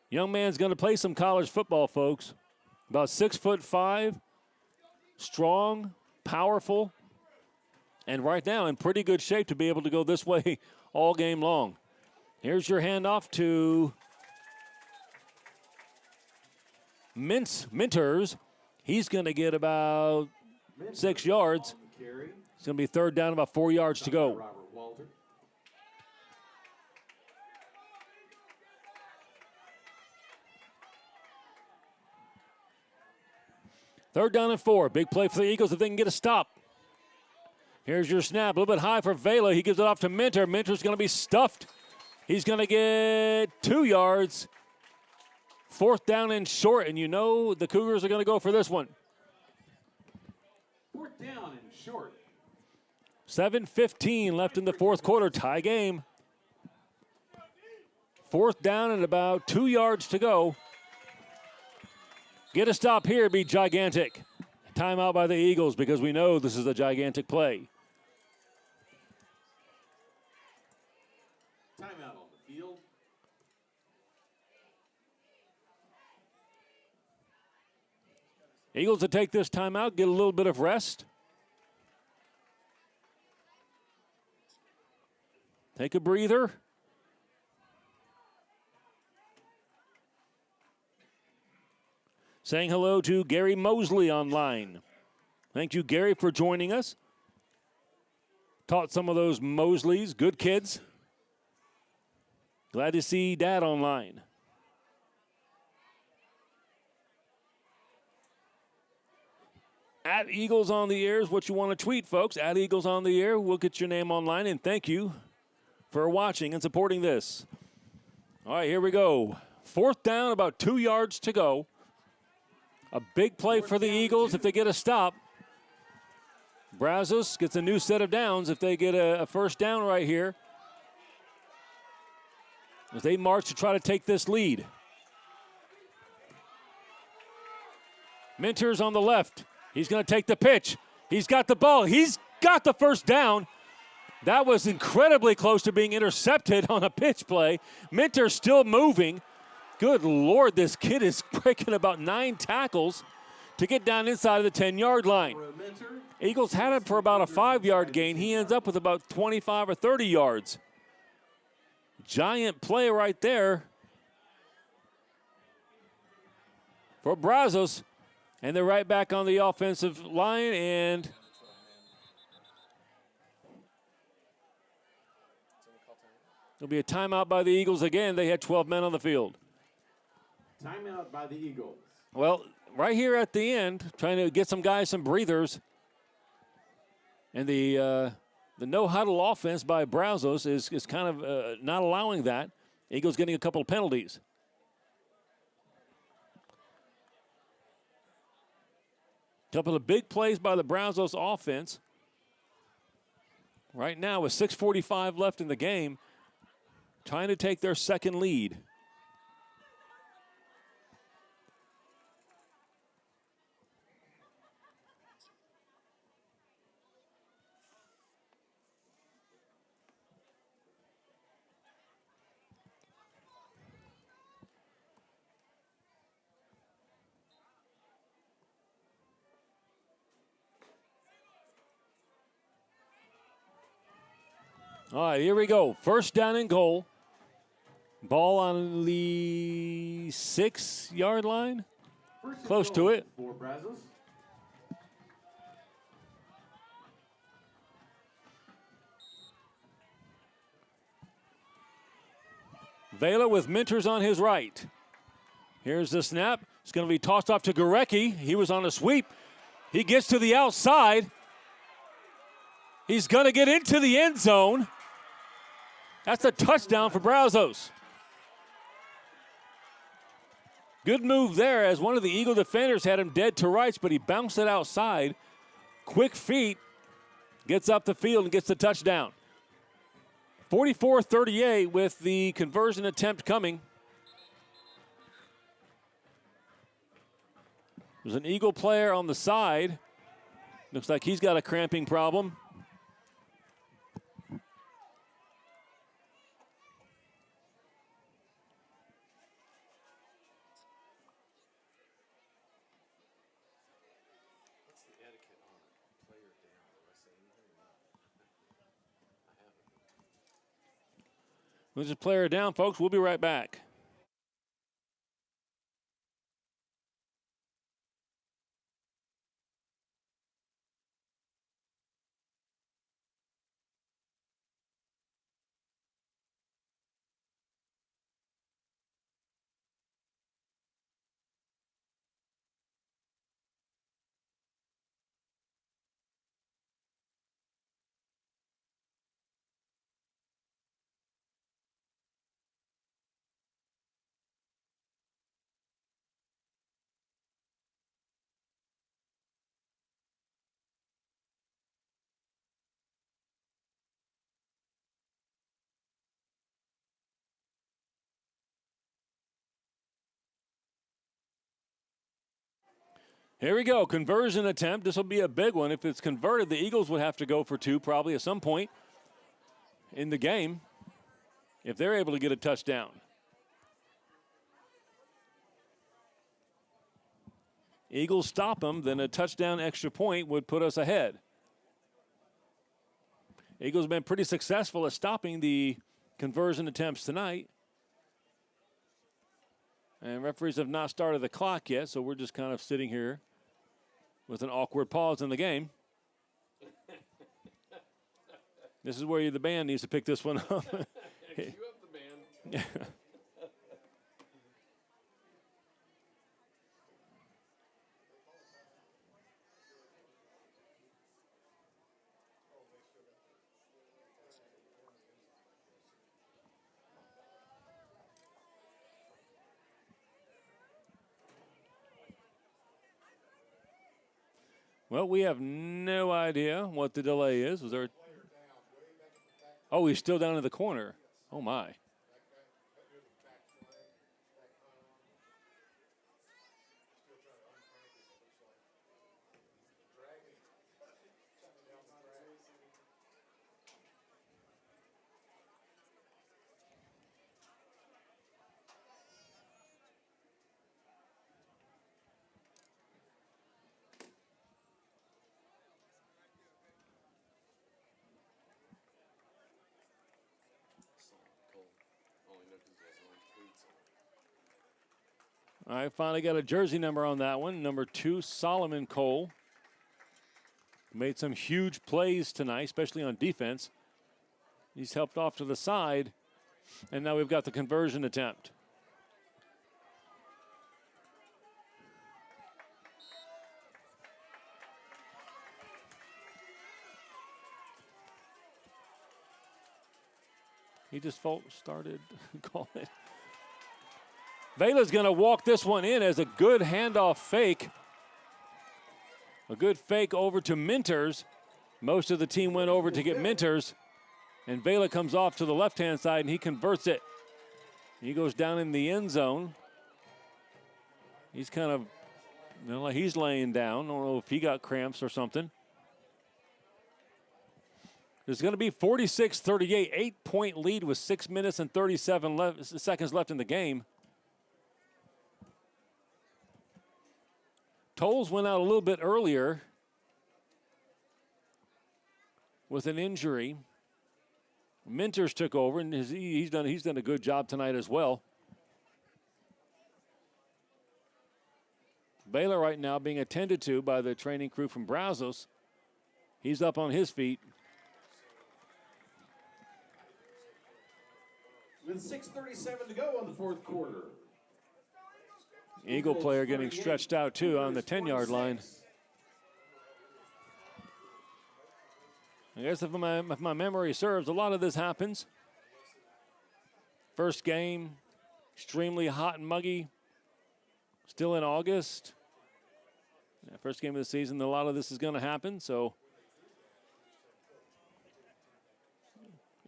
Young man's going to play some college football, folks. About 6'5", strong, powerful, and right now in pretty good shape to be able to go this way all game long. Here's your handoff to Minters. He's going to get about 6 yards. It's going to be 3rd down, about 4 yards to go. 3rd down and 4. Big play for the Eagles if they can get a stop. Here's your snap. A little bit high for Vela. He gives it off to Minter. Minter's going to be stuffed. He's going to get 2 yards. 4th down and short, and you know the Cougars are going to go for this one. 4th down and short. 7:15 left in the 4th quarter. Tie game. 4th down and about 2 yards to go. Get a stop here, be gigantic. Timeout by the Eagles because we know this is a gigantic play. Timeout on the field. Eagles to take this timeout, get a little bit of rest. Take a breather. Saying hello to Gary Mosley online. Thank you, Gary, for joining us. Taught some of those Mosleys, good kids. Glad to see Dad online. At Eagles on the Air is what you want to tweet, folks. At Eagles on the Air. We'll get your name online, and thank you for watching and supporting this. All right, here we go. 4th down, about 2 yards to go. A big play for the Eagles if they get a stop. Brazos gets a new set of downs if they get a 1st down right here. As they march to try to take this lead. Minter's on the left. He's going to take the pitch. He's got the ball. He's got the first down. That was incredibly close to being intercepted on a pitch play. Minter still moving. Good Lord, this kid is breaking about 9 tackles to get down inside of the 10-yard line. Eagles had him for about a 5-yard gain. He ends up with about 25 or 30 yards. Giant play right there for Brazos. And they're right back on the offensive line, and there'll be a timeout by the Eagles again. They had 12 men on the field. Timeout by the Eagles. Well, right here at the end, trying to get some guys some breathers. And the no-huddle offense by Brazos is kind of not allowing that. Eagles getting a couple of penalties. Couple of big plays by the Brazos offense. Right now with 6:45 left in the game, trying to take their second lead. All right, here we go. First down and goal. Ball on the 6-yard line. Close to it. For Brazos. Vela with Minters on his right. Here's the snap. It's going to be tossed off to Gorecki. He was on a sweep. He gets to the outside. He's going to get into the end zone. That's a touchdown for Brazos. Good move there as one of the Eagle defenders had him dead to rights, but he bounced it outside. Quick feet, gets up the field and gets the touchdown. 44-38 with the conversion attempt coming. There's an Eagle player on the side. Looks like he's got a cramping problem. Moves the player down, folks. We'll be right back. Here we go, conversion attempt. This will be a big one. If it's converted, the Eagles would have to go for 2 probably at some point in the game if they're able to get a touchdown. Eagles stop them, then a touchdown extra point would put us ahead. Eagles have been pretty successful at stopping the conversion attempts tonight. And referees have not started the clock yet, so we're just kind of sitting here with an awkward pause in the game. This is where the band needs to pick this one up. Cue up the band. Well, we have no idea what the delay is. Was there? Oh, he's still down in the corner. Oh, my. All right, finally got a jersey number on that one. Number 2, Solomon Cole. Made some huge plays tonight, especially on defense. He's helped off to the side, and now we've got the conversion attempt. He just started calling it. Vela's going to walk this one in as a good handoff fake. A good fake over to Minters. Most of the team went over to get Minters. And Vela comes off to the left-hand side, and he converts it. He goes down in the end zone. He's kind of, like he's laying down. I don't know if he got cramps or something. There's going to be 46-38, 8-point lead with 6 minutes and 37 seconds left in the game. Tolles went out a little bit earlier with an injury. Minters took over, and he's done a good job tonight as well. Baylor right now being attended to by the training crew from Brazos. He's up on his feet. With 6:37 to go on the fourth quarter. Eagle player getting stretched out too on the 10-yard line. I guess if my memory serves, a lot of this happens. First game, extremely hot and muggy. Still in August. Yeah, first game of the season, a lot of this is going to happen. So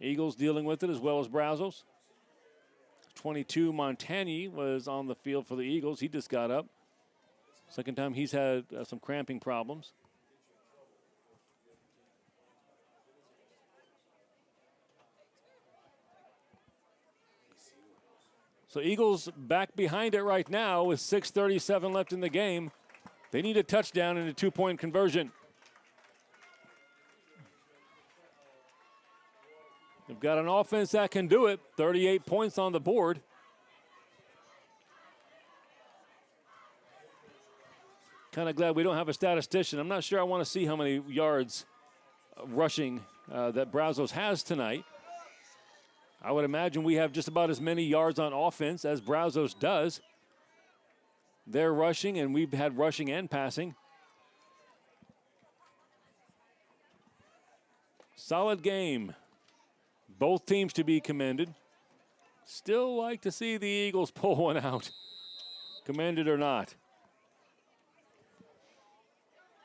Eagles dealing with it as well as Brazos. 22, Montagny was on the field for the Eagles. He just got up. Second time he's had some cramping problems. So Eagles back behind it right now with 6:37 left in the game. They need a touchdown and a 2-point conversion. They've got an offense that can do it. 38 points on the board. Kind of glad we don't have a statistician. I'm not sure I want to see how many yards rushing that Brazos has tonight. I would imagine we have just about as many yards on offense as Brazos does. They're rushing, and we've had rushing and passing. Solid game. Both teams to be commended. Still like to see the Eagles pull one out, commended or not.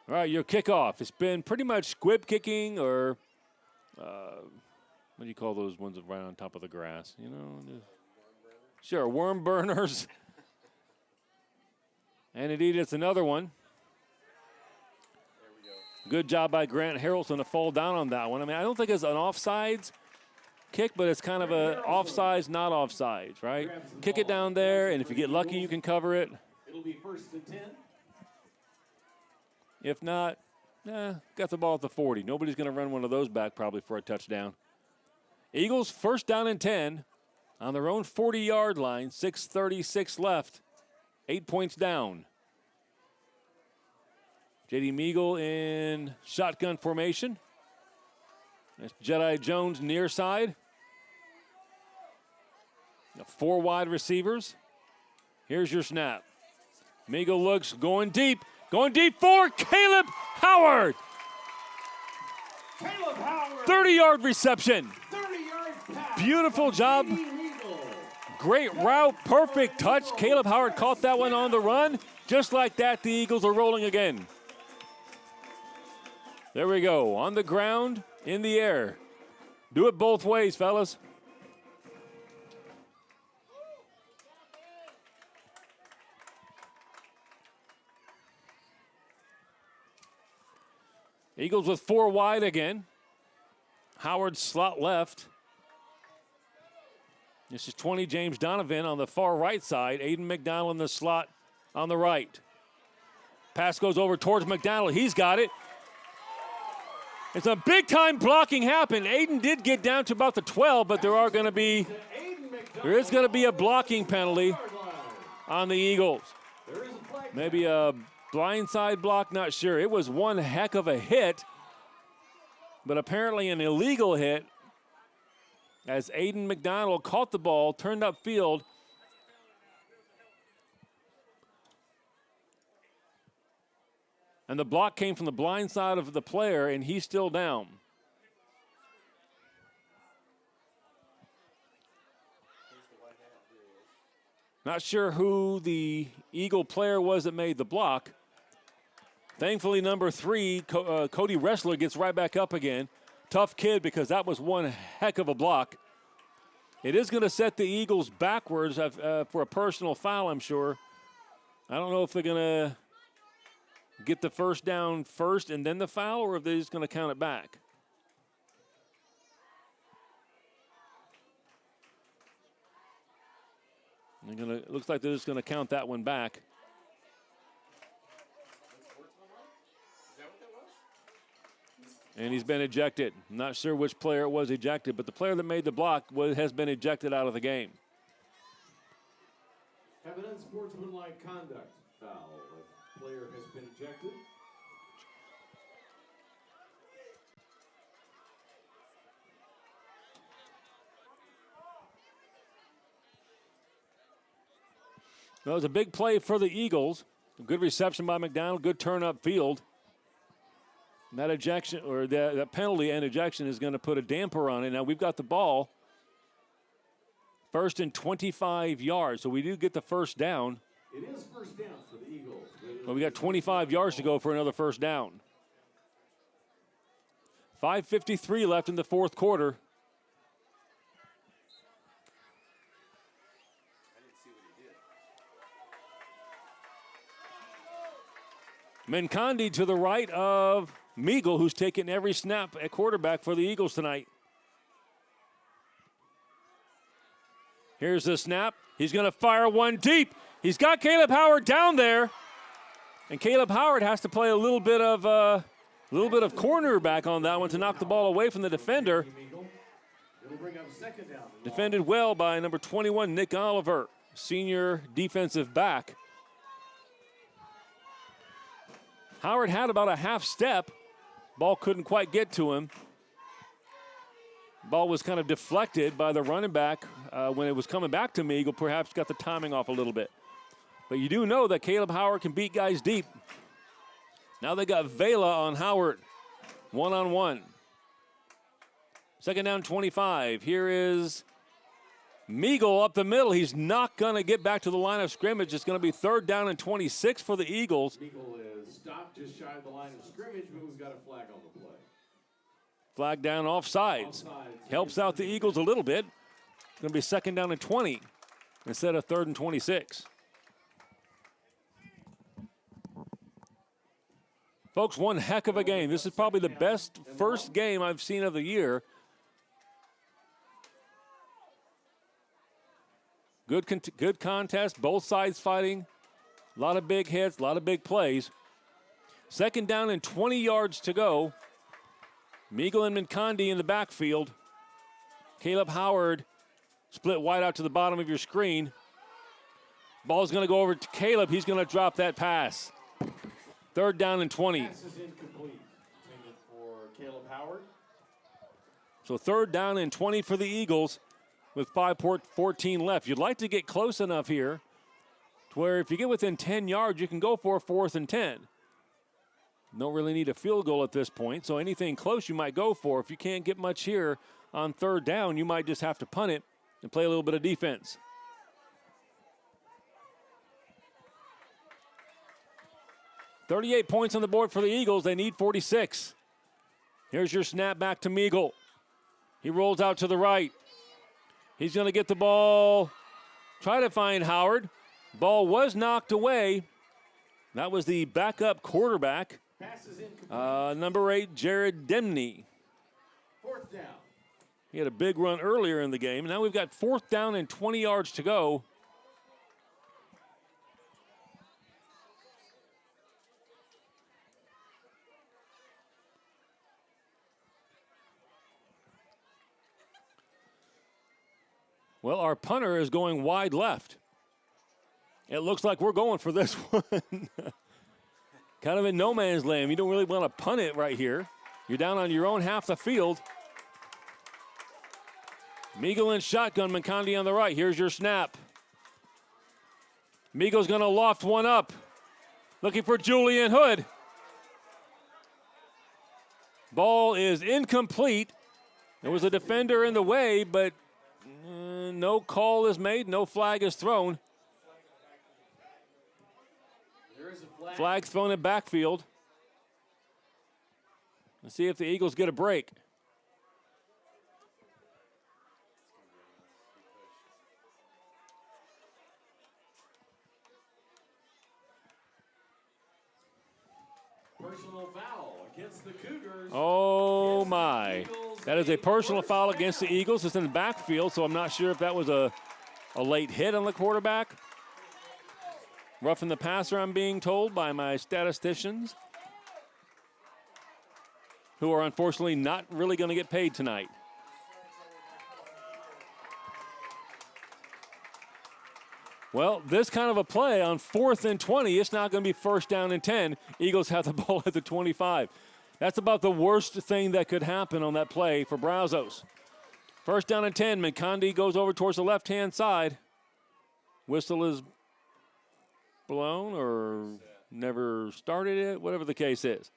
All right, your kickoff. It's been pretty much squib kicking or what do you call those ones right on top of the grass? You know, sure, worm burners. And indeed, it's another one. Good job by Grant Harrelson to fall down on that one. I mean, I don't think it's an offsides kick, but it's kind of a offsides, not offsides, right? Kick it down there, and if you get lucky, you can cover it. It'll be 1st and 10. If not, got the ball at the 40. Nobody's going to run one of those back probably for a touchdown. Eagles 1st down and 10 on their own 40-yard line. 6:36 left. 8 points down. J.D. Meagle in shotgun formation. That's Jedi Jones near side. 4 wide receivers. Here's your snap. Meagle looks going deep for Caleb Howard. Caleb Howard. 30-yard reception. 30-yard pass. Beautiful job. Great route, perfect touch. Caleb Howard caught that one on the run. Just like that, the Eagles are rolling again. There we go. On the ground, in the air. Do it both ways, fellas. Eagles with 4 wide again. Howard slot left. This is 20, James Donovan on the far right side. Aiden McDonald in the slot on the right. Pass goes over towards McDonald. He's got it. It's a big-time blocking happen. Aiden did get down to about the 12, but there are going to be There is going to be a blocking penalty on the Eagles. There is a flag. Maybe a blindside block, not sure. It was one heck of a hit, but apparently an illegal hit as Aiden McDonald caught the ball, turned upfield. And the block came from the blind side of the player, and he's still down. Not sure who the Eagle player was that made the block. Thankfully, number 3, Cody Wrestler, gets right back up again. Tough kid, because that was one heck of a block. It is going to set the Eagles backwards for a personal foul, I'm sure. I don't know if they're going to get the first down first and then the foul, or if they're just going to count it back. Looks like they're just going to count that one back. And he's been ejected. I'm not sure which player it was ejected, but the player that made the block has been ejected out of the game. Have an unsportsmanlike conduct foul. A player has been ejected. Well, it was a big play for the Eagles. Good reception by McDonald. Good turn upfield. That ejection, or that penalty and ejection, is going to put a damper on it. Now we've got the ball. First and 25 yards, so we do get the first down. It is first down for the Eagles. But we got 25 yards to go for another first down. 5:53 left in the fourth quarter. Mincondi to the right of Meagle, who's taken every snap at quarterback for the Eagles tonight. Here's the snap. He's going to fire one deep. He's got Caleb Howard down there. And Caleb Howard has to play a little bit of cornerback on that one to knock the ball away from the defender. It'll bring up second down. Defended well by number 21, Nick Oliver, senior defensive back. Howard had about a half step. Ball couldn't quite get to him. Ball was kind of deflected by the running back when it was coming back to Meagle. Perhaps got the timing off a little bit. But you do know that Caleb Howard can beat guys deep. Now they got Vela on Howard. One-on-one. Second down, 25. Here is Meagle up the middle. He's not going to get back to the line of scrimmage. It's going to be third down and 26 for the Eagles. Meagle is stopped just shy of the line of scrimmage, but we've got a flag on the play. Flag down offsides. Helps out the Eagles a little bit. It's going to be second down and 20 instead of third and 26. Folks, one heck of a game. This is probably the best first game I've seen of the year. Good contest, both sides fighting. A lot of big hits, a lot of big plays. Second down and 20 yards to go. Meagle and Mincondi in the backfield. Caleb Howard split wide out to the bottom of your screen. Ball's going to go over to Caleb. He's going to drop that pass. Third down and 20. Pass is incomplete. Intended for Caleb Howard. So third down and 20 for the Eagles with 5:14 left. You'd like to get close enough here to where if you get within 10 yards, you can go for a 4th and 10. Don't really need a field goal at this point, so anything close you might go for. If you can't get much here on third down, you might just have to punt it and play a little bit of defense. .38 points on the board for the Eagles. They need 46. Here's your snap back to Meagle. He rolls out to the right. He's going to get the ball, try to find Howard. Ball was knocked away. That was the backup quarterback, number 8, Jared Demney. Fourth down. He had a big run earlier in the game. Now we've got 4th down and 20 yards to go. Well, our punter is going wide left. It looks like we're going for this one. Kind of in no man's land. You don't really want to punt it right here. You're down on your own half the field. Meagle in shotgun, McCondy on the right. Here's your snap. Meagle's going to loft one up. Looking for Julian Hood. Ball is incomplete. There was a defender in the way, but no call is made. No flag is thrown. There is a flag. Flag thrown in backfield. Let's see if the Eagles get a break. Personal foul against the Cougars. Oh, my. That is a personal foul against the Eagles. It's in the backfield, so I'm not sure if that was a late hit on the quarterback. Roughing the passer, I'm being told by my statisticians, who are unfortunately not really going to get paid tonight. Well, this kind of a play on 4th and 20, it's not going to be 1st down and 10. Eagles have the ball at the 25. That's about the worst thing that could happen on that play for Brazos. 1st down and 10, McCondy goes over towards the left-hand side. Whistle is blown or never started it, whatever the case is.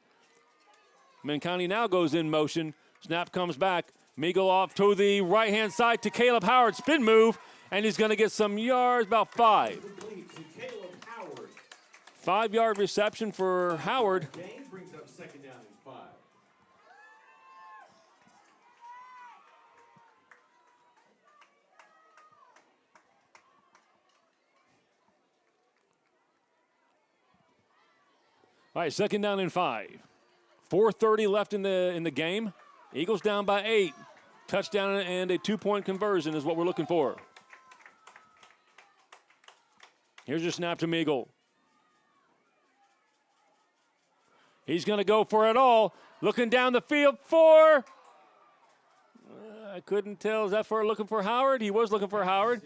McCondy now goes in motion. Snap comes back. Meagle off to the right-hand side to Caleb Howard. Spin move, and he's going to get some yards, about 5. 5-yard reception for Howard. Gain brings up 2nd down and 5. All right, 2nd down and 5. 4:30 left in the game. Eagles down by 8. Touchdown and a 2-point conversion is what we're looking for. Here's your snap to Meagle. He's going to go for it all. Looking down the field for, I couldn't tell. Is that for looking for Howard? He was looking for Howard.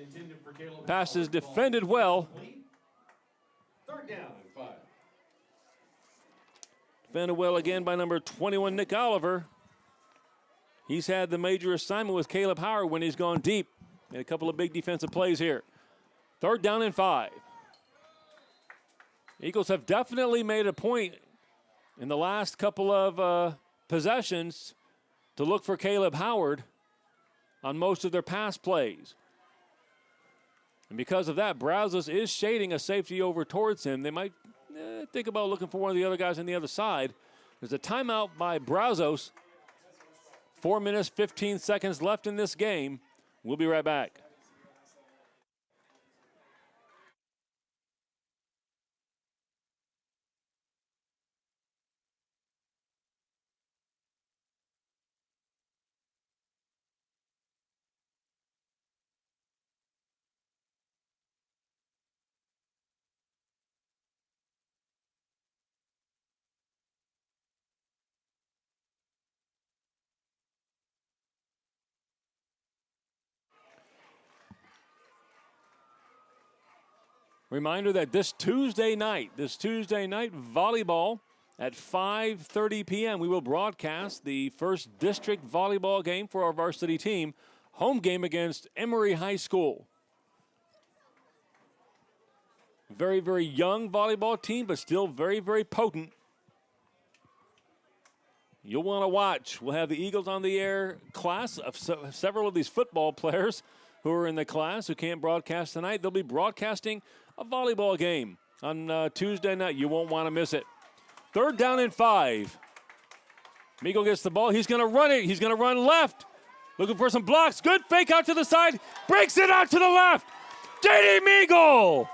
Pass is defended well. 3rd down and 5. Defended well again by number 21, Nick Oliver. He's had the major assignment with Caleb Howard when he's gone deep. Made a couple of big defensive plays here. 3rd down and 5. Eagles have definitely made a point in the last couple of possessions to look for Caleb Howard on most of their pass plays. And because of that, Brazos is shading a safety over towards him. They might think about looking for one of the other guys on the other side. There's a timeout by Brazos. 4 minutes, 15 seconds left in this game. We'll be right back. Reminder that this Tuesday night, volleyball at 5:30 p.m., we will broadcast the first district volleyball game for our varsity team, home game against Emory High School. Very, very young volleyball team, but still very, very potent. You'll want to watch. We'll have the Eagles on the air class of several of these football players who are in the class who can't broadcast tonight. They'll be broadcasting a volleyball game on Tuesday night. You won't want to miss it. 3rd down and 5. Meagle gets the ball. He's going to run it. He's going to run left. Looking for some blocks. Good fake out to the side. Breaks it out to the left. J.D. Meagle.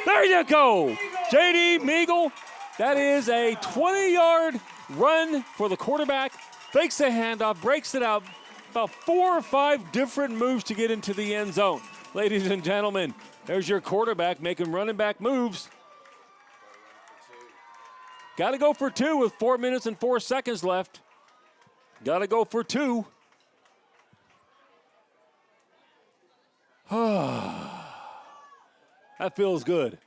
There you go. J.D. Meagle. That is a 20-yard run for the quarterback. Fakes the handoff. Breaks it out. About 4 or 5 different moves to get into the end zone. Ladies and gentlemen, there's your quarterback making running back moves. Got to go for 2 with 4 minutes and 4 seconds left. Got to go for 2. That feels good.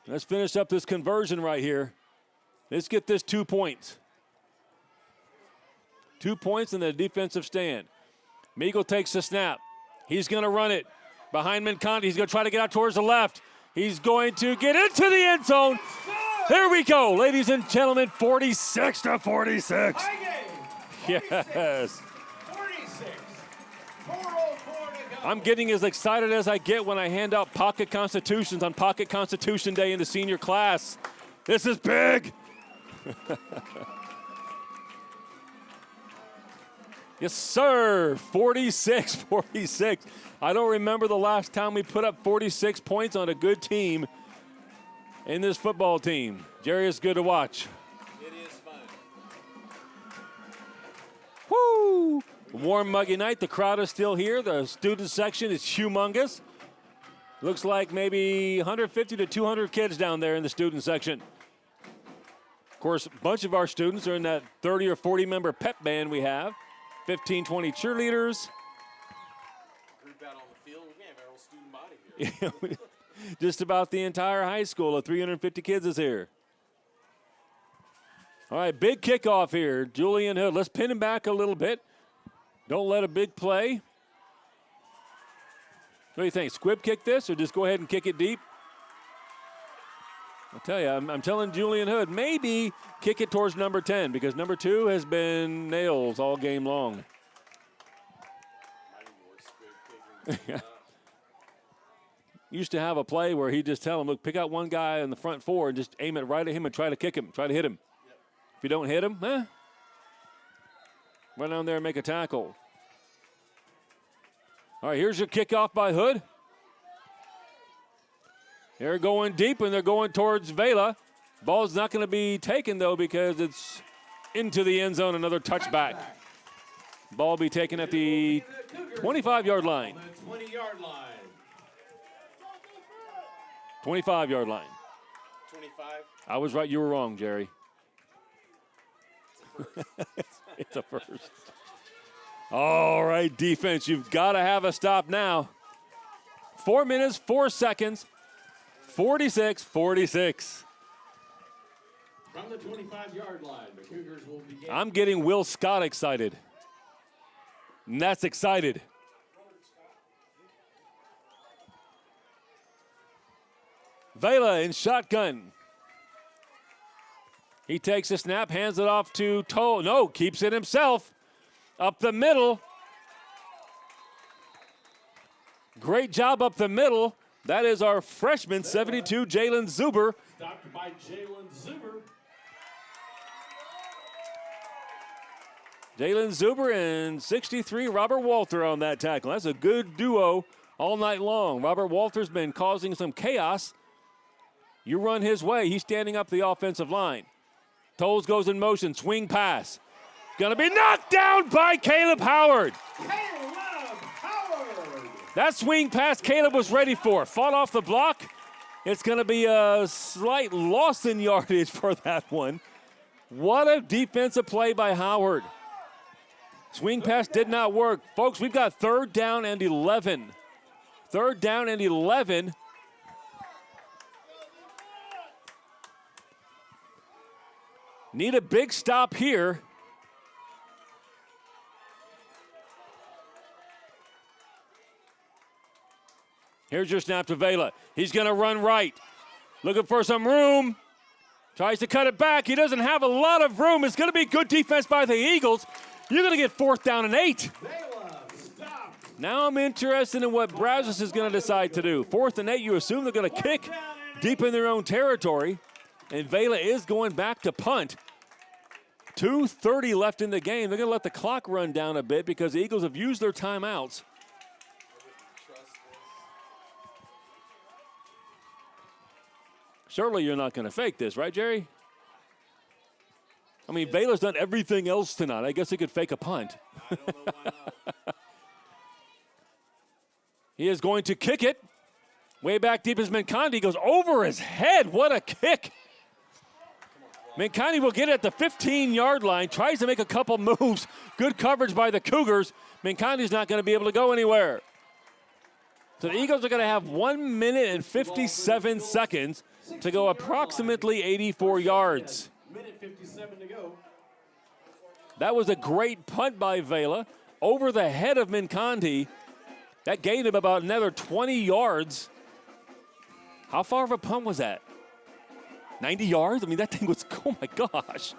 Let's finish up this conversion right here. Let's get this 2 points. 2 points in the defensive stand. Meagle takes the snap. He's going to run it behind Mincondi. He's going to try to get out towards the left. He's going to get into the end zone. There we go, ladies and gentlemen, 46-46. Yes. 46. 4:04 to go. I'm getting as excited as I get when I hand out pocket constitutions on Pocket Constitution Day in the senior class. This is big. Yes, sir. 46-46. I don't remember the last time we put up 46 points on a good team in this football team. Jerry, it's good to watch. It is fun. Woo! Warm, muggy night. The crowd is still here. The student section is humongous. Looks like maybe 150 to 200 kids down there in the student section. Of course, a bunch of our students are in that 30 or 40 member pep band we have. 15, 20 cheerleaders. Group out on the field, we can have our whole student body here. Just about the entire high school of 350 kids is here. All right, big kickoff here. Julian Hood. Let's pin him back a little bit. Don't let a big play. What do you think? Squib kick this or just go ahead and kick it deep? I'll tell you, I'm telling Julian Hood, maybe kick it towards number 10 because number 2 has been nails all game long. Used to have a play where he'd just tell him, look, pick out one guy in the front 4 and just aim it right at him and try to kick him, try to hit him. Yep. If you don't hit him, run down there and make a tackle. All right, here's your kickoff by Hood. They're going deep, and they're going towards Vela. Ball's not going to be taken, though, because it's into the end zone, another touchback. Ball be taken at the 25-yard line. 20-yard line. 25-yard line. 25. I was right. You were wrong, Jerry. It's a first. All right, defense. You've got to have a stop now. 4 minutes, 4 seconds. 46-46. From the 25-yard line, the Cougars will begin. I'm getting Will Scott excited. And that's excited. Vela in shotgun. He takes a snap, hands it off to Toll. No, keeps it himself. Up the middle. Great job up the middle. That is our freshman, 72, Jalen Zuber. Stopped by Jalen Zuber. Jalen Zuber and 63, Robert Walter on that tackle. That's a good duo all night long. Robert Walter's been causing some chaos. You run his way. He's standing up the offensive line. Tolles goes in motion, swing pass. Going to be knocked down by Caleb Howard. Caleb Howard. That swing pass Caleb was ready for. Fought off the block. It's going to be a slight loss in yardage for that one. What a defensive play by Howard. Swing pass did not work. Folks, we've got 3rd down and 11. 3rd down and 11. Need a big stop here. Here's your snap to Vela. He's going to run right. Looking for some room. Tries to cut it back. He doesn't have a lot of room. It's going to be good defense by the Eagles. You're going to get 4th down and 8. Vela stopped. Now I'm interested in what Brazos is going to decide to do. 4th and 8, you assume they're going to kick deep in their own territory. And Vela is going back to punt. 2:30 left in the game. They're going to let the clock run down a bit because the Eagles have used their timeouts. Surely you're not going to fake this, right, Jerry? I mean, Vela's done everything else tonight. I guess he could fake a punt. I don't know why not. He is going to kick it. Way back deep is Mincondi. Goes over his head. What a kick. Mincondi will get it at the 15-yard line. Tries to make a couple moves. Good coverage by the Cougars. Mincondi's not going to be able to go anywhere. So the Eagles are going to have 1 minute and 57 seconds to go approximately 84 yards. Minute 57 to go. That was a great punt by Vela over the head of Mincondi. That gained him about another 20 yards. How far of a punt was that? 90 yards? I mean, that thing was, oh my gosh.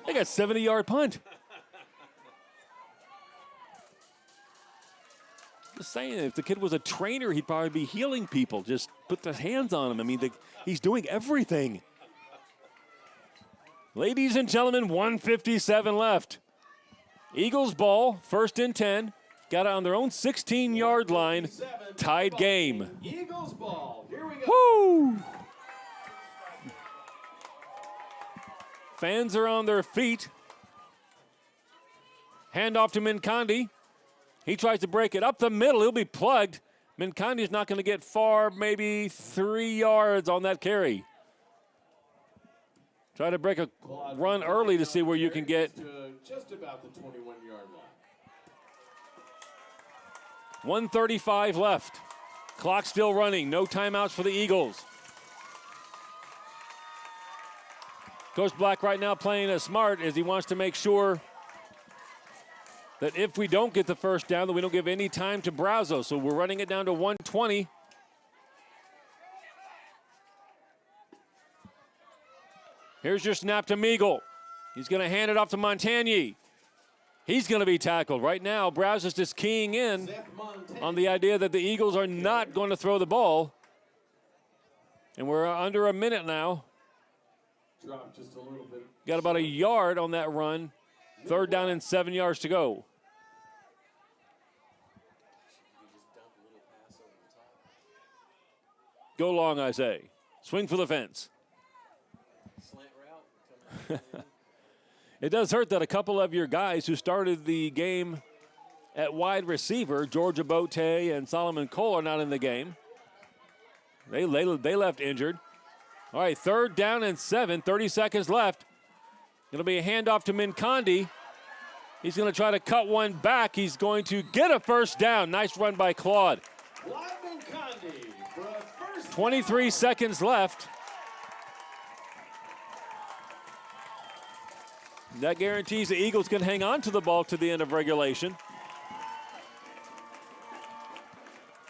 They got a 70-yard punt. Just saying, if the kid was a trainer, he'd probably be healing people. Just put the hands on him. I mean, he's doing everything. Ladies and gentlemen, 1:57 left. Eagles ball, 1st and 10. Got it on their own 16-yard line. Tied game. Eagles ball. Here we go. Woo! Fans are on their feet. Hand off to Mincondi. He tries to break it up the middle. He'll be plugged. Mincondi's not going to get far, maybe 3 yards on that carry. Try to break a run early to see where you can get. Just about the 21-yard line. 1:35 left. Clock still running. No timeouts for the Eagles. Coach Black right now playing as smart as he wants to make sure that if we don't get the first down, that we don't give any time to Brazos. So we're running it down to 120. Here's your snap to Meagle. He's going to hand it off to Montagny. He's going to be tackled. Right now, Brazos is keying in on the idea that the Eagles are not going to throw the ball. And we're under a minute now. Drop just a little bit. Got about a yard on that run. 3rd down and 7 yards to go. Go long, I say. Swing for the fence. Slant route. It does hurt that a couple of your guys who started the game at wide receiver, Georgia Bote and Solomon Cole, are not in the game. They left injured. All right, 3rd down and 7, 30 seconds left. It'll be a handoff to Mincondi. He's going to try to cut one back. He's going to get a first down. Nice run by Claude. 23 seconds left. That guarantees the Eagles can hang on to the ball to the end of regulation.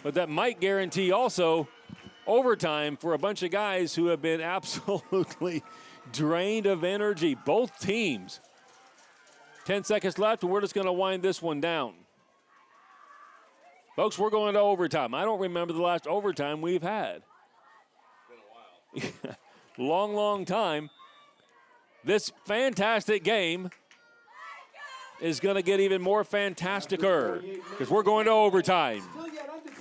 But that might guarantee also overtime for a bunch of guys who have been absolutely drained of energy. Both teams. 10 seconds left, and we're just going to wind this one down. Folks, we're going to overtime. I don't remember the last overtime we've had. Been a while. Long, long time. This fantastic game is going to get even more fantasticer because we're going to overtime.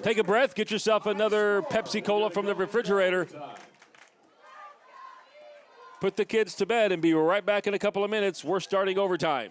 Take a breath, get yourself another Pepsi Cola from the refrigerator. Put the kids to bed and be right back in a couple of minutes. We're starting overtime.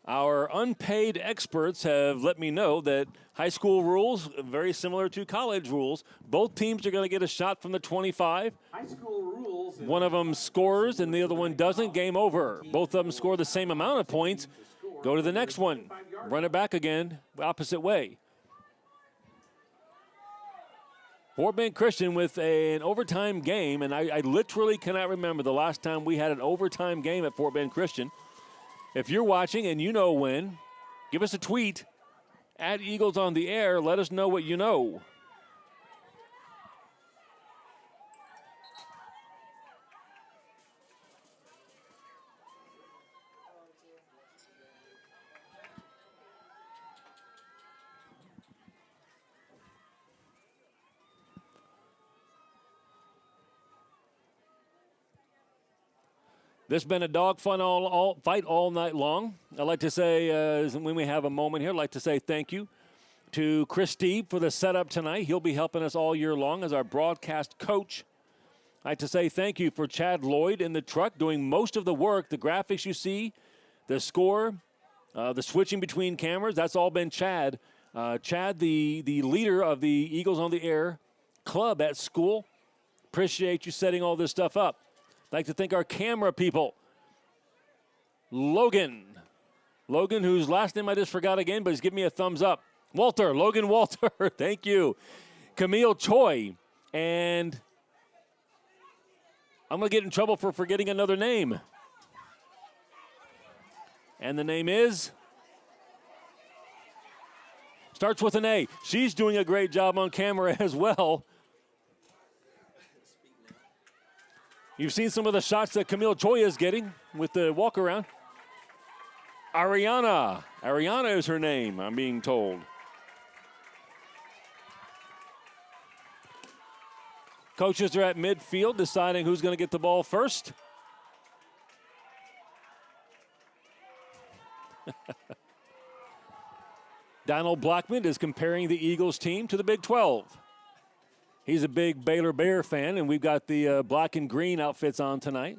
Our unpaid experts have let me know that high school rules, very similar to college rules, both teams are going to get a shot from the 25. High school rules. One of them scores and the other one doesn't. Game over. Both of them score the same amount of points. Go to the next one. Run it back again, opposite way. Fort Bend Christian with an overtime game, and I literally cannot remember the last time we had an overtime game at Fort Bend Christian. If you're watching and you know when, give us a tweet at Eagles on the Air. Let us know what you know. This has been a dog fun fight all night long. I'd like to say, when we have a moment here, I'd like to say thank you to Chris Steve for the setup tonight. He'll be helping us all year long as our broadcast coach. I'd like to say thank you for Chad Lloyd in the truck doing most of the work. The graphics you see, the score, the switching between cameras, that's all been Chad. Chad, the leader of the Eagles on the Air club at school. Appreciate you setting all this stuff up. I'd like to thank our camera people. Logan, whose last name I just forgot again, but he's giving me a thumbs up. Logan Walter, thank you. Camille Choi, and I'm going to get in trouble for forgetting another name. And the name is? Starts with an A. She's doing a great job on camera as well. You've seen some of the shots that Camille Choi is getting with the walk around. Ariana is her name, I'm being told. Coaches are at midfield deciding who's going to get the ball first. Donald Blackman is comparing the Eagles team to the Big 12. He's a big Baylor Bear fan, and we've got the black and green outfits on tonight,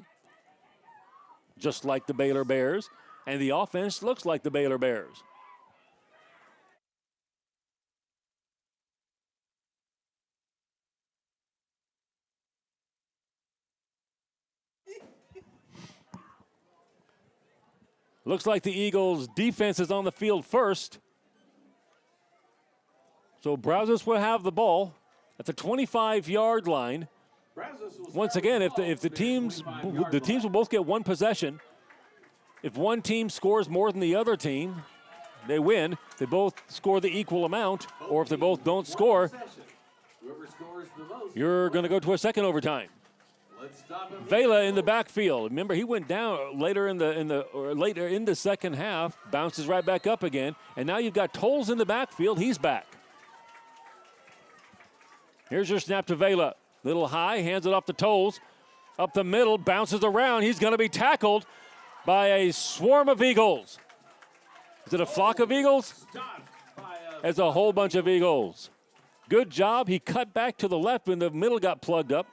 just like the Baylor Bears, and the offense looks like the Baylor Bears. Looks like the Eagles' defense is on the field first. So Brazos will have the ball at the 25-yard line. Once again, if the teams will both get one possession. If one team scores more than the other team, they win. They both score the equal amount, or if they both don't score, you're going to go to a second overtime. Vela in the backfield. Remember, he went down later in the second half, bounces right back up again, and now you've got Tolles in the backfield. He's back. Here's your snap to Vela. Little high, hands it off to Tolles. Up the middle, bounces around. He's going to be tackled by a swarm of Eagles. Is it a flock of Eagles? It's a whole bunch of Eagles. Good job. He cut back to the left when the middle got plugged up.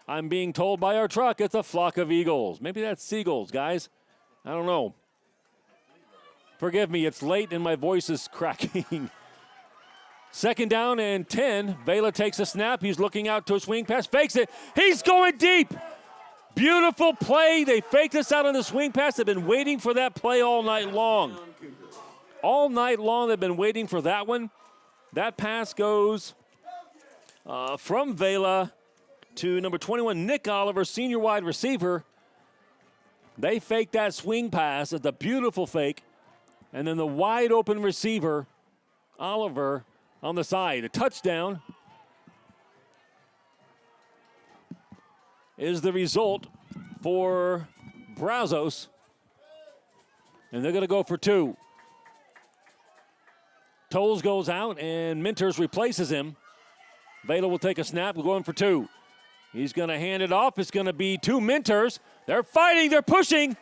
I'm being told by our truck it's a flock of Eagles. Maybe that's seagulls, guys. I don't know. Forgive me, it's late and my voice is cracking. Second down and 10. Vela takes a snap. He's looking out to a swing pass. Fakes it. He's going deep. Beautiful play. They faked us out on the swing pass. They've been waiting for that play all night long. All night long they've been waiting for that one. That pass goes from Vela to number 21, Nick Oliver, senior wide receiver. They faked that swing pass. It's a beautiful fake. And then the wide open receiver, Oliver, on the side. A touchdown is the result for Brazos. And they're going to go for two. Tolles goes out and Minters replaces him. Vela will take a snap. We're going for two. He's going to hand it off. It's going to be two Minters. They're fighting. They're pushing.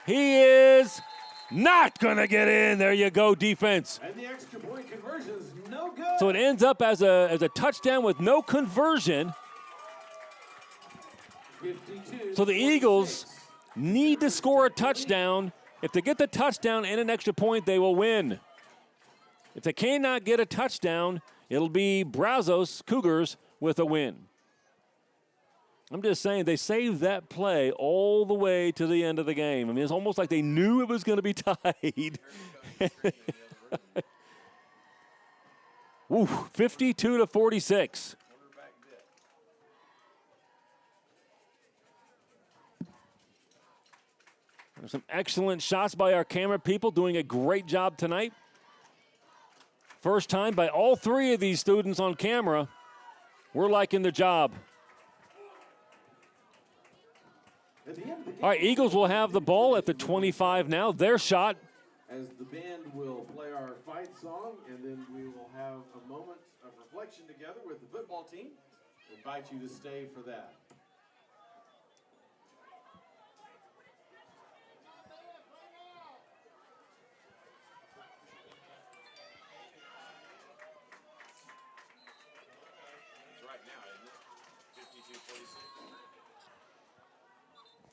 He is not going to get in. There you go, defense. And the extra point conversion is no good. So it ends up as a touchdown with no conversion. 52, So the Eagles need to score a touchdown. If they get the touchdown and an extra point, they will win. If they cannot get a touchdown, it'll be Brazos Cougars with a win. I'm just saying they saved that play all the way to the end of the game. I mean, it's almost like they knew it was going to be tied. Woo, 52-46. There's some excellent shots by our camera people doing a great job tonight. First time by all three of these students on camera. We're liking the job. All right, Eagles will have the ball at the 25 now. Their shot. As the band will play our fight song, and then we will have a moment of reflection together with the football team. I invite you to stay for that.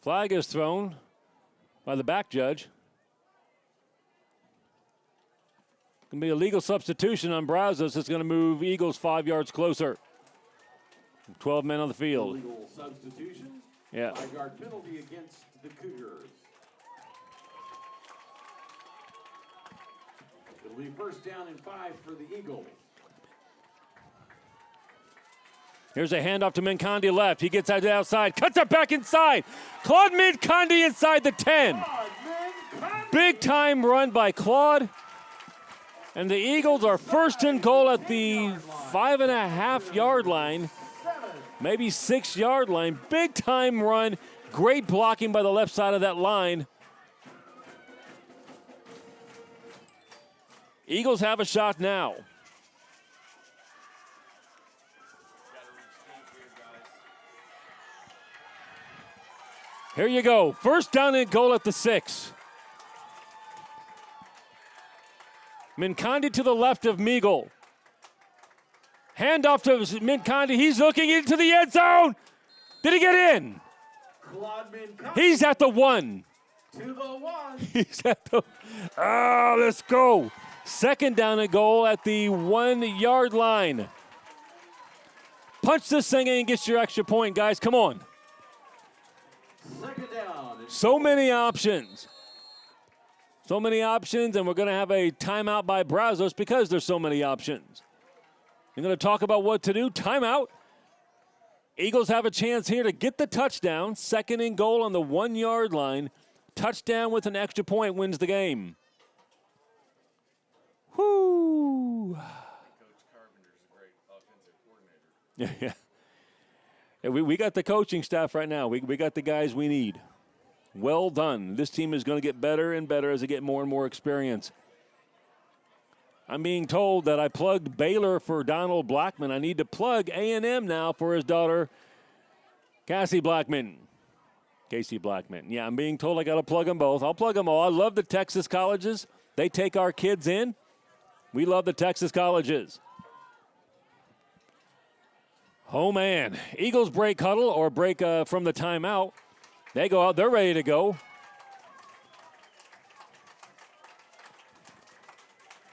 Flag is thrown by the back judge. Going to be a legal substitution on Brazos. It's going to move Eagles 5 yards closer. 12 men on the field. Illegal substitution. Yeah. 5-yard penalty against the Cougars. It'll be first down and 5 for the Eagles. Here's a handoff to Mincondi left. He gets out outside, cuts it back inside. Claude Mincondi inside the 10. Big time run by Claude. And the Eagles are first and goal at the 5.5-yard line, maybe 6-yard line. Big time run. Great blocking by the left side of that line. Eagles have a shot now. Here you go. First down and goal at the 6. Mincondi to the left of Meagle. Handoff to Mincondi. He's looking into the end zone. Did he get in? Claude Mincondi He's at the 1. to the 1. He's at the. Let's go. Second down and goal at the 1-yard line. Punch this thing in and get your extra point, guys. Come on. Second down. So many options. So many options, and we're going to have a timeout by Brazos because there's so many options. We're going to talk about what to do. Timeout. Eagles have a chance here to get the touchdown. Second and goal on the 1-yard line. Touchdown with an extra point wins the game. Whoo! Coach Carpenter's a great offensive coordinator. Yeah. We got the coaching staff right now. We got the guys we need. Well done. This team is going to get better and better as they get more and more experience. I'm being told that I plugged Baylor for Donald Blackman. I need to plug A&M now for his daughter, Cassie Blackman. Casey Blackman. Yeah, I'm being told I got to plug them both. I'll plug them all. I love the Texas colleges. They take our kids in. We love the Texas colleges. Oh, man. Eagles break huddle or break from the timeout. They go out. They're ready to go.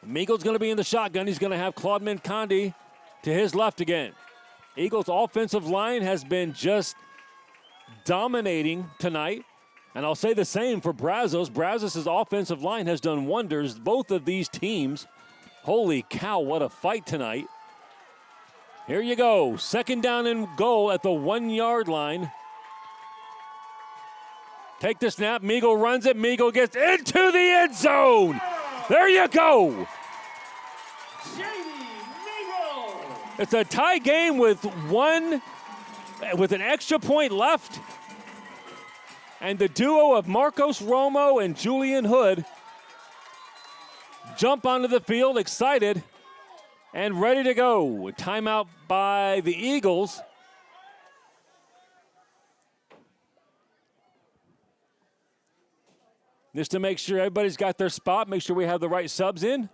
Meagle's going to be in the shotgun. He's going to have Claude Mincondi to his left again. Eagles' offensive line has been just dominating tonight. And I'll say the same for Brazos. Brazos' offensive line has done wonders. Both of these teams, holy cow, what a fight tonight. Here you go. Second down and goal at the 1-yard line. Take the snap. Meagle runs it. Meagle gets into the end zone. There you go. It's a tie game with an extra point left. And the duo of Marcos Romo and Julian Hood jump onto the field excited and ready to go. Timeout by the Eagles. Just to make sure everybody's got their spot, make sure we have the right subs in.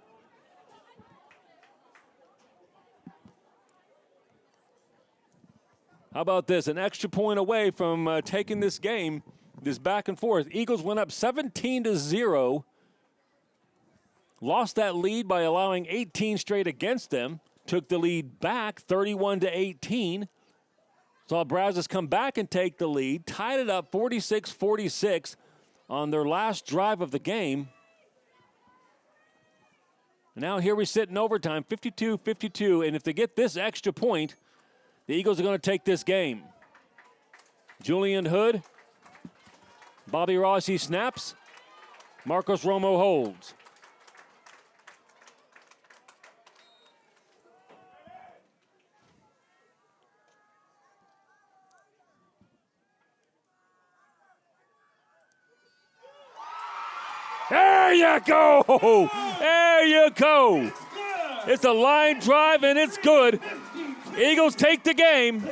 How about this? An extra point away from taking this game, this back and forth. Eagles went up 17-0. Lost that lead by allowing 18 straight against them. Took the lead back 31-18. Saw Brazos come back and take the lead. Tied it up 46-46 on their last drive of the game. And now here we sit in overtime, 52-52. And if they get this extra point, the Eagles are going to take this game. Julian Hood. Bobby Rossi snaps. Marcos Romo holds. There you go. There you go. It's a line drive, and it's good. Eagles take the game.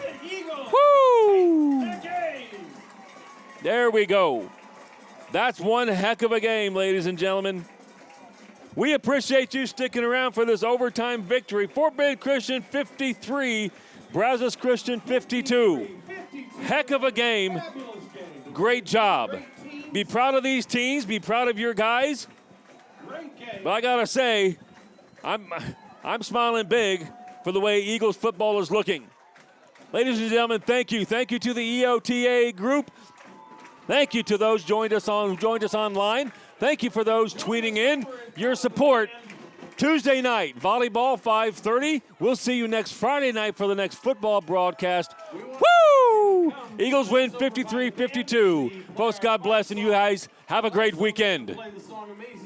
Woo! There we go. That's one heck of a game, ladies and gentlemen. We appreciate you sticking around for this overtime victory. Fort Bend Christian 53, Brazos Christian 52. Heck of a game. Fabulous game. Great job. Great teams. Be proud of these teams. Be proud of your guys. Great game. But I gotta say, I'm smiling big for the way Eagles football is looking. Ladies and gentlemen, thank you. Thank you to the EOTA group. Thank you to those who joined us online. Thank you for those tweeting in your support. Tuesday night, volleyball, 5:30. We'll see you next Friday night for the next football broadcast. Woo! Eagles win 53-52. Folks, God bless, and you guys have a great weekend. Play the song Amazing